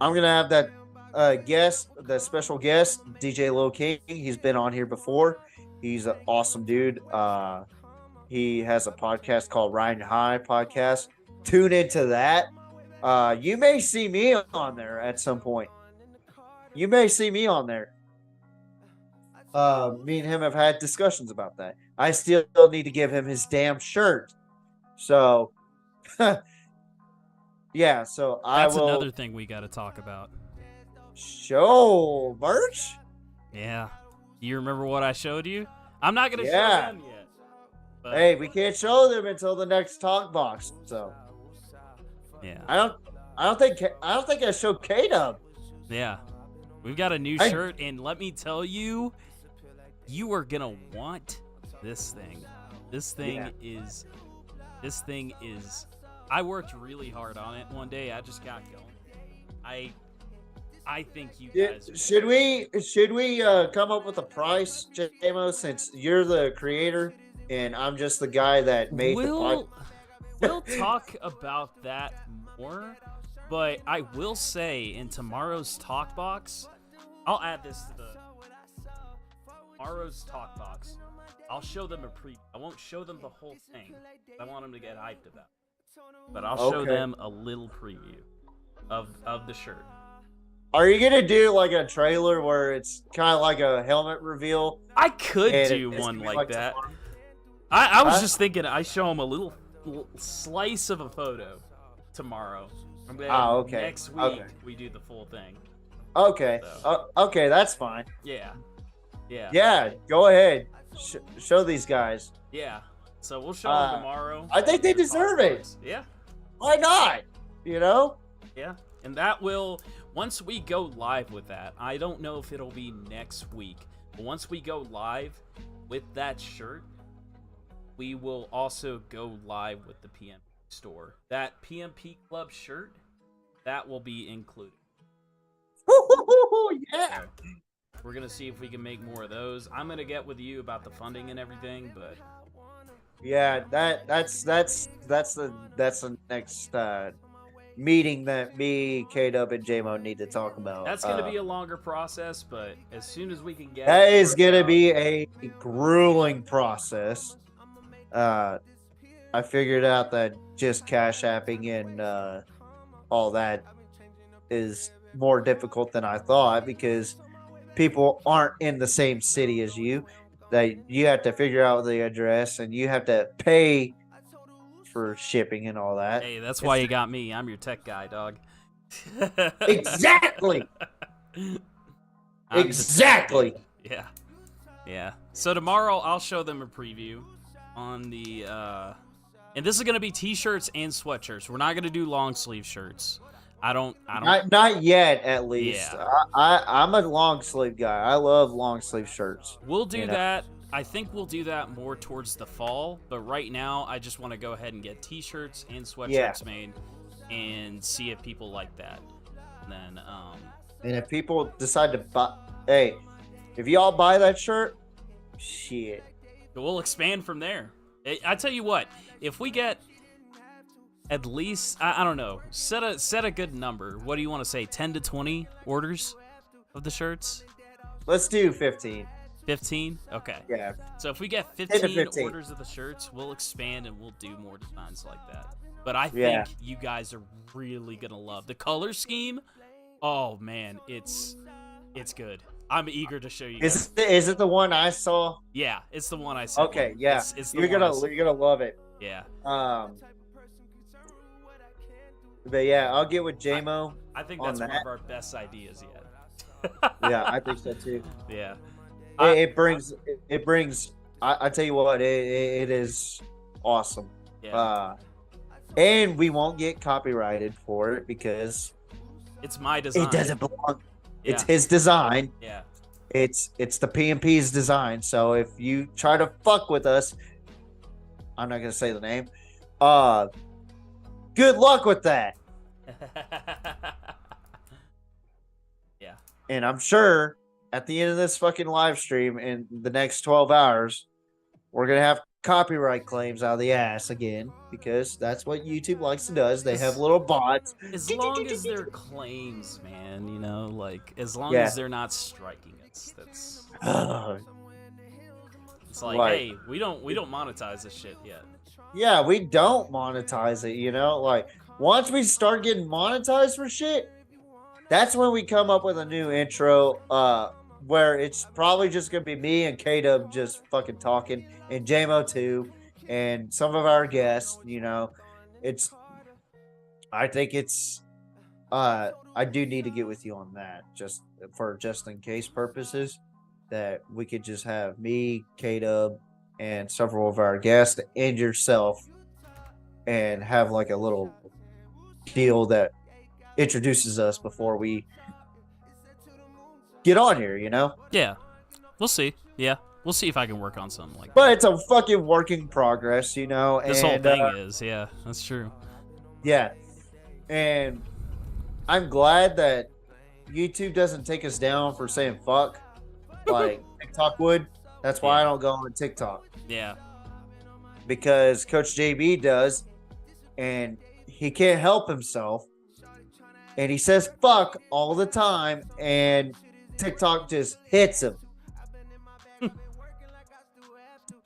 Speaker 6: going to have that the special guest, DJ Lil King. He's been on here before. He's an awesome dude. He has a podcast called Riding High Podcast. Tune into that. You may see me on there at some point. You may see me on there. Me and him have had discussions about that. I still need to give him his damn shirt. So, yeah. So
Speaker 7: that's another thing we got to talk about.
Speaker 6: Show merch?
Speaker 7: Yeah. You remember what I showed you? I'm not gonna show
Speaker 6: Yeah.
Speaker 7: them yet. But,
Speaker 6: Hey, we can't show them until the next talk box. So
Speaker 7: yeah.
Speaker 6: I don't think I showed K-Dub.
Speaker 7: Yeah. We've got a new shirt, and let me tell you, you are gonna want this thing. This thing is I worked really hard on it one day. I just got going. I think you guys
Speaker 6: Should we come up with a price, JMO, since you're the creator and I'm just the guy that made the price?
Speaker 7: We'll talk about that more, but I will say in tomorrow's talk box, I'll add this to tomorrow's talk box. I'll show them a preview. I won't show them the whole thing. I want them to get hyped about it. But I'll show them a little preview of the shirt.
Speaker 6: Are you gonna do like a trailer where it's kind of like a helmet reveal?
Speaker 7: I could do one like that. I was just thinking I show them a little slice of a photo tomorrow.
Speaker 6: Okay.
Speaker 7: Next week we do the full thing.
Speaker 6: Okay.
Speaker 7: So.
Speaker 6: Okay, that's fine.
Speaker 7: Yeah.
Speaker 6: Yeah, go ahead. Show these guys.
Speaker 7: Yeah. So we'll show them tomorrow.
Speaker 6: I think they deserve it.
Speaker 7: Yeah.
Speaker 6: Why not? You know?
Speaker 7: Yeah. And that will, once we go live with that, I don't know if it'll be next week, but once we go live with that shirt, we will also go live with the PMP store. That PMP Club shirt, that will be included.
Speaker 6: Yeah.
Speaker 7: So we're going to see if we can make more of those. I'm going to get with you about the funding and everything, but
Speaker 6: yeah, that's the next meeting that me, K-Dub, and J-Mo need to talk about.
Speaker 7: that's going to be a longer process, but as soon as we can get
Speaker 6: that is going to be a grueling process. I figured out that just cash apping and all that is more difficult than I thought because people aren't in the same city as you. That you have to figure out the address and you have to pay for shipping and all that.
Speaker 7: Hey, that's why you got me. I'm your tech guy, dog.
Speaker 6: Exactly. Exactly.
Speaker 7: Yeah. So tomorrow I'll show them a preview on the and this is gonna be t-shirts and sweatshirts. We're not gonna do long sleeve shirts. I don't
Speaker 6: not yet, at least.
Speaker 7: Yeah.
Speaker 6: I'm a long sleeve guy. I love long sleeve shirts.
Speaker 7: We'll do that. I think we'll do that more towards the fall, but right now I just want to go ahead and get t-shirts and sweatshirts made and see if people like that. And then
Speaker 6: and if people decide to buy, hey, if y'all buy that shirt, shit,
Speaker 7: we'll expand from there. I tell you what, if we get at least, I don't know, set a good number. What do you want to say, 10 to 20 orders of the shirts?
Speaker 6: Let's do 15.
Speaker 7: 15? Okay.
Speaker 6: Yeah.
Speaker 7: So if we get
Speaker 6: 15.
Speaker 7: 15 orders of the shirts, we'll expand and we'll do more designs like that. But I think you guys are really going to love the color scheme. Oh, man, it's good. I'm eager to show you guys.
Speaker 6: Is it the one I saw?
Speaker 7: Yeah, it's the one I saw.
Speaker 6: Okay, yeah.
Speaker 7: It's
Speaker 6: you're gonna love it.
Speaker 7: Yeah.
Speaker 6: But yeah, I'll get with JMO.
Speaker 7: I think that's one of our best ideas yet.
Speaker 6: Yeah, I think so too.
Speaker 7: Yeah.
Speaker 6: It brings. I tell you what, it is awesome.
Speaker 7: Yeah.
Speaker 6: And we won't get copyrighted for it because
Speaker 7: it's my design.
Speaker 6: It doesn't belong.
Speaker 7: Yeah.
Speaker 6: It's his design.
Speaker 7: Yeah.
Speaker 6: It's the PMP's design. So if you try to fuck with us, I'm not gonna say the name. Good luck with that.
Speaker 7: Yeah.
Speaker 6: And I'm sure at the end of this fucking live stream in the next 12 hours, we're gonna have copyright claims out of the ass again because that's what YouTube likes to do. They have little bots.
Speaker 7: As long as they're claims, man, you know, like as long as they're not striking us, that's. It's like, hey, we don't monetize this shit yet.
Speaker 6: Yeah, we don't monetize it, you know? Like, once we start getting monetized for shit, that's when we come up with a new intro, where it's probably just going to be me and K-Dub just fucking talking, and JMO too, and some of our guests, you know? I think it's I do need to get with you on that, just in case purposes, that we could just have me, K-Dub, and several of our guests and yourself, and have like a little deal that introduces us before we get on here, you know?
Speaker 7: Yeah, we'll see. Yeah, we'll see if I can work on something like that.
Speaker 6: But it's a fucking work in progress, you know?
Speaker 7: This whole thing is, yeah, that's true.
Speaker 6: Yeah. And I'm glad that YouTube doesn't take us down for saying fuck like TikTok would. That's why I don't go on TikTok.
Speaker 7: Yeah.
Speaker 6: Because Coach JB does, and he can't help himself. And he says fuck all the time, and TikTok just hits him.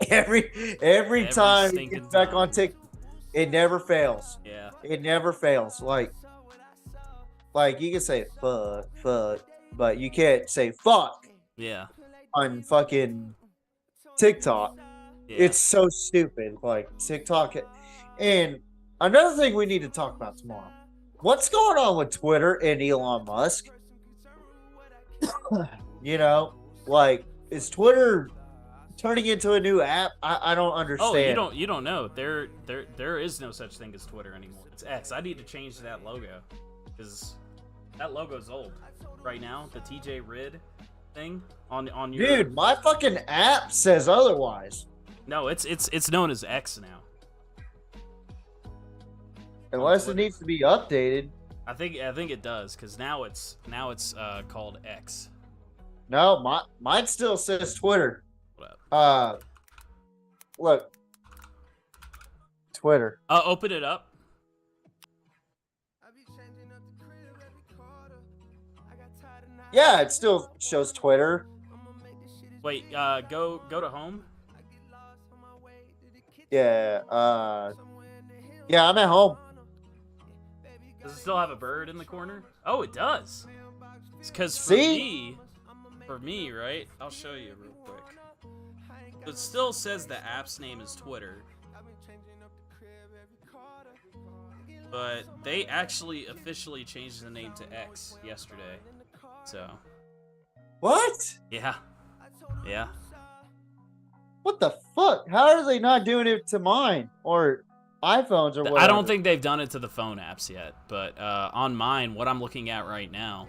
Speaker 6: every time he gets back on TikTok, it never fails.
Speaker 7: Yeah.
Speaker 6: It never fails. Like you can say fuck, but you can't say fuck.
Speaker 7: Yeah.
Speaker 6: On fucking TikTok.
Speaker 7: Yeah.
Speaker 6: It's so stupid. Like TikTok. And another thing we need to talk about tomorrow. What's going on with Twitter and Elon Musk? You know, like, is Twitter turning into a new app? I don't understand.
Speaker 7: Oh, you don't know. There is no such thing as Twitter anymore. It's X. I need to change that logo because that logo's old right now. The TJ Ridd thing on your
Speaker 6: dude. My fucking app says otherwise.
Speaker 7: No, it's known as X now.
Speaker 6: Unless it needs to be updated.
Speaker 7: I think it does because now it's called X.
Speaker 6: No, mine still says Twitter.
Speaker 7: What up?
Speaker 6: Look, Twitter.
Speaker 7: Open it up.
Speaker 6: Yeah, it still shows Twitter.
Speaker 7: Wait, go to home.
Speaker 6: Yeah, yeah, I'm at home.
Speaker 7: Does it still have a bird in the corner? Oh, it does. It's because for me, right? I'll show you real quick. It still says the app's name is Twitter. But they actually officially changed the name to X yesterday. So.
Speaker 6: What?
Speaker 7: Yeah. Yeah.
Speaker 6: What the fuck? How are they not doing it to mine or iPhones or whatever?
Speaker 7: I don't think they've done it to the phone apps yet, but on mine, what I'm looking at right now,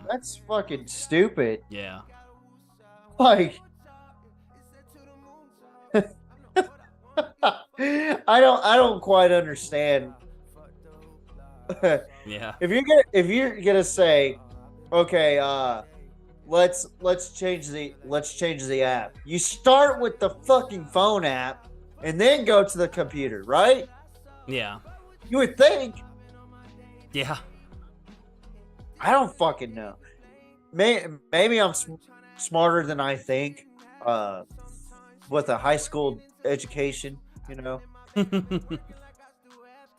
Speaker 6: that's fucking stupid.
Speaker 7: Yeah.
Speaker 6: Like, I don't quite understand.
Speaker 7: Yeah.
Speaker 6: If you're gonna say, okay, let's change the app. You start with the fucking phone app and then go to the computer, right?
Speaker 7: Yeah.
Speaker 6: You would think.
Speaker 7: Yeah.
Speaker 6: I don't fucking know. Maybe I'm smarter than I think. With a high school education, you know.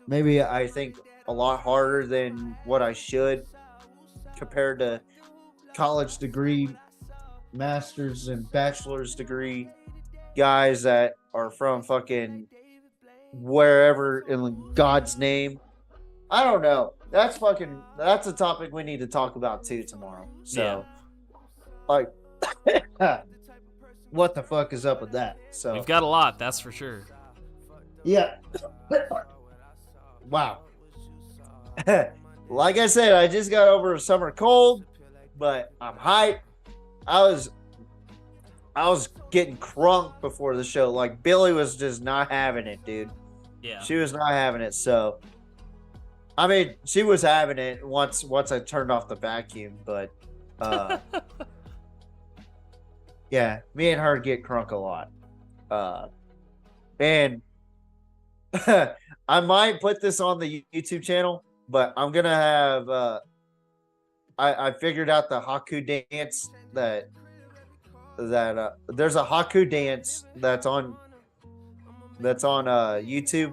Speaker 6: Maybe I think a lot harder than what I should compared to college degree, master's and bachelor's degree guys that are from fucking wherever in God's name. I don't know. That's a topic we need to talk about too tomorrow. So, like, what the fuck is up with that? So
Speaker 7: we've got a lot, that's for sure.
Speaker 6: Yeah. Wow. Like I said, I just got over a summer cold, but I'm hyped. I was getting crunk before the show. Like, Billy was just not having it, dude.
Speaker 7: Yeah.
Speaker 6: She was not having it. So, I mean, she was having it once I turned off the vacuum, but yeah, me and her get crunk a lot. And I might put this on the YouTube channel, but I'm gonna have I figured out the Haku dance that there's a Haku dance that's on YouTube.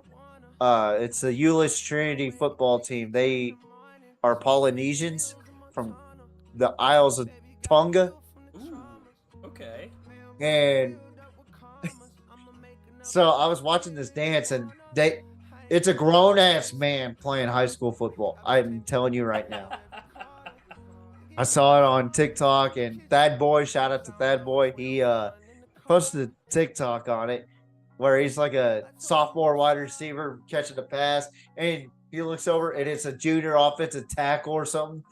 Speaker 6: It's the Euless Trinity football team. They are Polynesians from the Isles of Tonga.
Speaker 7: Ooh, okay.
Speaker 6: And so I was watching this dance, and It's a grown ass man playing high school football. I'm telling you right now. I saw it on TikTok, and Thad Boy, shout out to Thad Boy. He posted a TikTok on it where he's like a sophomore wide receiver catching a pass, and he looks over and it's a junior offensive tackle or something,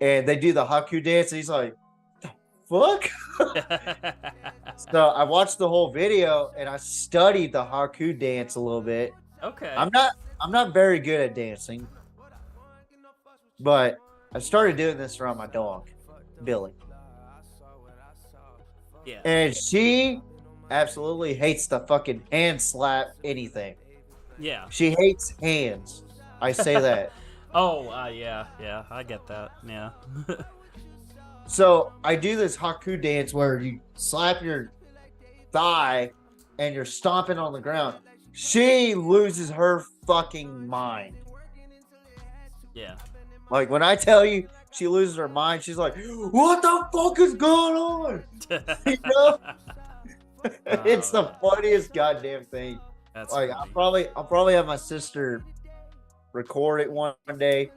Speaker 6: and they do the Haku dance, and he's like, "Fuck." So I watched the whole video and I studied the Haku dance a little bit.
Speaker 7: Okay.
Speaker 6: I'm not very good at dancing, but I started doing this around my dog, Billy.
Speaker 7: Yeah.
Speaker 6: And she absolutely hates the fucking hand slap anything.
Speaker 7: Yeah.
Speaker 6: She hates hands. I say that.
Speaker 7: Oh, yeah, I get that. Yeah.
Speaker 6: So I do this Haku dance where you slap your thigh and you're stomping on the ground. She loses her fucking mind.
Speaker 7: Yeah.
Speaker 6: Like when I tell you she loses her mind, she's like, "What the fuck is going on?" You know? It's the funniest goddamn thing.
Speaker 7: That's
Speaker 6: Like
Speaker 7: funny.
Speaker 6: I'll probably have my sister record it one day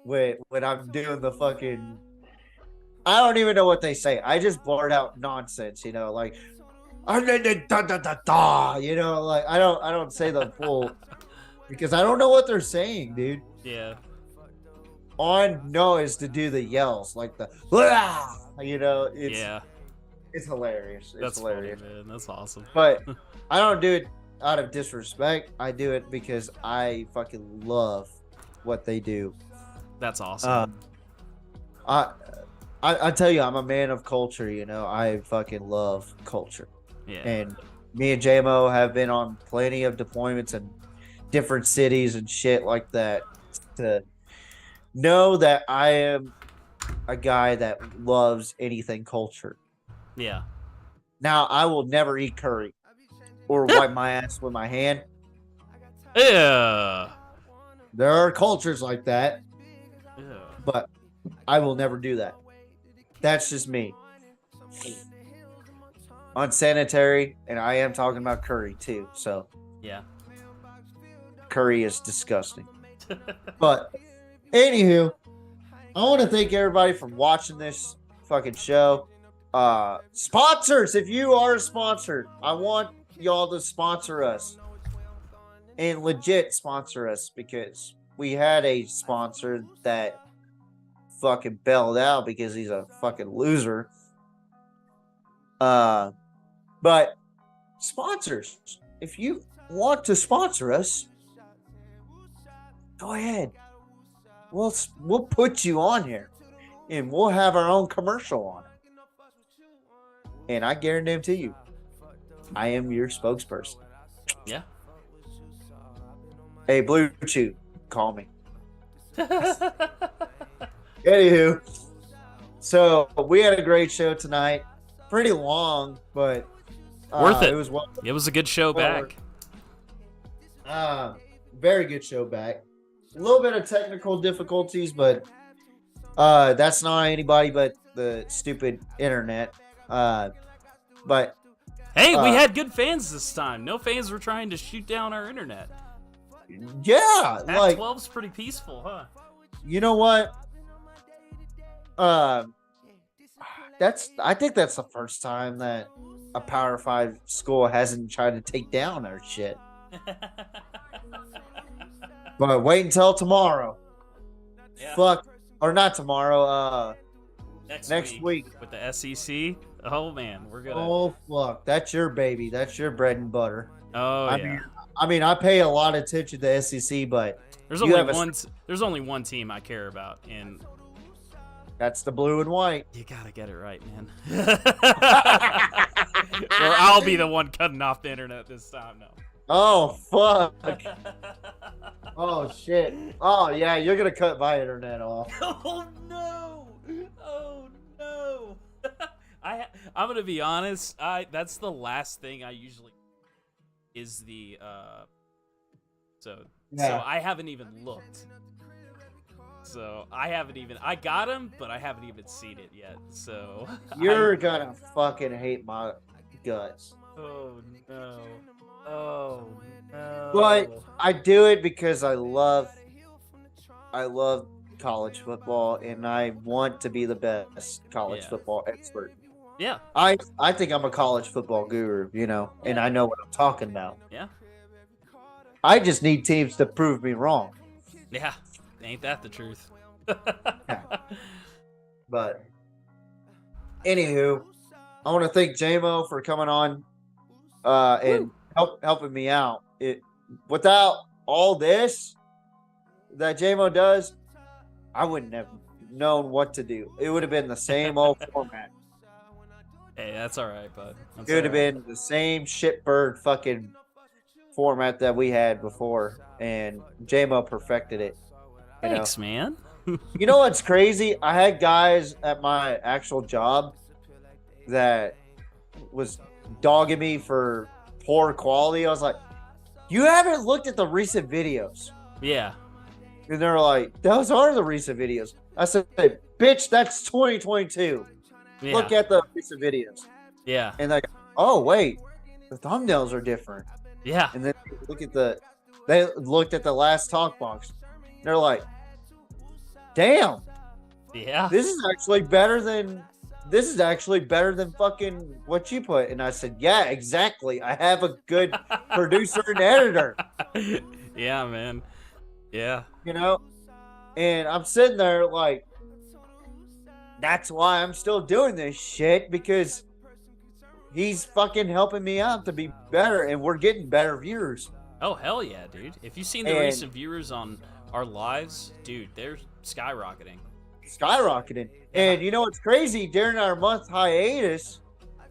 Speaker 6: when I'm doing the fucking. I don't even know what they say. I just blurt out nonsense, you know, like you know, like I don't say the full because I don't know what they're saying, dude.
Speaker 7: Yeah.
Speaker 6: All I know is to do the yells, like the you know, it's hilarious. It's
Speaker 7: That's
Speaker 6: hilarious.
Speaker 7: funny, man. That's awesome.
Speaker 6: But I don't do it out of disrespect. I do it because I fucking love what they do.
Speaker 7: That's awesome.
Speaker 6: I tell you, I'm a man of culture, you know. I fucking love culture.
Speaker 7: Yeah.
Speaker 6: And me and JMO have been on plenty of deployments in different cities and shit like that to know that I am a guy that loves anything culture.
Speaker 7: Yeah.
Speaker 6: Now, I will never eat curry or wipe my ass with my hand.
Speaker 7: Yeah.
Speaker 6: There are cultures like that,
Speaker 7: Yeah.
Speaker 6: but I will never do that. That's just me. Unsanitary, and I am talking about curry too. So
Speaker 7: Yeah.
Speaker 6: curry is disgusting. But anywho, I want to thank everybody for watching this fucking show. Sponsors, if you are a sponsor, I want y'all to sponsor us and legit sponsor us because we had a sponsor that fucking bailed out because he's a fucking loser. But sponsors, if you want to sponsor us, go ahead. We'll put you on here, and we'll have our own commercial on it. And I guarantee you, I am your spokesperson.
Speaker 7: Yeah.
Speaker 6: Hey, Blue Chew, call me. Anywho, so we had a great show tonight. Pretty long, but
Speaker 7: Worth it.
Speaker 6: It
Speaker 7: was a good show back.
Speaker 6: Very good show back. A little bit of technical difficulties, but that's not anybody but the stupid internet. But
Speaker 7: Hey, we had good fans this time. No fans were trying to shoot down our internet.
Speaker 6: yeah, like
Speaker 7: Pac-12's pretty peaceful, huh?
Speaker 6: you know what? I think that's the first time that a Power 5 school hasn't tried to take down our shit. But wait until tomorrow.
Speaker 7: Yeah.
Speaker 6: Fuck. Or not tomorrow,
Speaker 7: Next
Speaker 6: week.
Speaker 7: with the SEC. Oh man, we're gonna.
Speaker 6: Oh fuck. That's your baby. That's your bread and butter.
Speaker 7: Oh
Speaker 6: I
Speaker 7: yeah.
Speaker 6: mean, I pay a lot of attention to SEC, but
Speaker 7: There's
Speaker 6: you
Speaker 7: only
Speaker 6: have a-
Speaker 7: one. There's only one team I care about, and
Speaker 6: that's the blue and white.
Speaker 7: you gotta get it right, man. Or I'll be the one cutting off the internet this time. No.
Speaker 6: Oh fuck. Oh shit. Oh yeah, you're gonna cut my internet off.
Speaker 7: Oh no! Oh no! I'm gonna be honest. That's the last thing I usually is the So
Speaker 6: Yeah.
Speaker 7: I haven't even looked. So I got him, but I haven't even seen it yet. So
Speaker 6: You're gonna fucking hate my guts.
Speaker 7: Oh no! Oh
Speaker 6: But I do it because I love college football, and I want to be the best college
Speaker 7: Yeah.
Speaker 6: football expert.
Speaker 7: Yeah.
Speaker 6: I think I'm a college football guru, and I know what I'm talking about.
Speaker 7: Yeah.
Speaker 6: I just need teams to prove me wrong.
Speaker 7: Yeah. Ain't that the truth?
Speaker 6: But anywho, I want to thank JMO for coming on and helping me out. Without all this that JMO does, I wouldn't have known what to do. It would have been the same old format.
Speaker 7: Hey, that's all right, bud.
Speaker 6: It would have been the same shitbird fucking format that we had before, and JMO perfected it.
Speaker 7: Thanks, man.
Speaker 6: You know what's crazy? I had guys at my actual job that was dogging me for poor quality. I was like, you haven't looked at the recent videos.
Speaker 7: Yeah.
Speaker 6: And they're like, those are the recent videos. I said, bitch, that's 2022.
Speaker 7: Yeah.
Speaker 6: Look at the recent videos.
Speaker 7: Yeah.
Speaker 6: And like, oh, wait, the thumbnails are different.
Speaker 7: Yeah.
Speaker 6: And then they looked at the last talk box. They're like, damn.
Speaker 7: Yeah.
Speaker 6: This is actually better than fucking what you put. And I said, yeah, exactly. I have a good producer and editor.
Speaker 7: Yeah, man. Yeah.
Speaker 6: And I'm sitting there like, that's why I'm still doing this shit, because he's fucking helping me out to be better, and we're getting better viewers.
Speaker 7: Oh, hell yeah, dude. If you've seen the recent viewers on our lives, dude, they're skyrocketing. And you know what's crazy? During our month hiatus,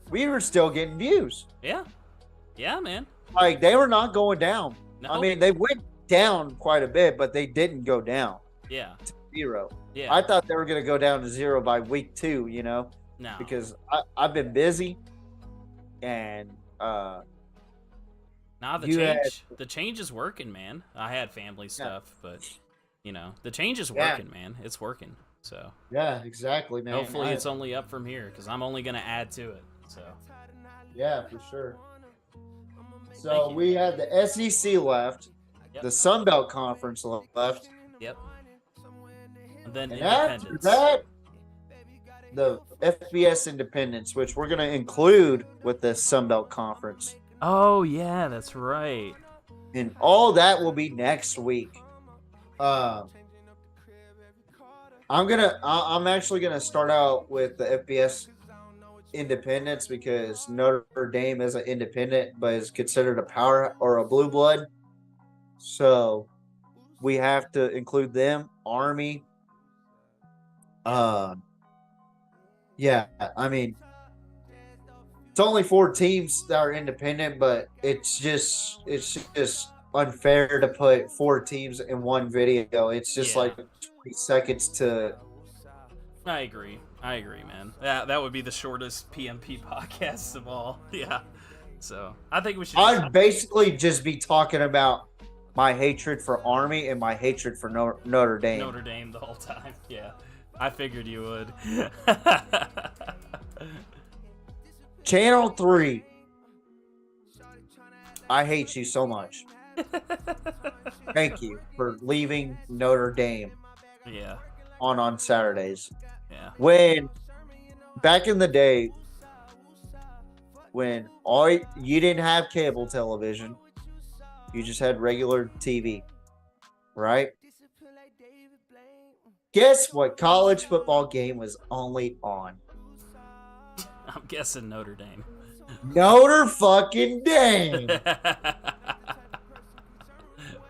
Speaker 7: we were still getting views. Yeah. Yeah, man.
Speaker 6: Like, they were not going down.
Speaker 7: No.
Speaker 6: I mean, they went down quite a bit, but they didn't go down
Speaker 7: Yeah.
Speaker 6: to 0.
Speaker 7: Yeah.
Speaker 6: I thought they were going to go down to 0 by week 2,
Speaker 7: No.
Speaker 6: because I've been busy, and
Speaker 7: Nah, the change is working, man. I had family stuff, but the change is working, man. It's working. So
Speaker 6: yeah, exactly, man.
Speaker 7: Hopefully it's only up from here, because I'm only gonna add to it. So
Speaker 6: yeah, for sure. So we had the SEC left, the Sun Belt Conference left.
Speaker 7: Yep. And then
Speaker 6: and after
Speaker 7: Independence.
Speaker 6: that, the FBS Independence, which we're gonna include with the Sun Belt Conference.
Speaker 7: Oh yeah, that's right.
Speaker 6: And all that will be next week. I'm actually gonna start out with the FBS Independence, because Notre Dame is an independent, but is considered a power or a blue blood. So we have to include them. Army. Yeah, I mean, it's only 4 teams that are independent, but it's just unfair to put 4 teams in one video. It's just like 20 seconds to.
Speaker 7: I agree, man. That would be the shortest PMP podcast of all. Yeah. So I think we should.
Speaker 6: I'd basically just be talking about my hatred for Army and my hatred for Notre Dame.
Speaker 7: Notre Dame the whole time. Yeah. I figured you would.
Speaker 6: Channel 3. I hate you so much. Thank you for leaving Notre Dame.
Speaker 7: Yeah.
Speaker 6: On Saturdays.
Speaker 7: Yeah.
Speaker 6: When back in the day, when you didn't have cable television, you just had regular TV, right? Guess what college football game was only on?
Speaker 7: I'm guessing Notre Dame.
Speaker 6: Notre fucking Dame.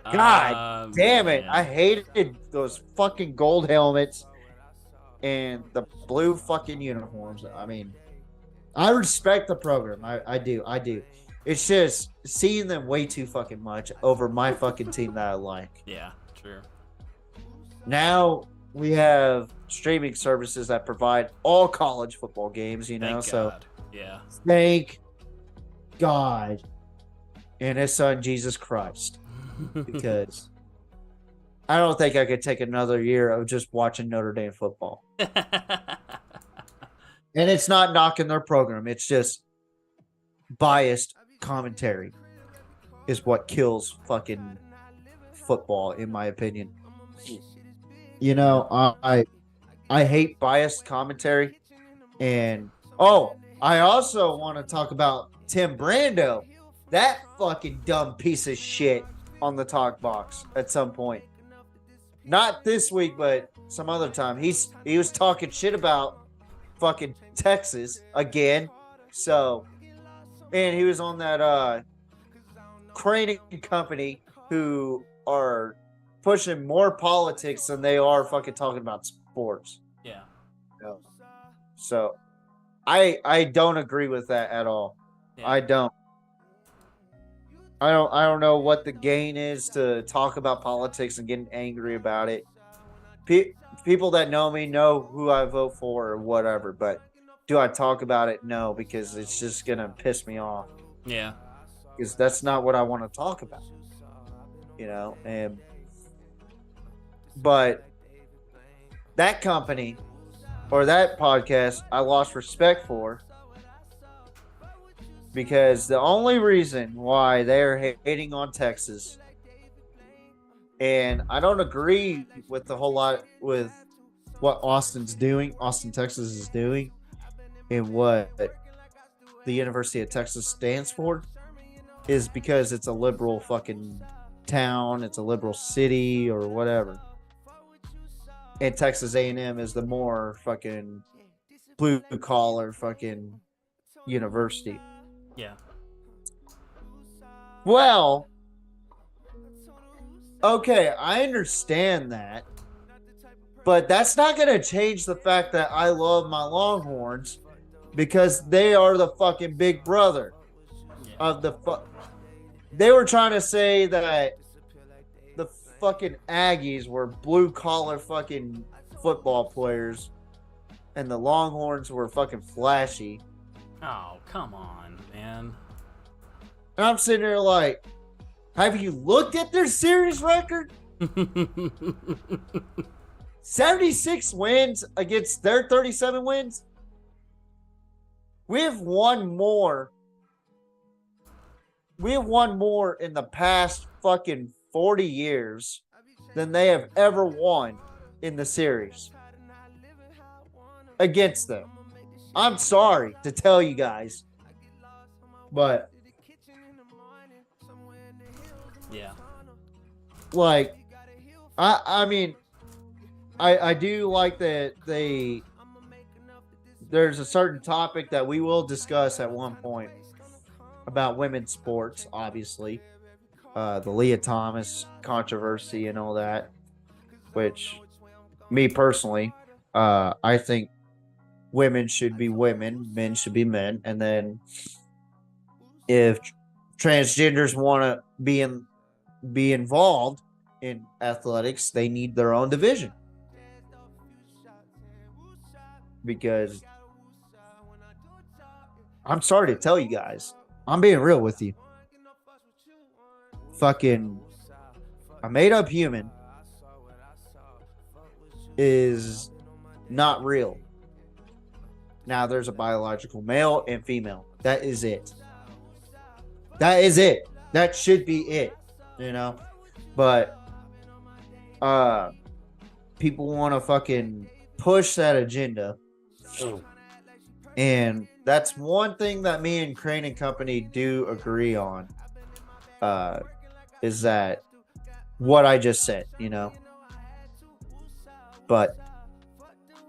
Speaker 6: God damn it.
Speaker 7: Man.
Speaker 6: I hated those fucking gold helmets and the blue fucking uniforms. I mean, I respect the program. I do. It's just seeing them way too fucking much over my fucking team that I like.
Speaker 7: Yeah, true.
Speaker 6: Now we have streaming services that provide all college football games,
Speaker 7: Thank
Speaker 6: so
Speaker 7: God. Yeah.
Speaker 6: thank God and his son Jesus Christ, because I don't think I could take another year of just watching Notre Dame football. And it's not knocking their program, it's just biased commentary. is what kills fucking football, in my opinion. You know, I hate biased commentary, and I also want to talk about Tim Brando, that fucking dumb piece of shit on the talk box at some point. Not this week, but some other time. He was talking shit about fucking Texas again. So, and he was on that Crane Company who are pushing more politics than they are fucking talking about sports.
Speaker 7: Yeah.
Speaker 6: So, I don't agree with that at all.
Speaker 7: Yeah.
Speaker 6: I don't know what the gain is to talk about politics and getting angry about it. People that know me know who I vote for or whatever, but do I talk about it? No, because it's just gonna piss me off.
Speaker 7: Yeah.
Speaker 6: Because that's not what I want to talk about. You know, but that company or that podcast I lost respect for, because the only reason why they're hating on Texas, and I don't agree with the whole lot with what Austin, Texas is doing, and what the University of Texas stands for, is because it's a liberal fucking town, it's a liberal city or whatever. And Texas A&M is the more fucking blue collar fucking university.
Speaker 7: Yeah.
Speaker 6: Well, okay, I understand that, but that's not going to change the fact that I love my Longhorns, because they are the fucking big brother of the They were trying to say that the fucking Aggies were blue collar fucking football players and the Longhorns were fucking flashy.
Speaker 7: Oh, come on, man.
Speaker 6: And I'm sitting there like, have you looked at their series record? 76 wins against their 37 wins. We've won more in the past fucking 40 years than they have ever won in the series against them. I'm sorry to tell you guys, but
Speaker 7: yeah,
Speaker 6: like, I mean, I do like that there's a certain topic that we will discuss at one point about women's sports, obviously, the Leah Thomas controversy and all that, which, me personally, I think women should be women, men should be men, and then if transgenders want to be involved in athletics, they need their own division, because I'm sorry to tell you guys, I'm being real with you. Fucking a made-up human is not real. Now, there's a biological male and female. That is it. That is it. That should be it, you know? But people want to fucking push that agenda. And that's one thing that me and Crane and Company do agree on, is that what I just said, you know? But,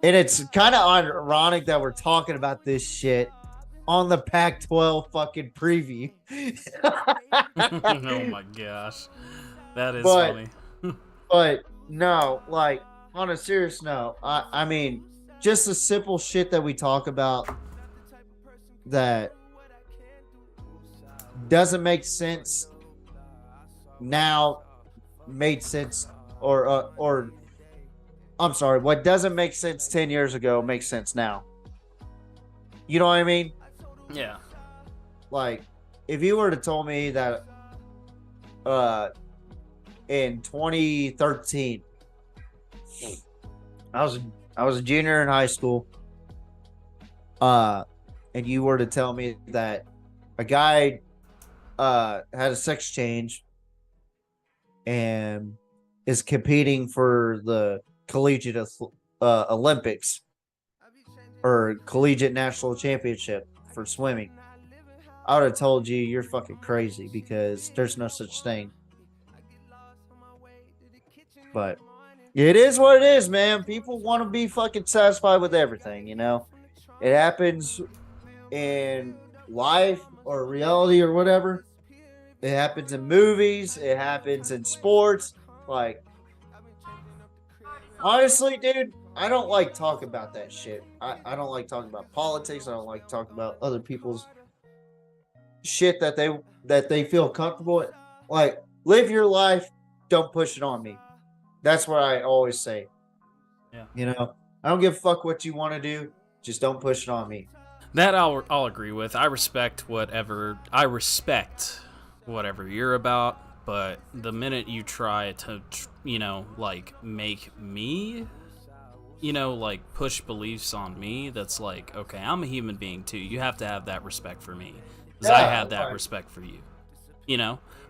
Speaker 6: and it's kind of ironic that we're talking about this shit on the Pac-12 fucking preview.
Speaker 7: Oh my gosh. That is funny.
Speaker 6: But no, like, on a serious note, I mean, just the simple shit that we talk about that doesn't make sense now made sense, or I'm sorry, what doesn't make sense 10 years ago makes sense now. You know what I mean?
Speaker 7: Yeah.
Speaker 6: Like, if you were to tell me that in 2013 I was a junior in high school, and you were to tell me that a guy had a sex change and is competing for the collegiate Olympics or collegiate national championship for swimming, I would have told you you're fucking crazy because there's no such thing. But it is what it is, man. People want to be fucking satisfied with everything, you know? It happens in life or reality or whatever. It happens in movies. It happens in sports. Like, honestly, dude, I don't like talking about that shit. I don't like talking about politics. I don't like talking about other people's shit that they feel comfortable with. Like, live your life. Don't push it on me. That's what I always say.
Speaker 7: Yeah.
Speaker 6: You know, I don't give a fuck what you want to do. Just don't push it on me.
Speaker 7: That I'll agree with. I respect whatever you're about, but the minute you try to, like make me, like push beliefs on me, that's like, okay, I'm a human being too. You have to have that respect for me, because I have that respect for you.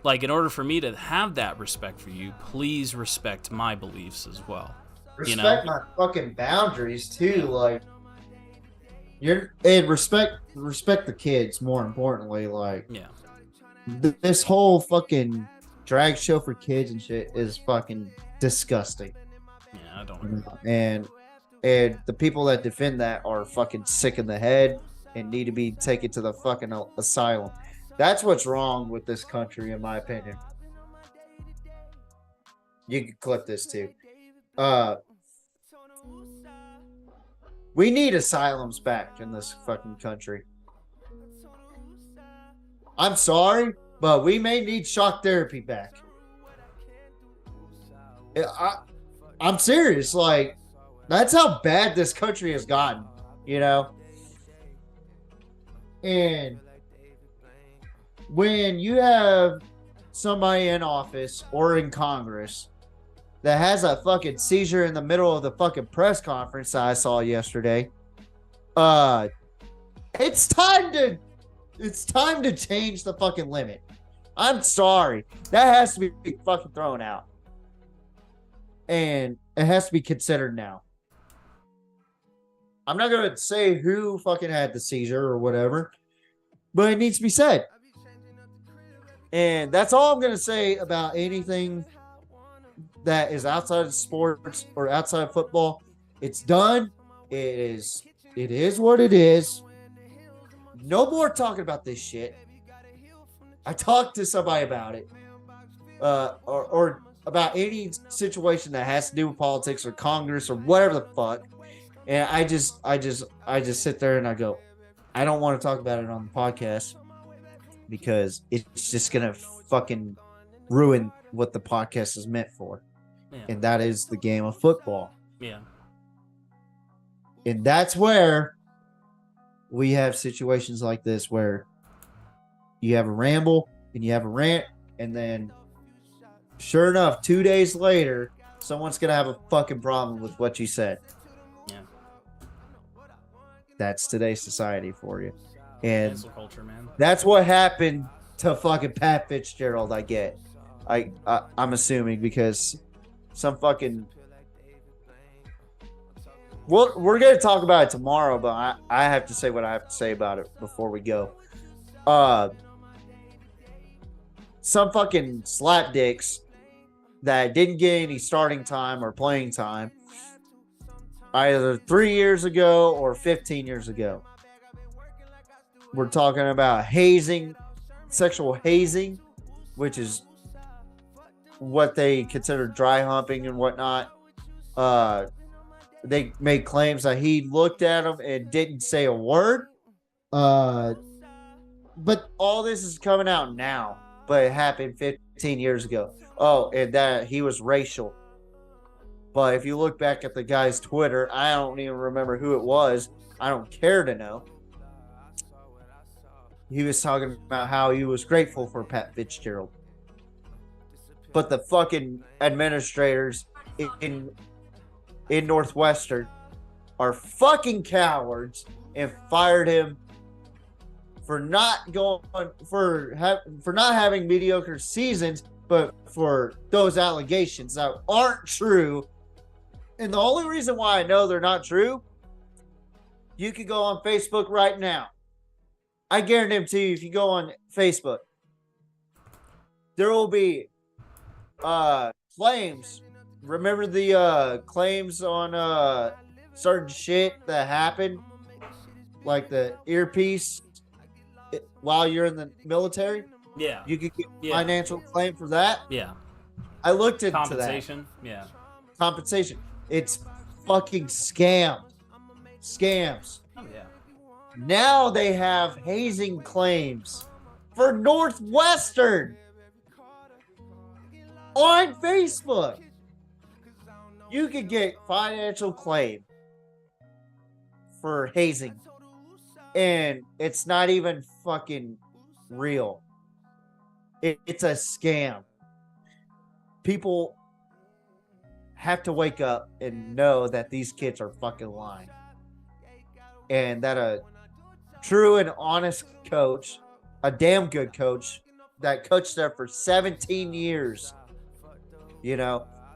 Speaker 7: Like, in order for me to have that respect for you, please respect my beliefs as well.
Speaker 6: Respect my fucking boundaries too. Like, and respect the kids. More importantly, like,
Speaker 7: yeah,
Speaker 6: this whole fucking drag show for kids and shit is fucking disgusting.
Speaker 7: Yeah, I don't agree.
Speaker 6: And the people that defend that are fucking sick in the head and need to be taken to the fucking asylum. That's what's wrong with this country, in my opinion. You can clip this too. We need asylums back in this fucking country. I'm sorry, but we may need shock therapy back. I'm serious. Like, that's how bad this country has gotten, And when you have somebody in office or in Congress that has a fucking seizure in the middle of the fucking press conference that I saw yesterday, it's time to change the fucking limit. I'm sorry. That has to be fucking thrown out. And it has to be considered now. I'm not going to say who fucking had the seizure or whatever, but it needs to be said. And that's all I'm going to say about anything that is outside of sports or outside of football. It's done. It is what it is. No more talking about this shit. I talked to somebody about it. Or about any situation that has to do with politics or Congress or whatever the fuck. And I just sit there and I go, I don't want to talk about it on the podcast because it's just going to fucking ruin what the podcast is meant for.
Speaker 7: Yeah.
Speaker 6: And that is the game of football.
Speaker 7: Yeah.
Speaker 6: And that's where we have situations like this where you have a ramble and you have a rant, and then sure enough, 2 days later, someone's going to have a fucking problem with what you said.
Speaker 7: Yeah.
Speaker 6: That's today's society for you. And
Speaker 7: cancel culture, man. That's
Speaker 6: what happened to fucking Pat Fitzgerald, I get. I'm assuming because some fucking... Well, we're going to talk about it tomorrow, but I have to say what I have to say about it before we go. Some fucking slapdicks that didn't get any starting time or playing time either 3 years ago or 15 years ago. We're talking about hazing, sexual hazing, which is what they consider dry humping and whatnot. They made claims that he looked at him and didn't say a word. But all this is coming out now, but it happened 15 years ago. Oh, and that he was racial. But if you look back at the guy's Twitter, I don't even remember who it was. I don't care to know. He was talking about how he was grateful for Pat Fitzgerald. But the fucking administrators in Northwestern are fucking cowards and fired him for not going for not having mediocre seasons, but for those allegations that aren't true. And the only reason why I know they're not true, you could go on Facebook right now. I guarantee you, if you go on Facebook, there will be claims. Remember the claims on certain shit that happened, like the earpiece while you're in the military?
Speaker 7: Yeah.
Speaker 6: You could get financial claim for that?
Speaker 7: Yeah.
Speaker 6: I looked into
Speaker 7: Compensation?
Speaker 6: that.
Speaker 7: Yeah.
Speaker 6: Compensation. It's fucking scams.
Speaker 7: Oh, yeah.
Speaker 6: Now they have hazing claims for Northwestern on Facebook. You could get financial claim for hazing, and it's not even fucking real. It's a scam. People have to wake up and know that these kids are fucking lying, and that a true and honest coach, a damn good coach that coached there for 17 years,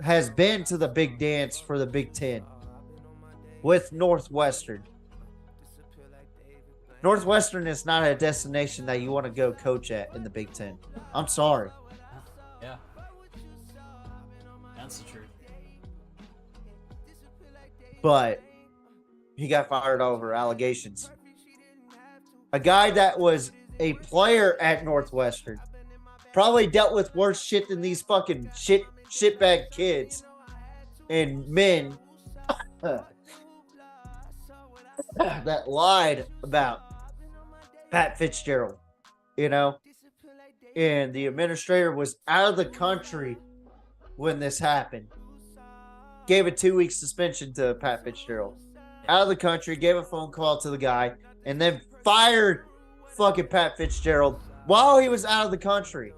Speaker 6: has been to the big dance for the Big Ten with Northwestern. Northwestern is not a destination that you want to go coach at in the Big Ten. I'm sorry.
Speaker 7: Yeah. That's the truth.
Speaker 6: But he got fired over allegations. A guy that was a player at Northwestern probably dealt with worse shit than these fucking shitbag kids and men that lied about Pat Fitzgerald, and the administrator was out of the country when this happened. Gave a 2-week suspension to Pat Fitzgerald. Out of the country, gave a phone call to the guy, and then fired fucking Pat Fitzgerald while he was out of the country.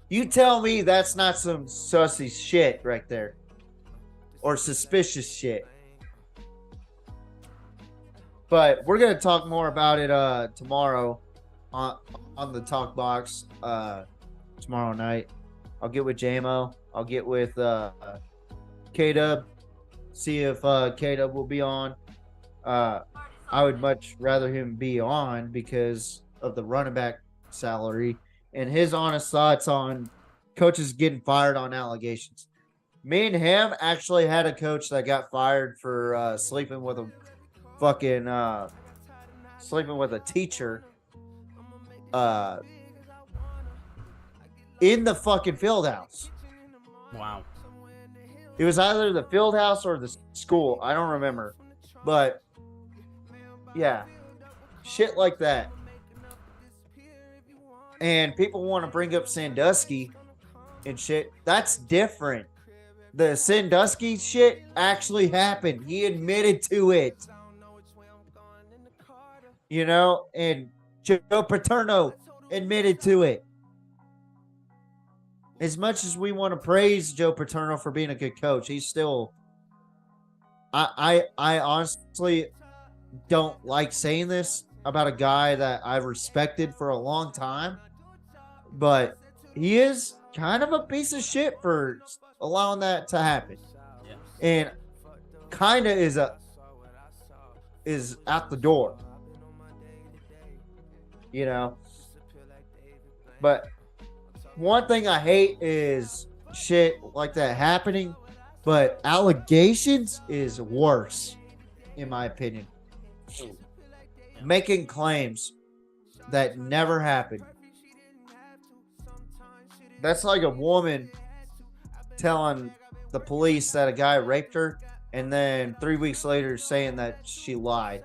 Speaker 6: You tell me that's not some sussy shit right there. Or suspicious shit. But we're going to talk more about it tomorrow on the Talk Box tomorrow night. I'll get with JMO. I'll get with K-Dub. See if K-Dub will be on. I would much rather him be on because of the running back salary and his honest thoughts on coaches getting fired on allegations. Me and him actually had a coach that got fired for sleeping with a teacher in the fucking field house.
Speaker 7: Wow.
Speaker 6: It was either the field house or the school. I don't remember. But yeah, shit like that. And people want to bring up Sandusky and shit. That's different. The Sandusky shit actually happened. He admitted to it. And Joe Paterno admitted to it. As much as we want to praise Joe Paterno for being a good coach, he's still... I honestly don't like saying this about a guy that I've respected for a long time, but he is kind of a piece of shit for allowing that to happen.
Speaker 7: Yeah.
Speaker 6: And kind of is out the door. But one thing I hate is shit like that happening, but allegations is worse, in my opinion. Making claims that never happened. That's like a woman telling the police that a guy raped her and then 3 weeks later saying that she lied.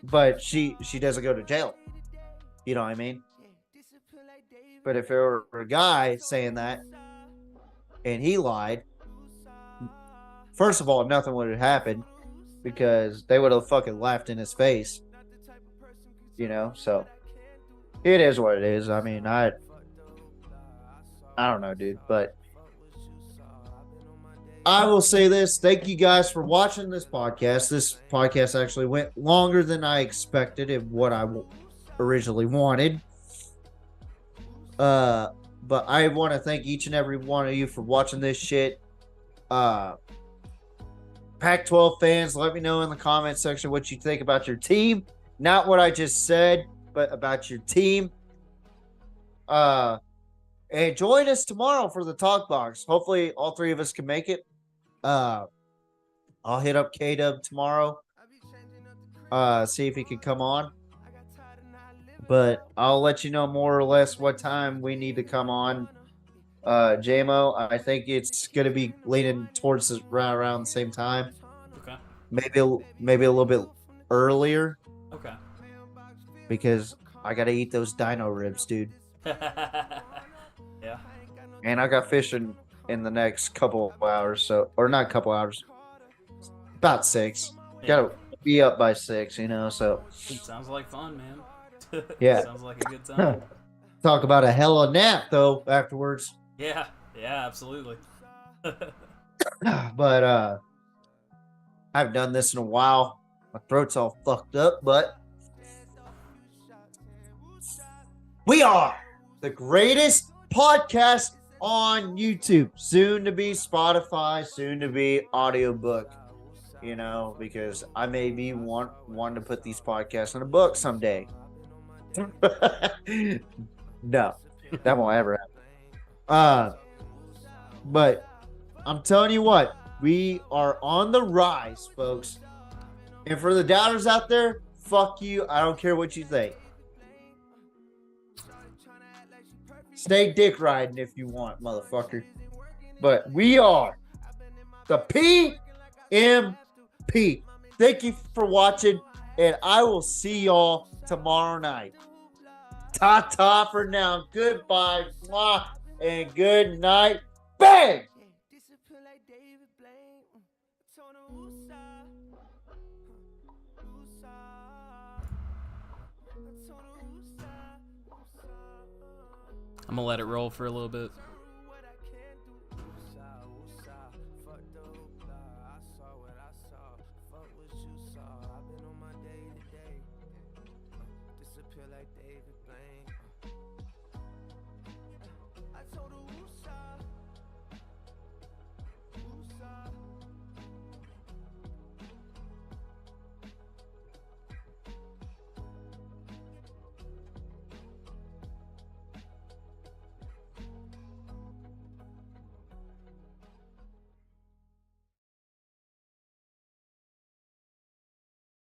Speaker 6: But she doesn't go to jail. You know what I mean? But if it were a guy saying that and he lied, first of all, nothing would have happened because they would have fucking laughed in his face. So it is what it is. I mean, I don't know, dude, but I will say this. Thank you guys for watching this podcast. This podcast actually went longer than I expected and what I originally wanted. But I want to thank each and every one of you for watching this shit. Pac-12 fans, let me know in the comment section what you think about your team. Not what I just said, but about your team. And join us tomorrow for the Talk Box. Hopefully all three of us can make it. I'll hit up K-Dub tomorrow. See if he can come on. But I'll let you know more or less what time we need to come on. JMO, I think it's going to be leaning towards right around the same time.
Speaker 7: Okay.
Speaker 6: Maybe a little bit earlier.
Speaker 7: Okay.
Speaker 6: Because I got to eat those dino ribs, dude.
Speaker 7: Yeah.
Speaker 6: And I got fishing in the next couple of hours. So, or not a couple hours. About 6.
Speaker 7: Yeah.
Speaker 6: Got to be up by 6, so.
Speaker 7: Sounds like fun, man.
Speaker 6: Yeah.
Speaker 7: Sounds like a good time.
Speaker 6: Talk about a hella nap, though, afterwards.
Speaker 7: Yeah, absolutely.
Speaker 6: But I haven't done this in a while. My throat's all fucked up, but we are the greatest podcast on YouTube. Soon to be Spotify, soon to be audiobook. Because I may be one to put these podcasts in a book someday. No, that won't ever happen. But I'm telling you what, we are on the rise, folks. And for the doubters out there, fuck you. I don't care what you think. Stay dick riding if you want, motherfucker. But we are the PMP. Thank you for watching, and I will see y'all tomorrow night. Ta-ta for now. Goodbye. Mwah, and good night. Bang!
Speaker 7: I'm gonna let it roll for a little bit.